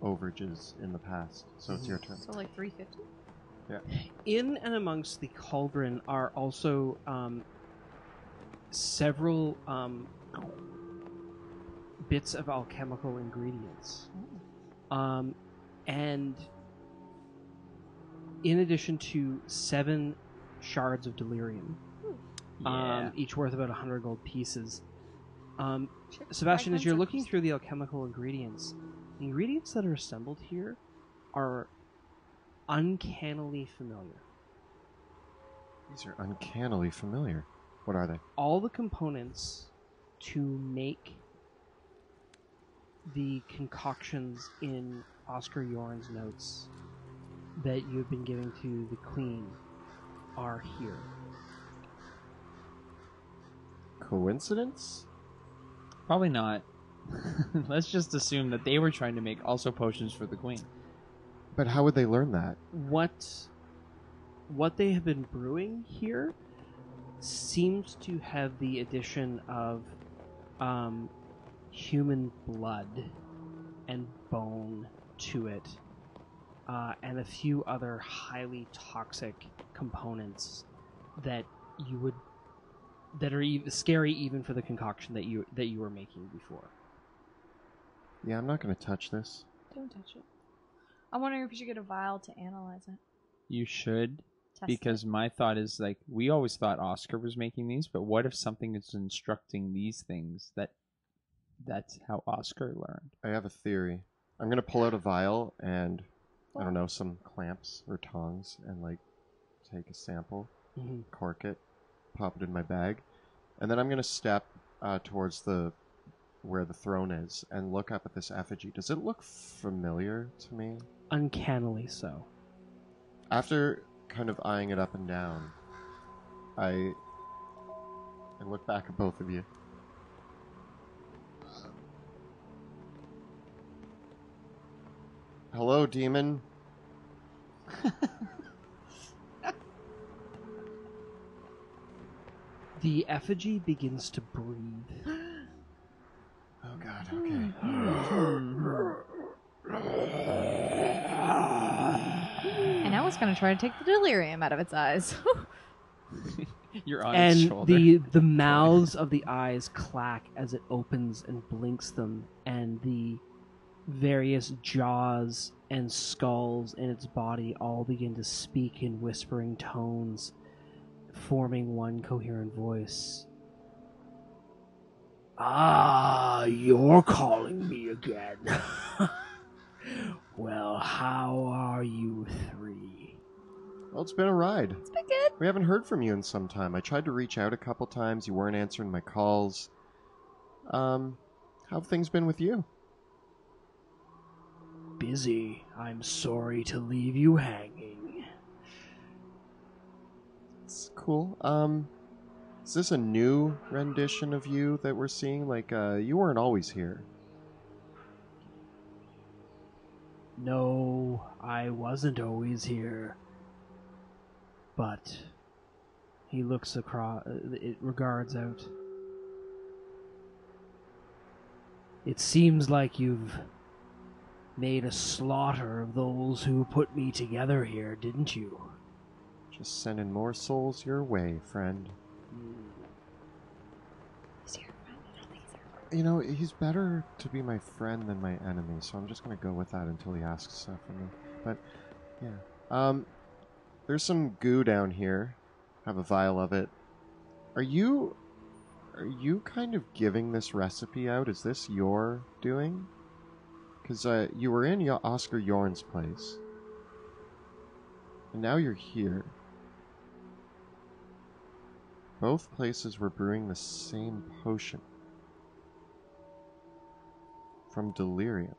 overages in the past, so it's your turn. So like 350. In and amongst the cauldron are also several bits of alchemical ingredients. And in addition to 7 shards of delirium, Yeah. each worth about 100 gold pieces. Check Sebastian, as you're fragments looking of- through the alchemical ingredients, The ingredients that are assembled here are uncannily familiar. These are uncannily familiar. What are they? All the components to make the concoctions in Oscar Yorn's notes that you've been giving to the Queen are here. Coincidence? Probably not. Let's just assume that they were trying to make also potions for the queen. But how would they learn that? What they have been brewing here seems to have the addition of human blood and bone to it, and a few other highly toxic components that are even scary even for the concoction that you were making before. Yeah, I'm not going to touch this. Don't touch it. I'm wondering if you should get a vial to analyze it. You should, Test because it. my thought is, like, we always thought Oscar was making these, but what if something is instructing these things that's how Oscar learned? I have a theory. I'm going to pull out a vial and, I don't know, some clamps or tongs and, like, take a sample, cork it, pop it in my bag, and then I'm going to step towards where the throne is and look up at this effigy. Does it look familiar to me? Uncannily so. After kind of eyeing it up and down, I look back at both of you. Hello, demon. The effigy begins to breathe. Oh god, okay. And now it's going to try to take the delirium out of its eyes. You're on its And shoulder. the mouths of the eyes clack as it opens and blinks them, and the various jaws and skulls in its body all begin to speak in whispering tones, forming one coherent voice. Ah, you're calling me again. Well, how are you three? Well, it's been a ride. It's been good. We haven't heard from you in some time. I tried to reach out a couple times. You weren't answering my calls. How have things been with you? Busy. I'm sorry to leave you hanging. It's cool. Is this a new rendition of you that we're seeing? Like, you weren't always here. No, I wasn't always here. But he looks across, it regards out. It seems like you've made a slaughter of those who put me together here, didn't you? Just sending more souls your way, friend. He's your friend. I don't think he's our friend. You know, he's better to be my friend than my enemy, so I'm just gonna go with that until he asks stuff from me. But, yeah. There's some goo down here. Have a vial of it. Are you kind of giving this recipe out? Is this your doing? Because you were in Oscar Yorn's place. And now you're here. Both places were brewing the same potion. From delirium.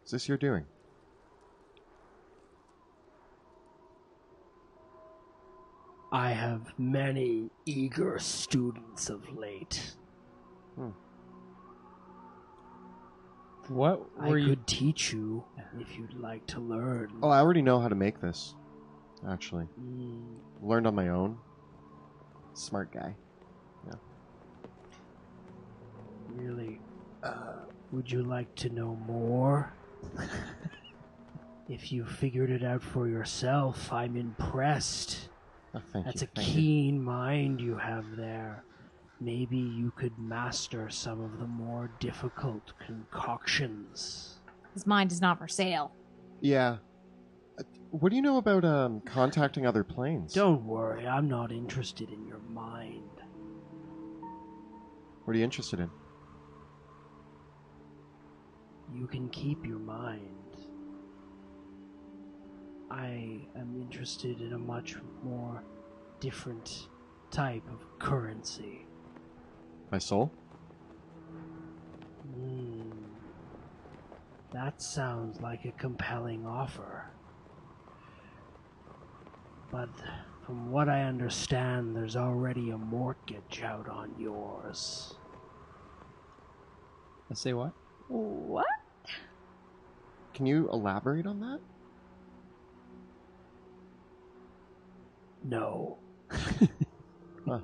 Is this your doing? I have many eager students of late. What I were you? could teach you if you'd like to learn. Oh, I already know how to make this. Actually. Mm, Learned on my own. Smart guy. really? Would you like to know more? If you figured it out for yourself, I'm impressed. Oh, thank That's you. a thank you. keen mind you have there. Maybe you could master some of the more difficult concoctions. His mind is not for sale. Yeah. What do you know about contacting other planes? Don't worry, I'm not interested in your mind. What are you interested in? You can keep your mind. I am interested in a much more different type of currency. My soul? That sounds like a compelling offer. But from what I understand, there's already a mortgage out on yours. I say what? What? Can you elaborate on that? No. Huh.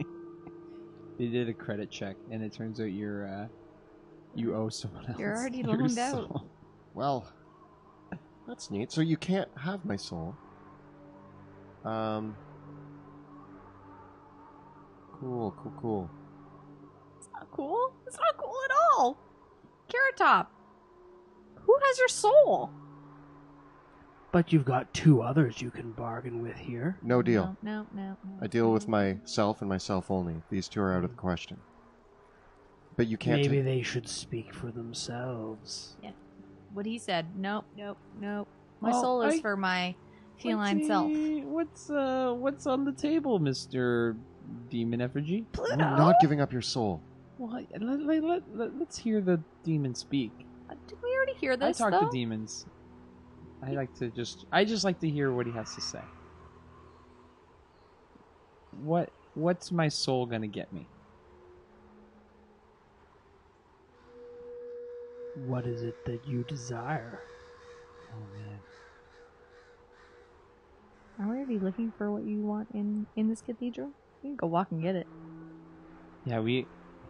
They did a credit check, and it turns out you owe someone else. You're already your loaned out. soul. Well, that's neat. So you can't have my soul. Cool. It's not cool. It's not cool at all. Carrot Top, who has your soul? But you've got two others you can bargain with here. No deal. No. I deal with myself and myself only. These two are out of the question. But you can't. Maybe they should speak for themselves. Yeah. What he said. Nope. My Well, soul is for my feline self. What's on the table, Mr. Demon Effigy? I'm not giving up your soul. Well, let's hear the demon speak. Did we already hear this? I talk though? to demons. I just like to hear what he has to say. What's my soul gonna get me? What is it that you desire? Oh man. Are we already looking for what you want in this cathedral? We can go walk and get it. Yeah, I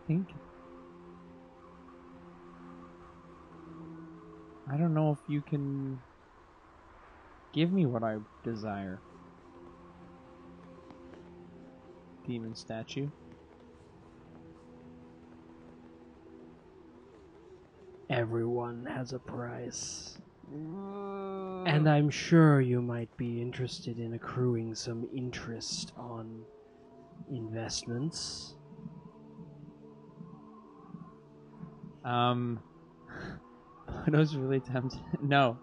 think. I don't know if you can give me what I desire. Demon statue. Everyone has a price. And I'm sure you might be interested in accruing some interest on investments. Pluto's really tempted. No.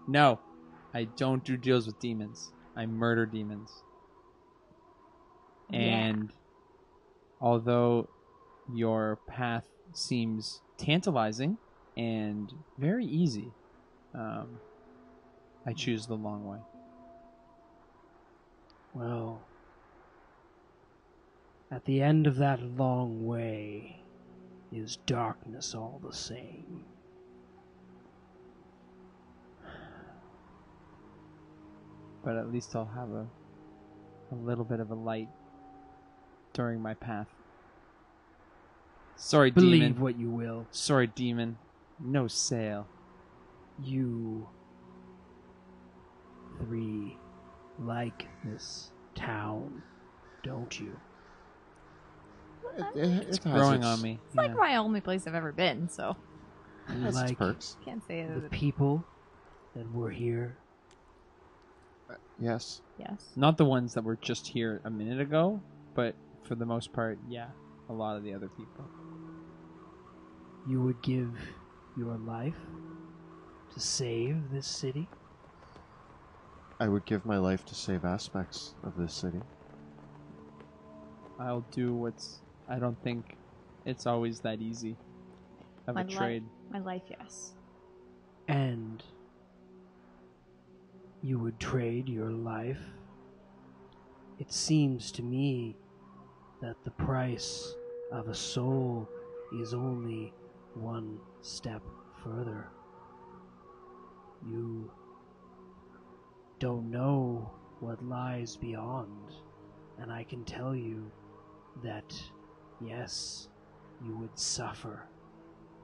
I don't do deals with demons. I murder demons. Yeah. And although your path seems tantalizing and very easy, I choose the long way. Well, at the end of that long way is darkness all the same. But at least I'll have a little bit of a light during my path. Sorry, Believe demon. what you will. Sorry, demon. No sale. You three like this town, don't you? It's Growing on me. It's like my only place I've ever been, so You Has its like perks. can't say the that. people that were here? Yes. Yes. Not the ones that were just here a minute ago, but for the most part, yeah, a lot of the other people. You would give your life to save this city? I would give my life to save aspects of this city. I'll do what's... I don't think it's always that easy of a trade. My life, yes. And you would trade your life? It seems to me that the price of a soul is only one step further. You don't know what lies beyond, and I can tell you that, yes, you would suffer,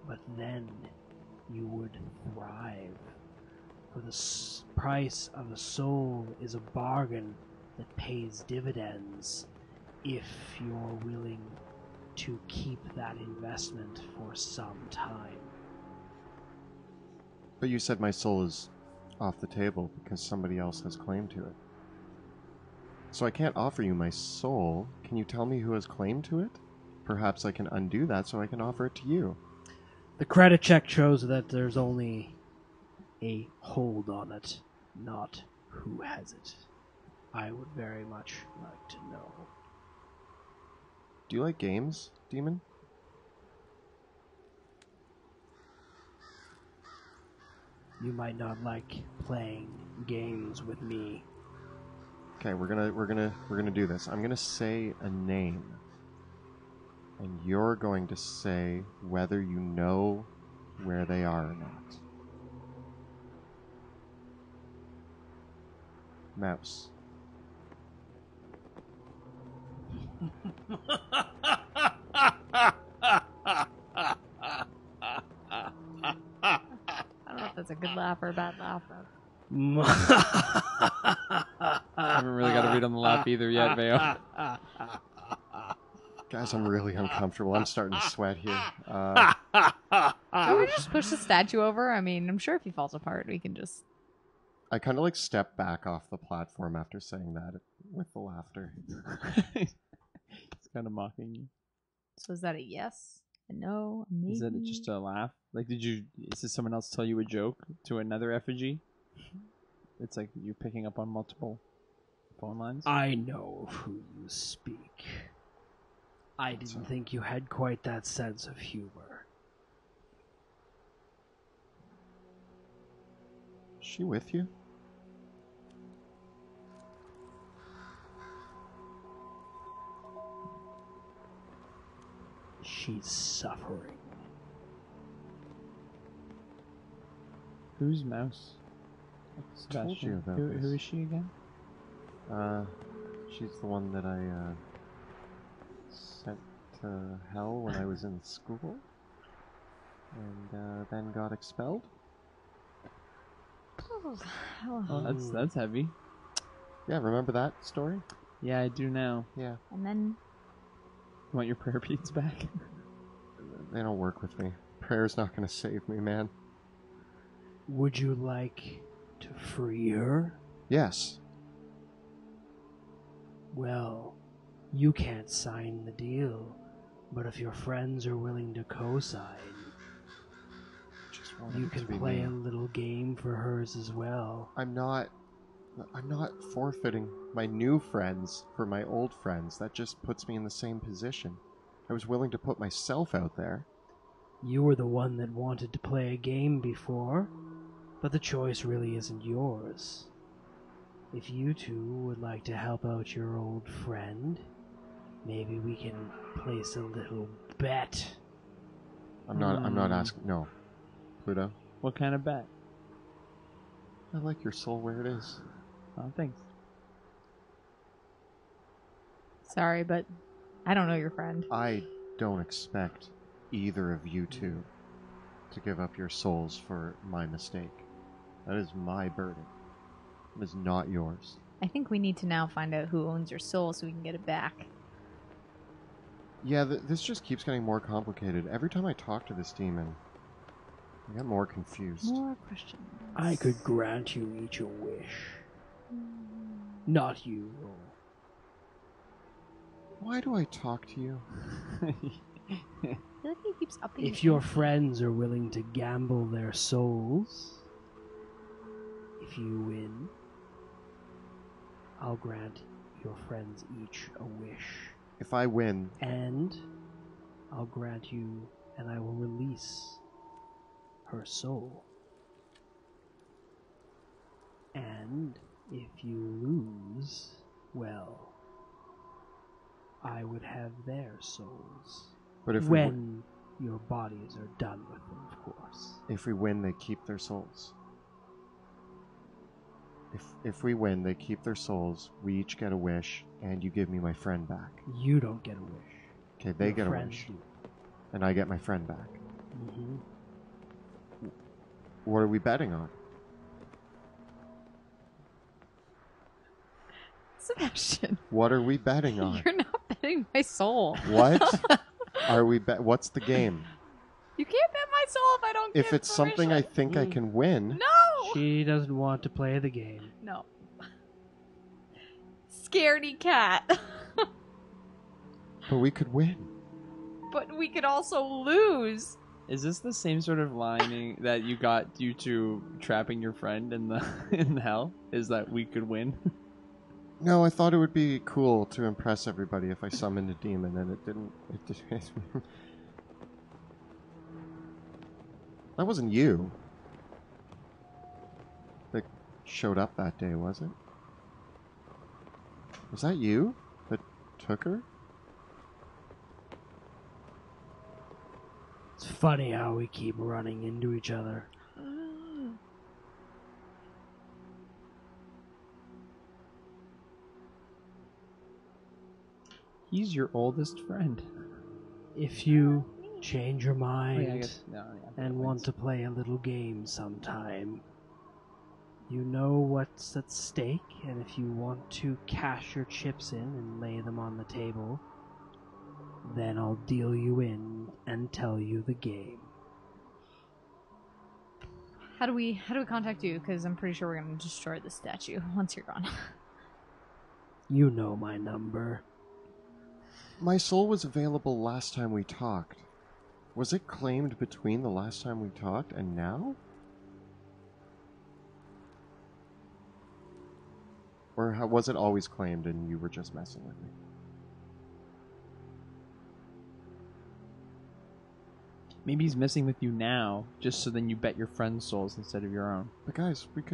but then you would thrive. For the price of a soul is a bargain that pays dividends if you're willing to keep that investment for some time. But you said my soul is off the table because somebody else has claim to it. So I can't offer you my soul. Can you tell me who has claim to it? Perhaps I can undo that so I can offer it to you. The credit check shows that there's only a hold on it, not who has it. I would very much like to know. Do you like games, Demon? You might not like playing games with me. Okay, we're gonna do this. I'm gonna say a name, and you're going to say whether you know where they are or not. Mouse. I don't know if that's a good laugh or a bad laugh. I haven't really got a read on the lap either yet, Veo. Guys, I'm really uncomfortable. I'm starting to sweat here. Can we just push the statue over? I mean, I'm sure if he falls apart, we can just... I kind of like step back off the platform after saying that with the laughter. He's kind of mocking you. So is that a yes? A no? A maybe? Is that just a laugh? Like, is this someone else tell you a joke to another effigy? It's like you picking up on multiple phone lines? I know of who you speak. I didn't think you had quite that sense of humor. Is she with you? She's suffering. Who's Mouse? Told you about who this. is she again? She's the one that I sent to hell when I was in school, and then got expelled. Oh, that's heavy. Yeah, remember that story? Yeah, I do now. Yeah. And then... You want your prayer beads back? They don't work with me. Prayer's not gonna save me, man. Would you like to free her? Yes. Well, you can't sign the deal, but if your friends are willing to co-sign, you can play a little game for hers as well. I'm not forfeiting my new friends for my old friends. That just puts me in the same position. I was willing to put myself out there. You were the one that wanted to play a game before, but the choice really isn't yours. If you two would like to help out your old friend, maybe we can place a little bet. I'm not asking. No. Pluto, What kind of bet? I like your soul where it is. Oh, thanks. Sorry, but I don't know your friend. I don't expect either of you two to give up your souls for my mistake. That is my burden. It is not yours. I think we need to now find out who owns your soul so we can get it back. Yeah, this just keeps getting more complicated. Every time I talk to this demon, I get more confused. More questions. I could grant you each a wish. Not you. Why do I talk to you? I feel like he keeps upping If his your ante. friends are willing to gamble their souls, if you win, I'll grant your friends each a wish. If I win, And I'll grant you, and I will release her soul. And if you lose, well, I would have their souls. but if When your bodies are done with them, of course. if we win, they keep their souls. If we win, they keep their souls. We each get a wish, and you give me my friend back. You don't get a wish. Okay, they Your get a friends wish, do. and I get my friend back. Mm-hmm. What are we betting on? Sebastian, What are we betting on? you're not betting my soul. What are we bet? What's the game? You can't bet my soul if I don't If give it's something I permission. think I can win, No! She doesn't want to play the game. No. Scaredy cat. but we could win. But we could also lose. Is this the same sort of lining that you got due to trapping your friend in the in hell? Is that we could win? No, I thought it would be cool to impress everybody if I summoned a demon, and it didn't. That wasn't you that showed up that day, was it? Was that you that took her? It's funny how we keep running into each other. He's your oldest friend. If you change your Oh, mind yeah, I guess, no, yeah, and want to play a little game sometime, you know what's at stake, and if you want to cash your chips in and lay them on the table, then I'll deal you in and tell you the game. How do we contact you? Because I'm pretty sure we're gonna destroy the statue once you're gone. You know my number. My soul was available last time we talked. Was it claimed between the last time we talked and now? Or was it always claimed and you were just messing with me? Maybe he's messing with you now, just so then you bet your friend's souls instead of your own. But guys, we've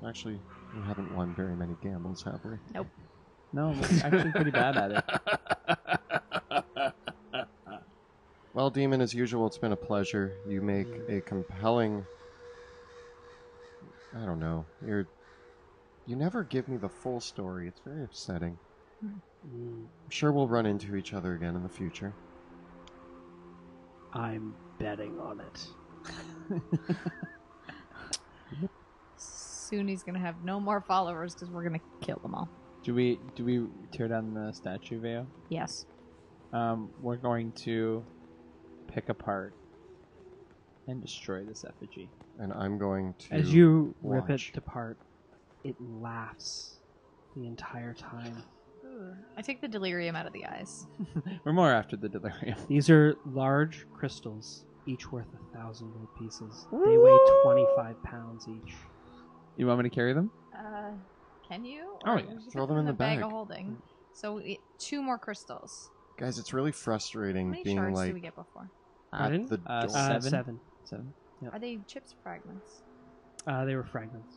actually, we haven't won very many gambles, have we? Nope. No, we're actually pretty bad at it. Well, Demon, as usual, it's been a pleasure. You make a compelling... I don't know. You never give me the full story. It's very upsetting. I'm sure we'll run into each other again in the future. I'm betting on it. Soon he's gonna have no more followers because we're gonna kill them all. Do we tear down the statue, Veo? Yes. We're going to pick apart and destroy this effigy. And I'm going to As you rip watch. it apart, it laughs the entire time. I take the delirium out of the eyes. We're more after the delirium. These are large crystals, each worth 1,000 gold pieces. They weigh 25 pounds each. You want me to carry them? Can you? Oh, Or yeah. we should Throw put them in the a bag bag. of holding. So 2 more crystals. Guys, it's really How frustrating many being shards like did we get before? Pardon? at the door. 7. 7. Yep. Are they chips fragments? They were fragments.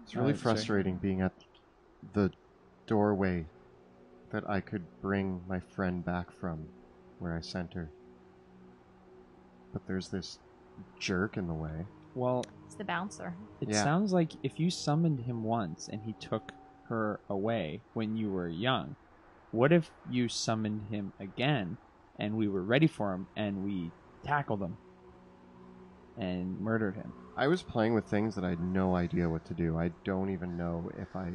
It's really Sorry. frustrating being at the doorway that I could bring my friend back from where I sent her. But there's this jerk in the way. Well, It's the bouncer. it Yeah. sounds like if you summoned him once and he took her away when you were young, what if you summoned him again and we were ready for him and we tackled him and murdered him? I was playing with things that I had no idea what to do. I don't even know if I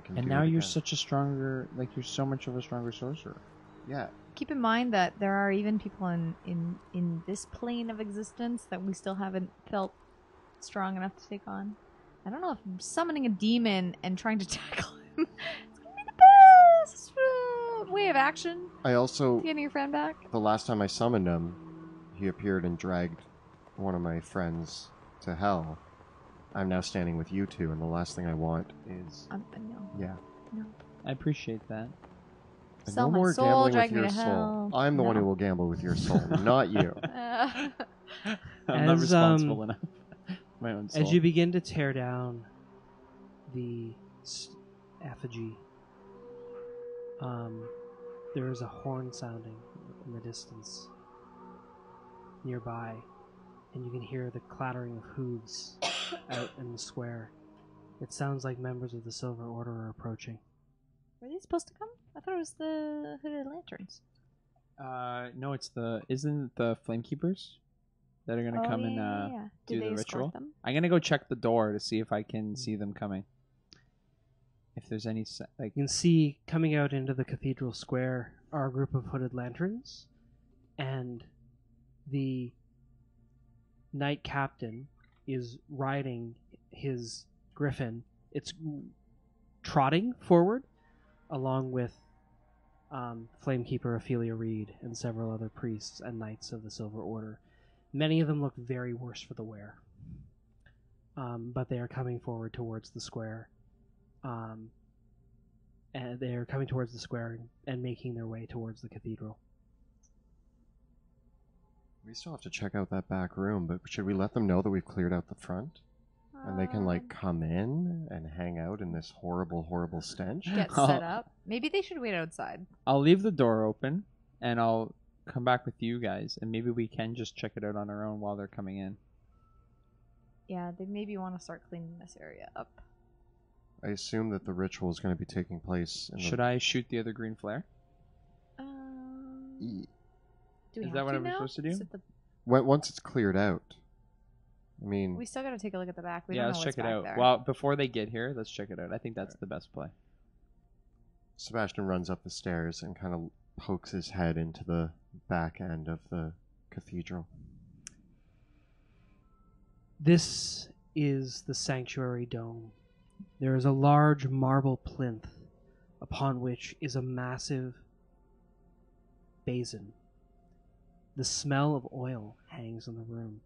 can And do now it you're again. such a stronger, like you're so much of a stronger sorcerer. Yeah. Keep in mind that there are even people in this plane of existence that we still haven't felt strong enough to take on. I don't know if summoning a demon and trying to tackle him is going to be the best way of action I also, to getting your friend back. the last time I summoned him, he appeared and dragged one of my friends to hell. I'm now standing with you two, and the last thing I want is... No. Yeah. No. I appreciate that. And Sell no my more soul, gambling drag with me your to soul. hell. I'm the one who No. will gamble with your soul, not you. I'm not As, responsible enough. My own soul. As you begin to tear down the effigy, there is a horn sounding in the distance nearby, and you can hear the clattering of hooves out in the square. It sounds like members of the Silver Order are approaching. Were they supposed to come? I thought it was the Hooded Lanterns. No, isn't it the Flamekeepers that are gonna come and Do do they the escort ritual? them? I'm gonna go check the door to see if I can see them coming. If there's any like, You can see coming out into the cathedral square are a group of hooded lanterns, and the knight captain is riding his griffin. It's trotting forward along with Flamekeeper Ophelia Reed, and several other priests and knights of the Silver Order. Many of them look very worse for the wear. But they are coming forward towards the square. And they are coming towards the square and making their way towards the cathedral. We still have to check out that back room, but should we let them know that we've cleared out the front? And they can, like, come in and hang out in this horrible, horrible stench? Get set up. Maybe they should wait outside. I'll leave the door open, and I'll come back with you guys, and maybe we can just check it out on our own while they're coming in. Yeah, they maybe want to start cleaning this area up. I assume that the ritual is going to be taking place in Should I shoot the other green flare? Do Is we that have what to I'm now? supposed to do? Is it Once it's cleared out. I mean... We still got to take a look at the back. We Yeah, don't let's know check what's it back out. there. Well, before they get here, let's check it out. I think that's the best play. Sebastian runs up the stairs and kind of pokes his head into the back end of the cathedral. This is the sanctuary dome. There is a large marble plinth upon which is a massive basin. The smell of oil hangs in the room.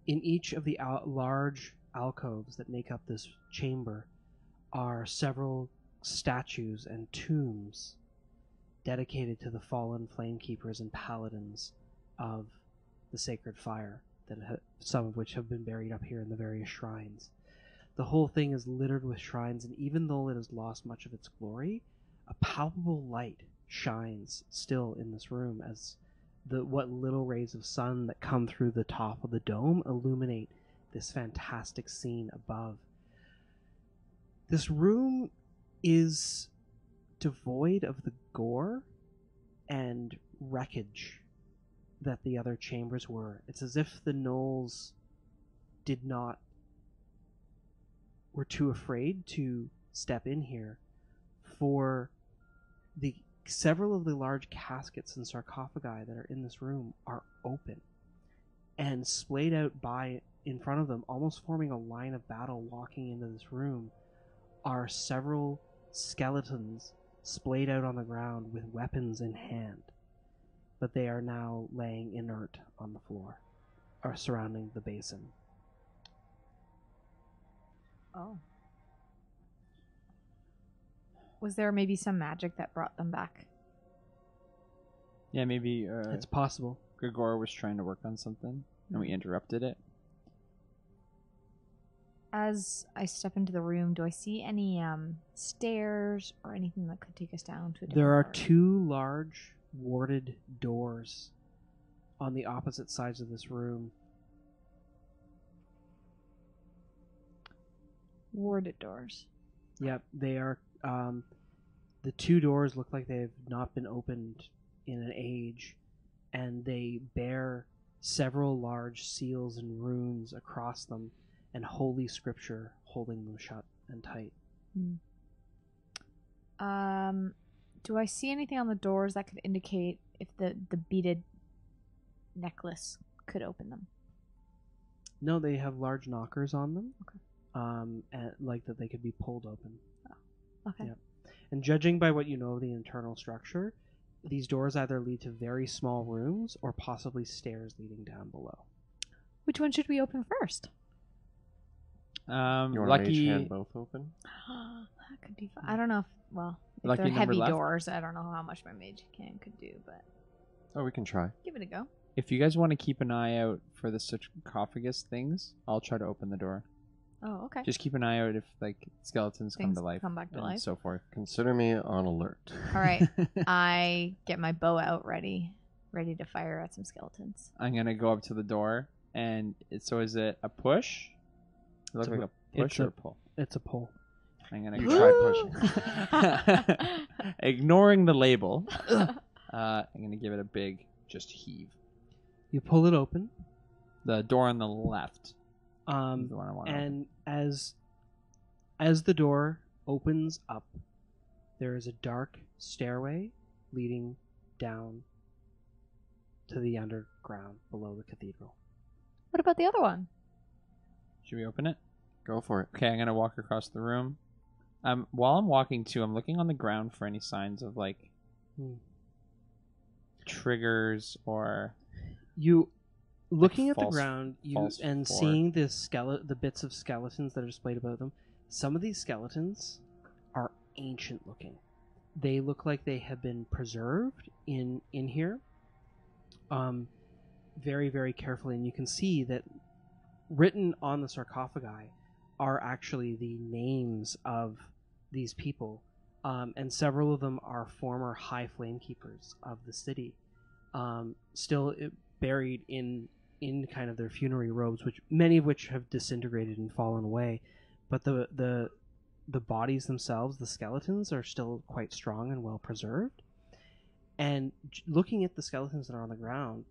In each of the large alcoves that make up this chamber are several statues and tombs dedicated to the fallen flamekeepers and paladins of the sacred fire, some of which have been buried up here in the various shrines. The whole thing is littered with shrines, and even though it has lost much of its glory, a palpable light shines still in this room as what little rays of sun that come through the top of the dome illuminate this fantastic scene above. This room is devoid of the gore and wreckage that the other chambers were. It's as if the gnolls were too afraid to step in here, for several of the large caskets and sarcophagi that are in this room are open, and splayed out in front of them, almost forming a line of battle walking into this room, are several skeletons splayed out on the ground with weapons in hand, but they are now laying inert on the floor, or surrounding the basin. Oh. Was there maybe some magic that brought them back? Yeah, maybe It's possible. Grigor was trying to work on something, and we interrupted it. As I step into the room, do I see any stairs or anything that could take us down to a different There are part? 2 large warded doors on the opposite sides of this room. Warded doors. Yep, they are. The 2 doors look like they've not been opened in an age, and they bear several large seals and runes across them, and holy scripture holding them shut and tight. Do I see anything on the doors that could indicate if the beaded necklace could open them? No, they have large knockers on them. Okay. And like that they could be pulled open. Okay. Yep. And judging by what you know of the internal structure, these doors either lead to very small rooms or possibly stairs leading down below. Which one should we open first? You want Lucky. Mage Hand both open? That could be fun. I don't know if Lucky they're number heavy left? doors, I don't know how much my mage hand could do, but Oh, we can try. give it a go. If you guys want to keep an eye out for the sarcophagus things, I'll try to open the door. Oh, okay. Just keep an eye out if skeletons come Things to life, come back to and life. so forth. Consider me on alert. All right. I get my bow out ready to fire at some skeletons. I'm gonna go up to the door, and so is it a push? It looks like a push or a pull. It's a pull. I'm gonna You try try pushing. Ignoring the label, I'm gonna give it a big just heave. You pull it open. The door on the left. Is the one I want to open. And as the door opens up, there is a dark stairway leading down to the underground below the cathedral. What about the other one? Should we open it? Go for it. Okay, I'm gonna walk across the room. While I'm walking too, I'm looking on the ground for any signs of like triggers or You looking Like at the false- ground, false and forward. seeing the bits of skeletons that are displayed above them. Some of these skeletons are ancient looking. They look like they have been preserved in here, very very carefully, and you can see that written on the sarcophagi are actually the names of these people, and several of them are former high flame keepers of the city, still buried in kind of their funerary robes, which many of which have disintegrated and fallen away, but the bodies themselves, the skeletons, are still quite strong and well preserved. And looking at the skeletons that are on the ground,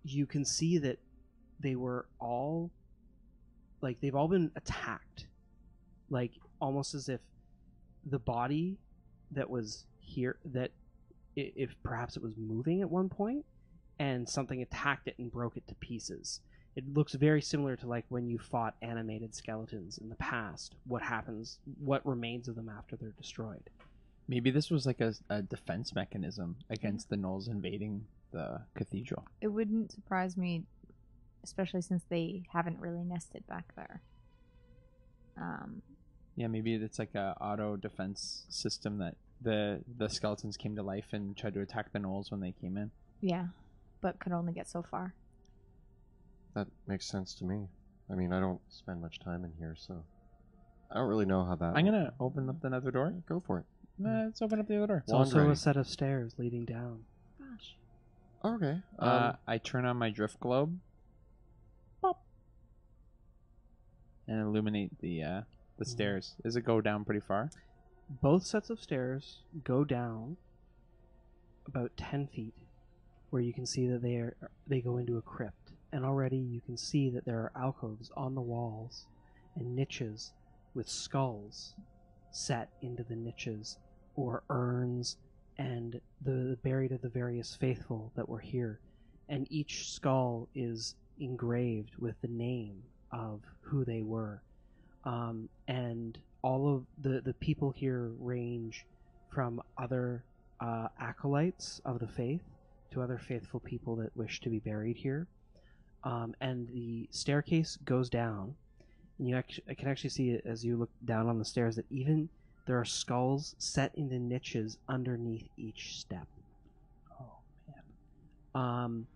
you can see that they were all they've all been attacked, like almost as if the body that was here, that if perhaps it was moving at one point and something attacked it and broke it to pieces. It looks very similar to like when you fought animated skeletons in the past. What happens, what remains of them after they're destroyed. maybe this was like a defense mechanism against the gnolls invading the cathedral. It wouldn't surprise me, especially since they haven't really nested back there. Yeah, maybe it's like a auto defense system that the skeletons came to life and tried to attack the gnolls when they came in. Yeah, but could only get so far. That makes sense to me. I mean, I don't spend much time in here, so I don't really know how that. I'm gonna open up another door. Go for it. Let's open up the other door. It's also a set of stairs leading down. Gosh. Okay. I turn on my drift globe. Pop. And illuminate the stairs. Does it go down pretty far? Both sets of stairs go down about 10 feet, where you can see that they go into a crypt. And already you can see that there are alcoves on the walls and niches with skulls set into the niches, or urns, and the buried of the various faithful that were here. And each skull is engraved with the name of who they were. And all of the people here range from other acolytes of the faith to other faithful people that wish to be buried here. And the staircase goes down, and I can actually see it as you look down on the stairs that even there are skulls set into niches underneath each step. Oh man!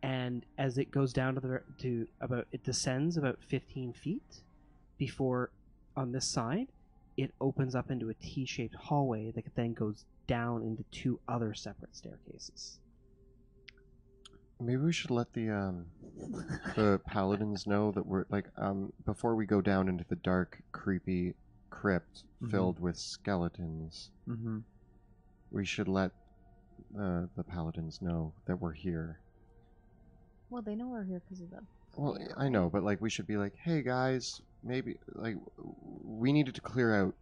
And as it goes down it descends about 15 feet before, on this side, it opens up into a T-shaped hallway that then goes down into two other separate staircases. Maybe we should let the paladins know that we're before we go down into the dark, creepy crypt filled with skeletons. Mm-hmm. We should let the paladins know that we're here. Well, they know we're here because of the... Well, I know, but we should be like, hey guys, maybe we needed to clear out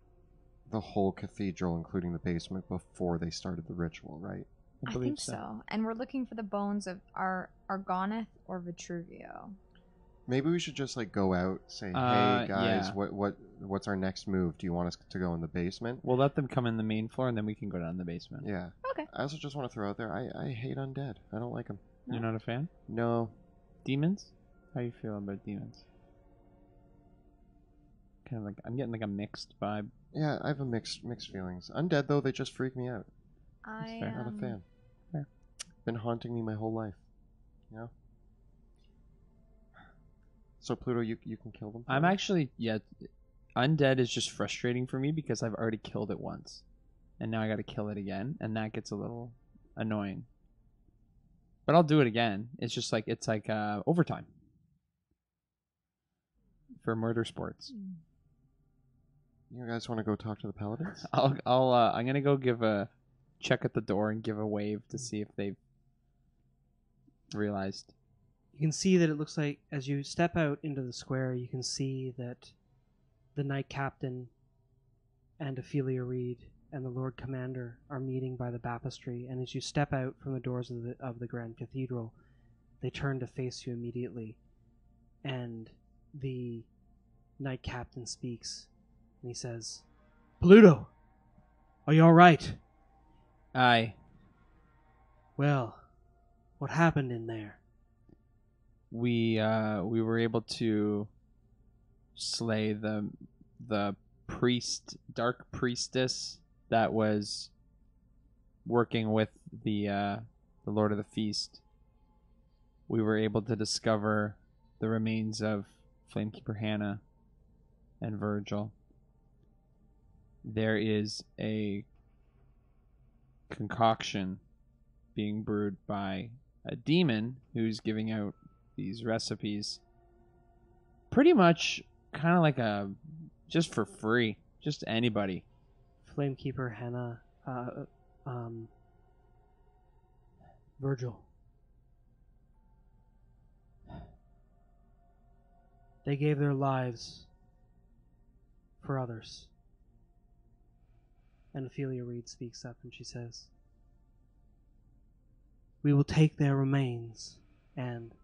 the whole cathedral, including the basement, before they started the ritual, right? I think so. And we're looking for the bones of Argoneth or Vitruvio. Maybe we should just go out, say, hey guys, yeah. what's our next move? Do you want us to go in the basement? We'll let them come in the main floor, and then we can go down the basement. Yeah. Okay. I also just want to throw out there, I hate undead. I don't like them. You're not a fan? No. Demons? How you feel about demons? Kind of I'm getting a mixed vibe. Yeah, I have a mixed feelings. Undead though, they just freak me out. I'm not a fan. Fair. Been haunting me my whole life. You know? So Pluto, you can kill them? I'm actually, undead is just frustrating for me because I've already killed it once. And now I gotta kill it again, and that gets a little annoying. But I'll do it again. It's just it's overtime. For murder sports. You guys want to go talk to the paladins? I'm gonna go give a check at the door and give a wave to see if they've realized. You can see that it looks like, as you step out into the square, you can see that the Knight Captain and Ophelia Reed and the Lord Commander are meeting by the baptistry, and as you step out from the doors of the Grand Cathedral, they turn to face you immediately, and the Knight Captain speaks, and he says, "Pluto, are you all right? Aye. Well, what happened in there? We were able to slay the dark priestess that was working with the Lord of the Feast. We were able to discover the remains of Flamekeeper Hannah and Virgil. There is a concoction being brewed by a demon who's giving out these recipes pretty much kind of like just for free, just to anybody. Flamekeeper Hannah, Virgil. They gave their lives for others. And Ophelia Reed speaks up and she says, "We will take their remains and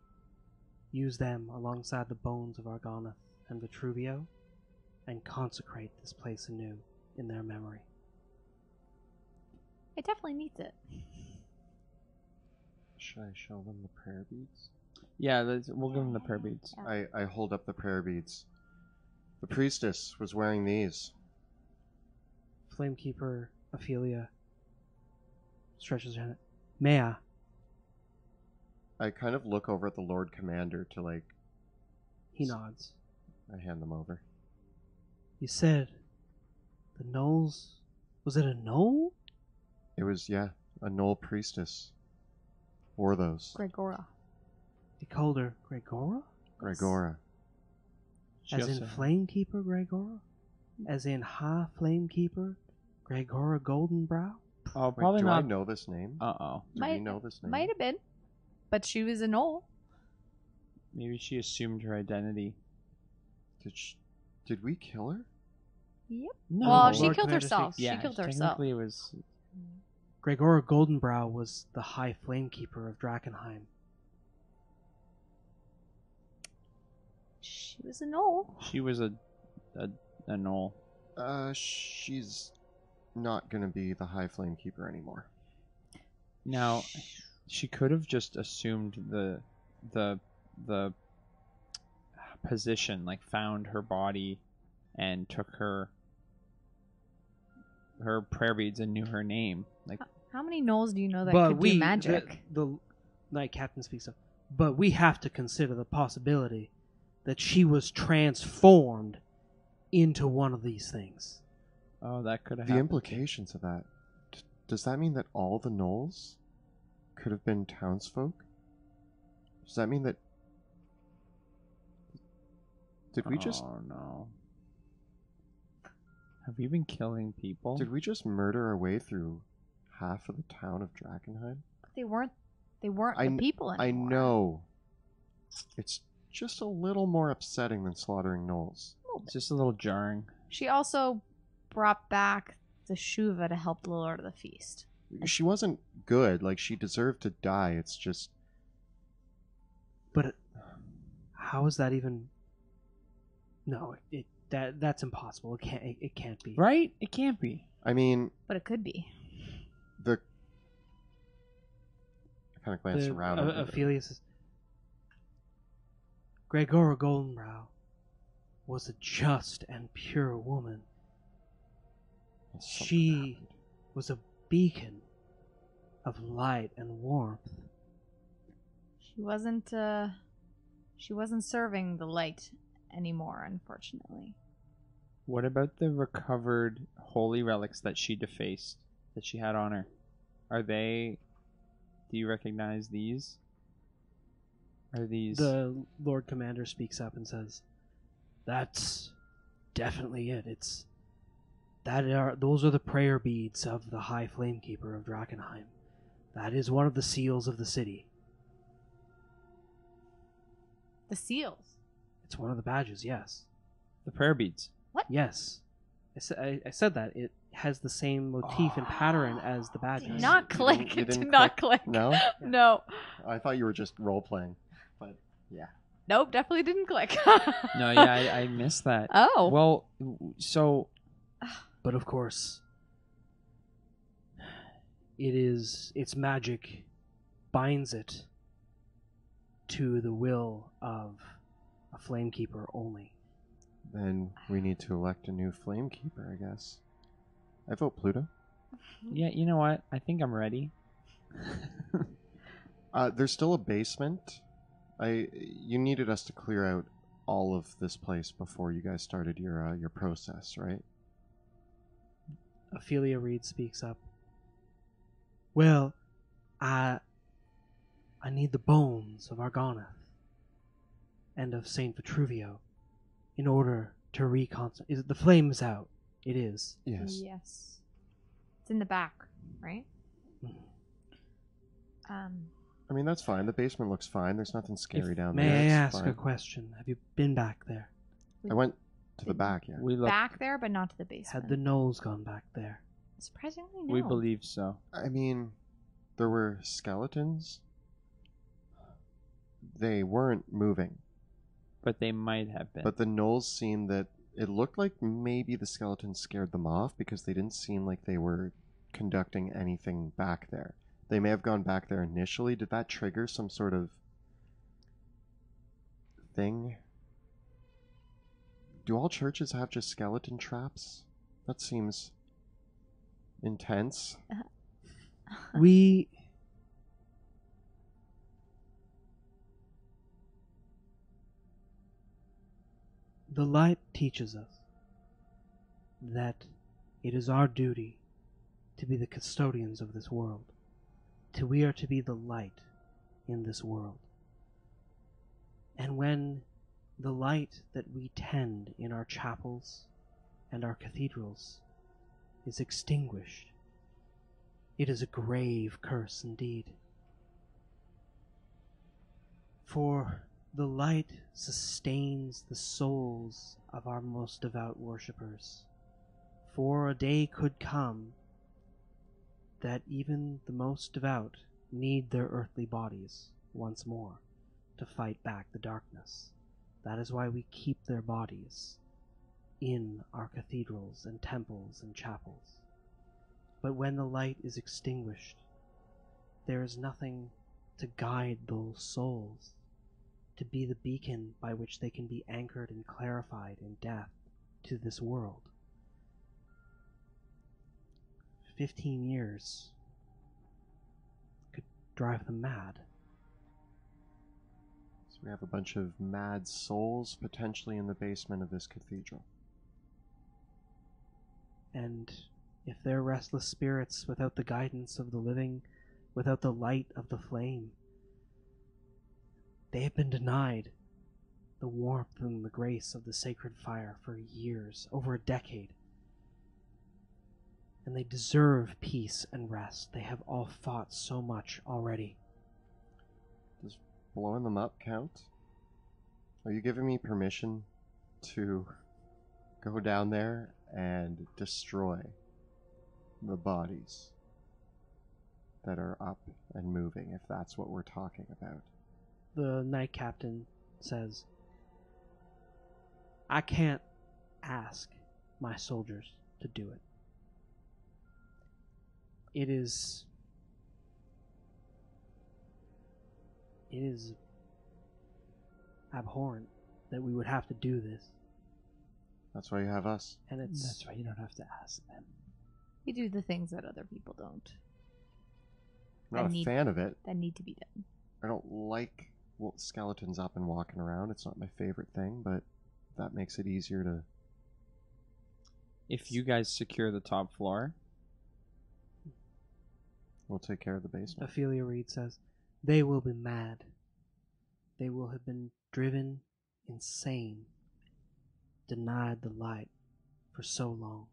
use them alongside the bones of Argonath and Vitruvio and consecrate this place anew in their memory." It definitely needs it. Should I show them the prayer beads? Yeah, we'll give them the prayer beads. Yeah. I hold up the prayer beads. The priestess was wearing these. Flamekeeper Ophelia stretches her hand. "May I?" I kind of look over at the Lord Commander to He nods. I hand them over. "You said the gnolls. Was it a gnoll?" It was, yeah, a Knoll priestess. Or those. Gregora. They called her Gregora? Gregora. She As in also- Flamekeeper Gregora? As in High Flamekeeper Gregora Goldenbrow? Oh, Wait, probably do not. I know this name? Uh-oh. Do we know this name? Might have been. But she was a knoll. Maybe she assumed her identity. Did we kill her? Yep. No. Well, she Lord killed Commander herself. speaks. Yeah, She killed herself. technically it was... Gregora Goldenbrow was the High Flamekeeper of Drakkenheim. She was a knoll. She was a knoll. She's not gonna be the High Flame Keeper anymore. Now, she could have just assumed the position, like found her body and took her prayer beads and knew her name. Like, How many knolls do you know that But could we, do magic? the Knight Captain speaks up. But we have to consider the possibility that she was transformed into one of these things. oh, that could have The happened. implications of that. Does that mean that all the gnolls could have been townsfolk? Does that mean that... Did we just... Oh, no. Have we been killing people? Did we just murder our way through half of the town of Drakkenheim? They weren't I the people anymore. I know. It's just a little more upsetting than slaughtering gnolls. It's just a little jarring. She also brought back the Shuva to help the Lord of the Feast. She wasn't good. Like, she deserved to die. It's just... But how is that even? No, that's impossible. It can't be. Right? It can't be. I mean, But it could be. I kind of glanced around. a little bit. Ophelia says, "Gregora Goldenbrow was a just and pure woman. Something She happened. was a beacon of light and warmth. She wasn't serving the light anymore, unfortunately. What about the recovered holy relics that she defaced, that she had on her? Are they... Do you recognize these? Are these... The Lord Commander speaks up and says, "That's definitely it. Those are the prayer beads of the High Flamekeeper of Drakkenheim. That is one of the seals of the city. The seals. It's one of the badges. Yes, The prayer beads. yes. I said that it has the same motif and pattern as the badges. Did not You click. didn't- you It did didn't not click. No? No. I thought you were just role-playing. But, yeah. Nope, definitely didn't click. No, yeah, I missed that. Oh. Well, so... But of course, its magic binds it to the will of a Flamekeeper only. Then we need to elect a new Flamekeeper, I guess. I vote Pluto. Yeah, you know what? I think I'm ready. There's still a basement. You needed us to clear out all of this place before you guys started your process, right? Ophelia Reed speaks up. Well, I need the bones of Argonath and of Saint Vitruvio in order to reconstitute. Is it the flames out? It is. Yes. Yes. It's in the back, right? I mean, that's fine. The basement looks fine. There's nothing scary down there. May I It's ask fine. a question? Have you been back there? I went to the back, yeah. We look. Back there, but not to the basement. Had the gnolls gone back there? Surprisingly, no. We believe so. I mean, there were skeletons. They weren't moving. But they might have been. But the gnolls seemed that it looked like maybe the skeletons scared them off because they didn't seem like they were conducting anything back there. They may have gone back there initially. Did that trigger some sort of thing? Do all churches have just skeleton traps? That seems intense. We... The light teaches us that it is our duty to be the custodians of this world. We are to be the light in this world. And when the light that we tend in our chapels and our cathedrals is extinguished, it is a grave curse indeed. For the light sustains the souls of our most devout worshippers. For a day could come that even the most devout need their earthly bodies once more to fight back the darkness. That is why we keep their bodies in our cathedrals and temples and chapels. But when the light is extinguished, there is nothing to guide those souls, to be the beacon by which they can be anchored and clarified in death to this world. 15 years could drive them mad. So we have a bunch of mad souls potentially in the basement of this cathedral. And if they're restless spirits without the guidance of the living, without the light of the flame, they have been denied the warmth and the grace of the sacred fire for years, over a decade. And they deserve peace and rest. They have all fought so much already. Does blowing them up count? Are you giving me permission to go down there and destroy the bodies that are up and moving, if that's what we're talking about? The knight captain says, I can't ask my soldiers to do it. It is abhorrent that we would have to do this. That's why you have us. And That's why you don't have to ask them. We do the things that other people don't. I'm not a fan of it. That need to be done. I don't like skeletons up and walking around. It's not my favorite thing, but that makes it easier to... If you guys secure the top floor, we'll take care of the basement. Ophelia Reed says, they will be mad. They will have been driven insane, denied the light for so long.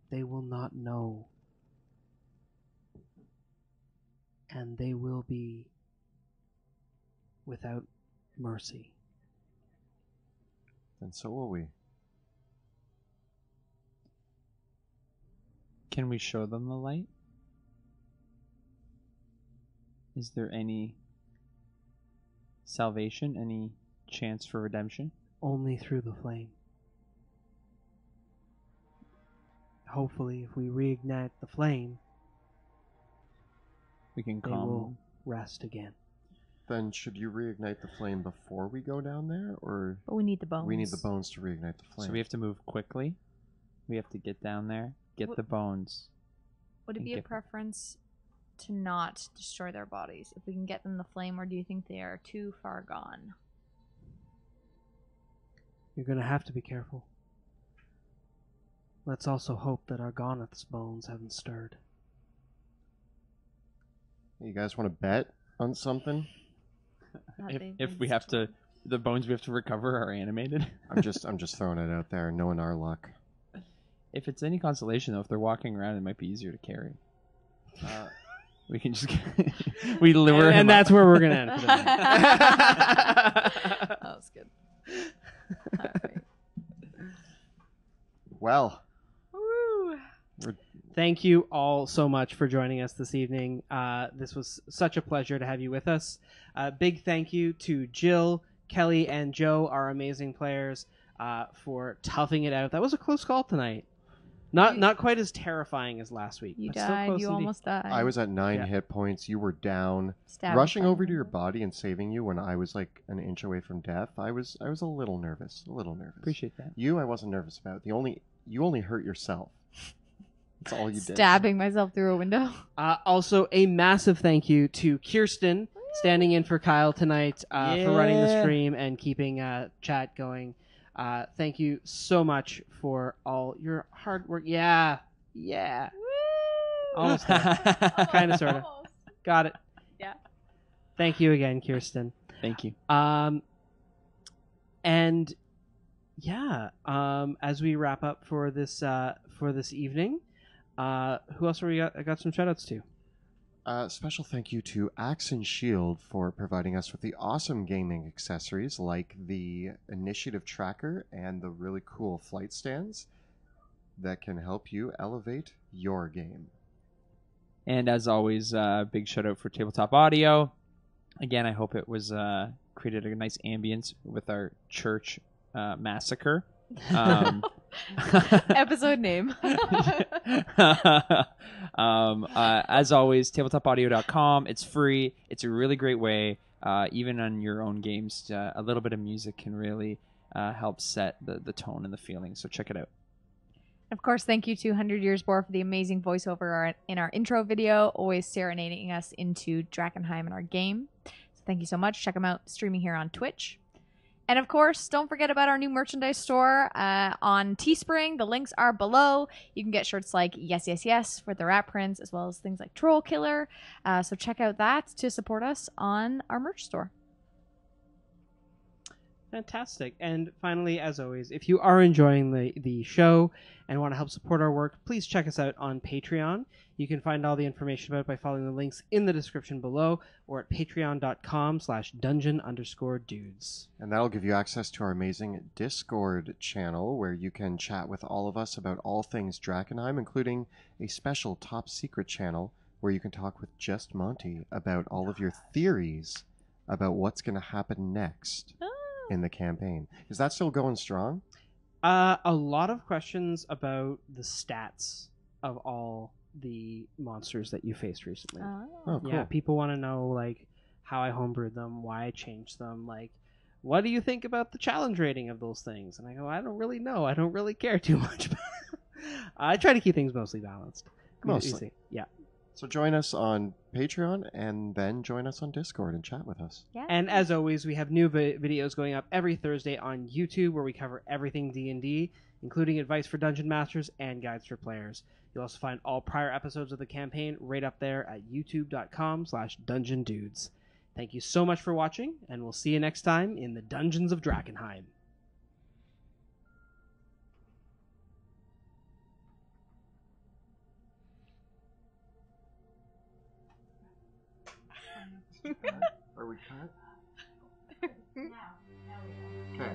They will not know. And they will be without mercy. And so will we. can we show them the light? Is there any salvation, any chance for redemption? Only through the flame. Hopefully, if we reignite the flame, We can they will calm. rest again. Then should you reignite the flame before we go down there, or But we need the bones. we need the bones to reignite the flame? So we have to move quickly. We have to get down there, get the bones. Would it be a preference to not destroy their bodies if we can get them the flame, or do you think they are too far gone? You're going to have to be careful. Let's also hope that Argonath's bones haven't stirred. You guys want to bet on something? If we have to, the bones we have to recover are animated. I'm just throwing it out there, knowing our luck. If it's any consolation, though, if they're walking around, it might be easier to carry. We can just we lure him and that's up. where we're going to end. That was good. All right. Well, Woo. Thank you all so much for joining us this evening. This was such a pleasure to have you with us. Big thank you to Jill, Kelly, and Joe, our amazing players, for toughing it out. That was a close call tonight. Not quite as terrifying as last week. You but still died. close You indeed. almost died. I was at 9 Yeah. hit points. You were down. Stabbed Rushing by over to the your window. body and saving you when I was like an inch away from death. I was a little nervous. Appreciate that. You, I wasn't nervous about. You only hurt yourself. That's all you did. Stabbing myself through a window. Also, a massive thank you to Kirsten, standing in for Kyle tonight, for running the Yeah. stream and keeping chat going. Thank you so much for all your hard work. Yeah. Almost there. Kinda, sorta. Got it. Yeah. Thank you again, Kirsten. Thank you. And yeah, as we wrap up for this evening, who else we got? I got some shout outs to. Special thank you to Axe and Shield for providing us with the awesome gaming accessories like the Initiative Tracker and the really cool flight stands that can help you elevate your game. And as always, big shout out for Tabletop Audio. Again, I hope it was created a nice ambience with our church massacre. Episode name. As always, tabletopaudio.com. It's free. It's a really great way, even on your own games, a little bit of music can really help set the tone and the feeling. So check it out. Of course, thank you to 100 Years Bore for the amazing voiceover in our intro video, always serenading us into Drakkenheim in our game. So thank you so much. Check them out streaming here on Twitch. And of course, don't forget about our new merchandise store on Teespring. The links are below. You can get shirts like Yes, Yes, Yes for the rat prints, as well as things like Troll Killer. So check out that to support us on our merch store. Fantastic. And finally, as always, if you are enjoying the show and want to help support our work, please check us out on Patreon. You can find all the information about it by following the links in the description below or at patreon.com/dungeon_dudes. And that'll give you access to our amazing Discord channel where you can chat with all of us about all things Drakkenheim, including a special top secret channel where you can talk with just Monty about all of your theories about what's going to happen next in the campaign. Is that still going strong? A lot of questions about the stats of all the monsters that you faced recently. Oh, cool. Yeah, people want to know like how I homebrewed them, why I changed them, like what do you think about the challenge rating of those things? And I go, I don't really know. I don't really care too much. I try to keep things mostly balanced. Mostly. Easy. Yeah. So join us on Patreon and then join us on Discord and chat with us. Yeah. And as always, we have new videos going up every Thursday on YouTube where we cover everything D&D, including advice for dungeon masters and guides for players. You'll also find all prior episodes of the campaign right up there at youtube.com/dungeondudes. Thank you so much for watching, and we'll see you next time in the Dungeons of Drakkenheim. Are we cut? Okay.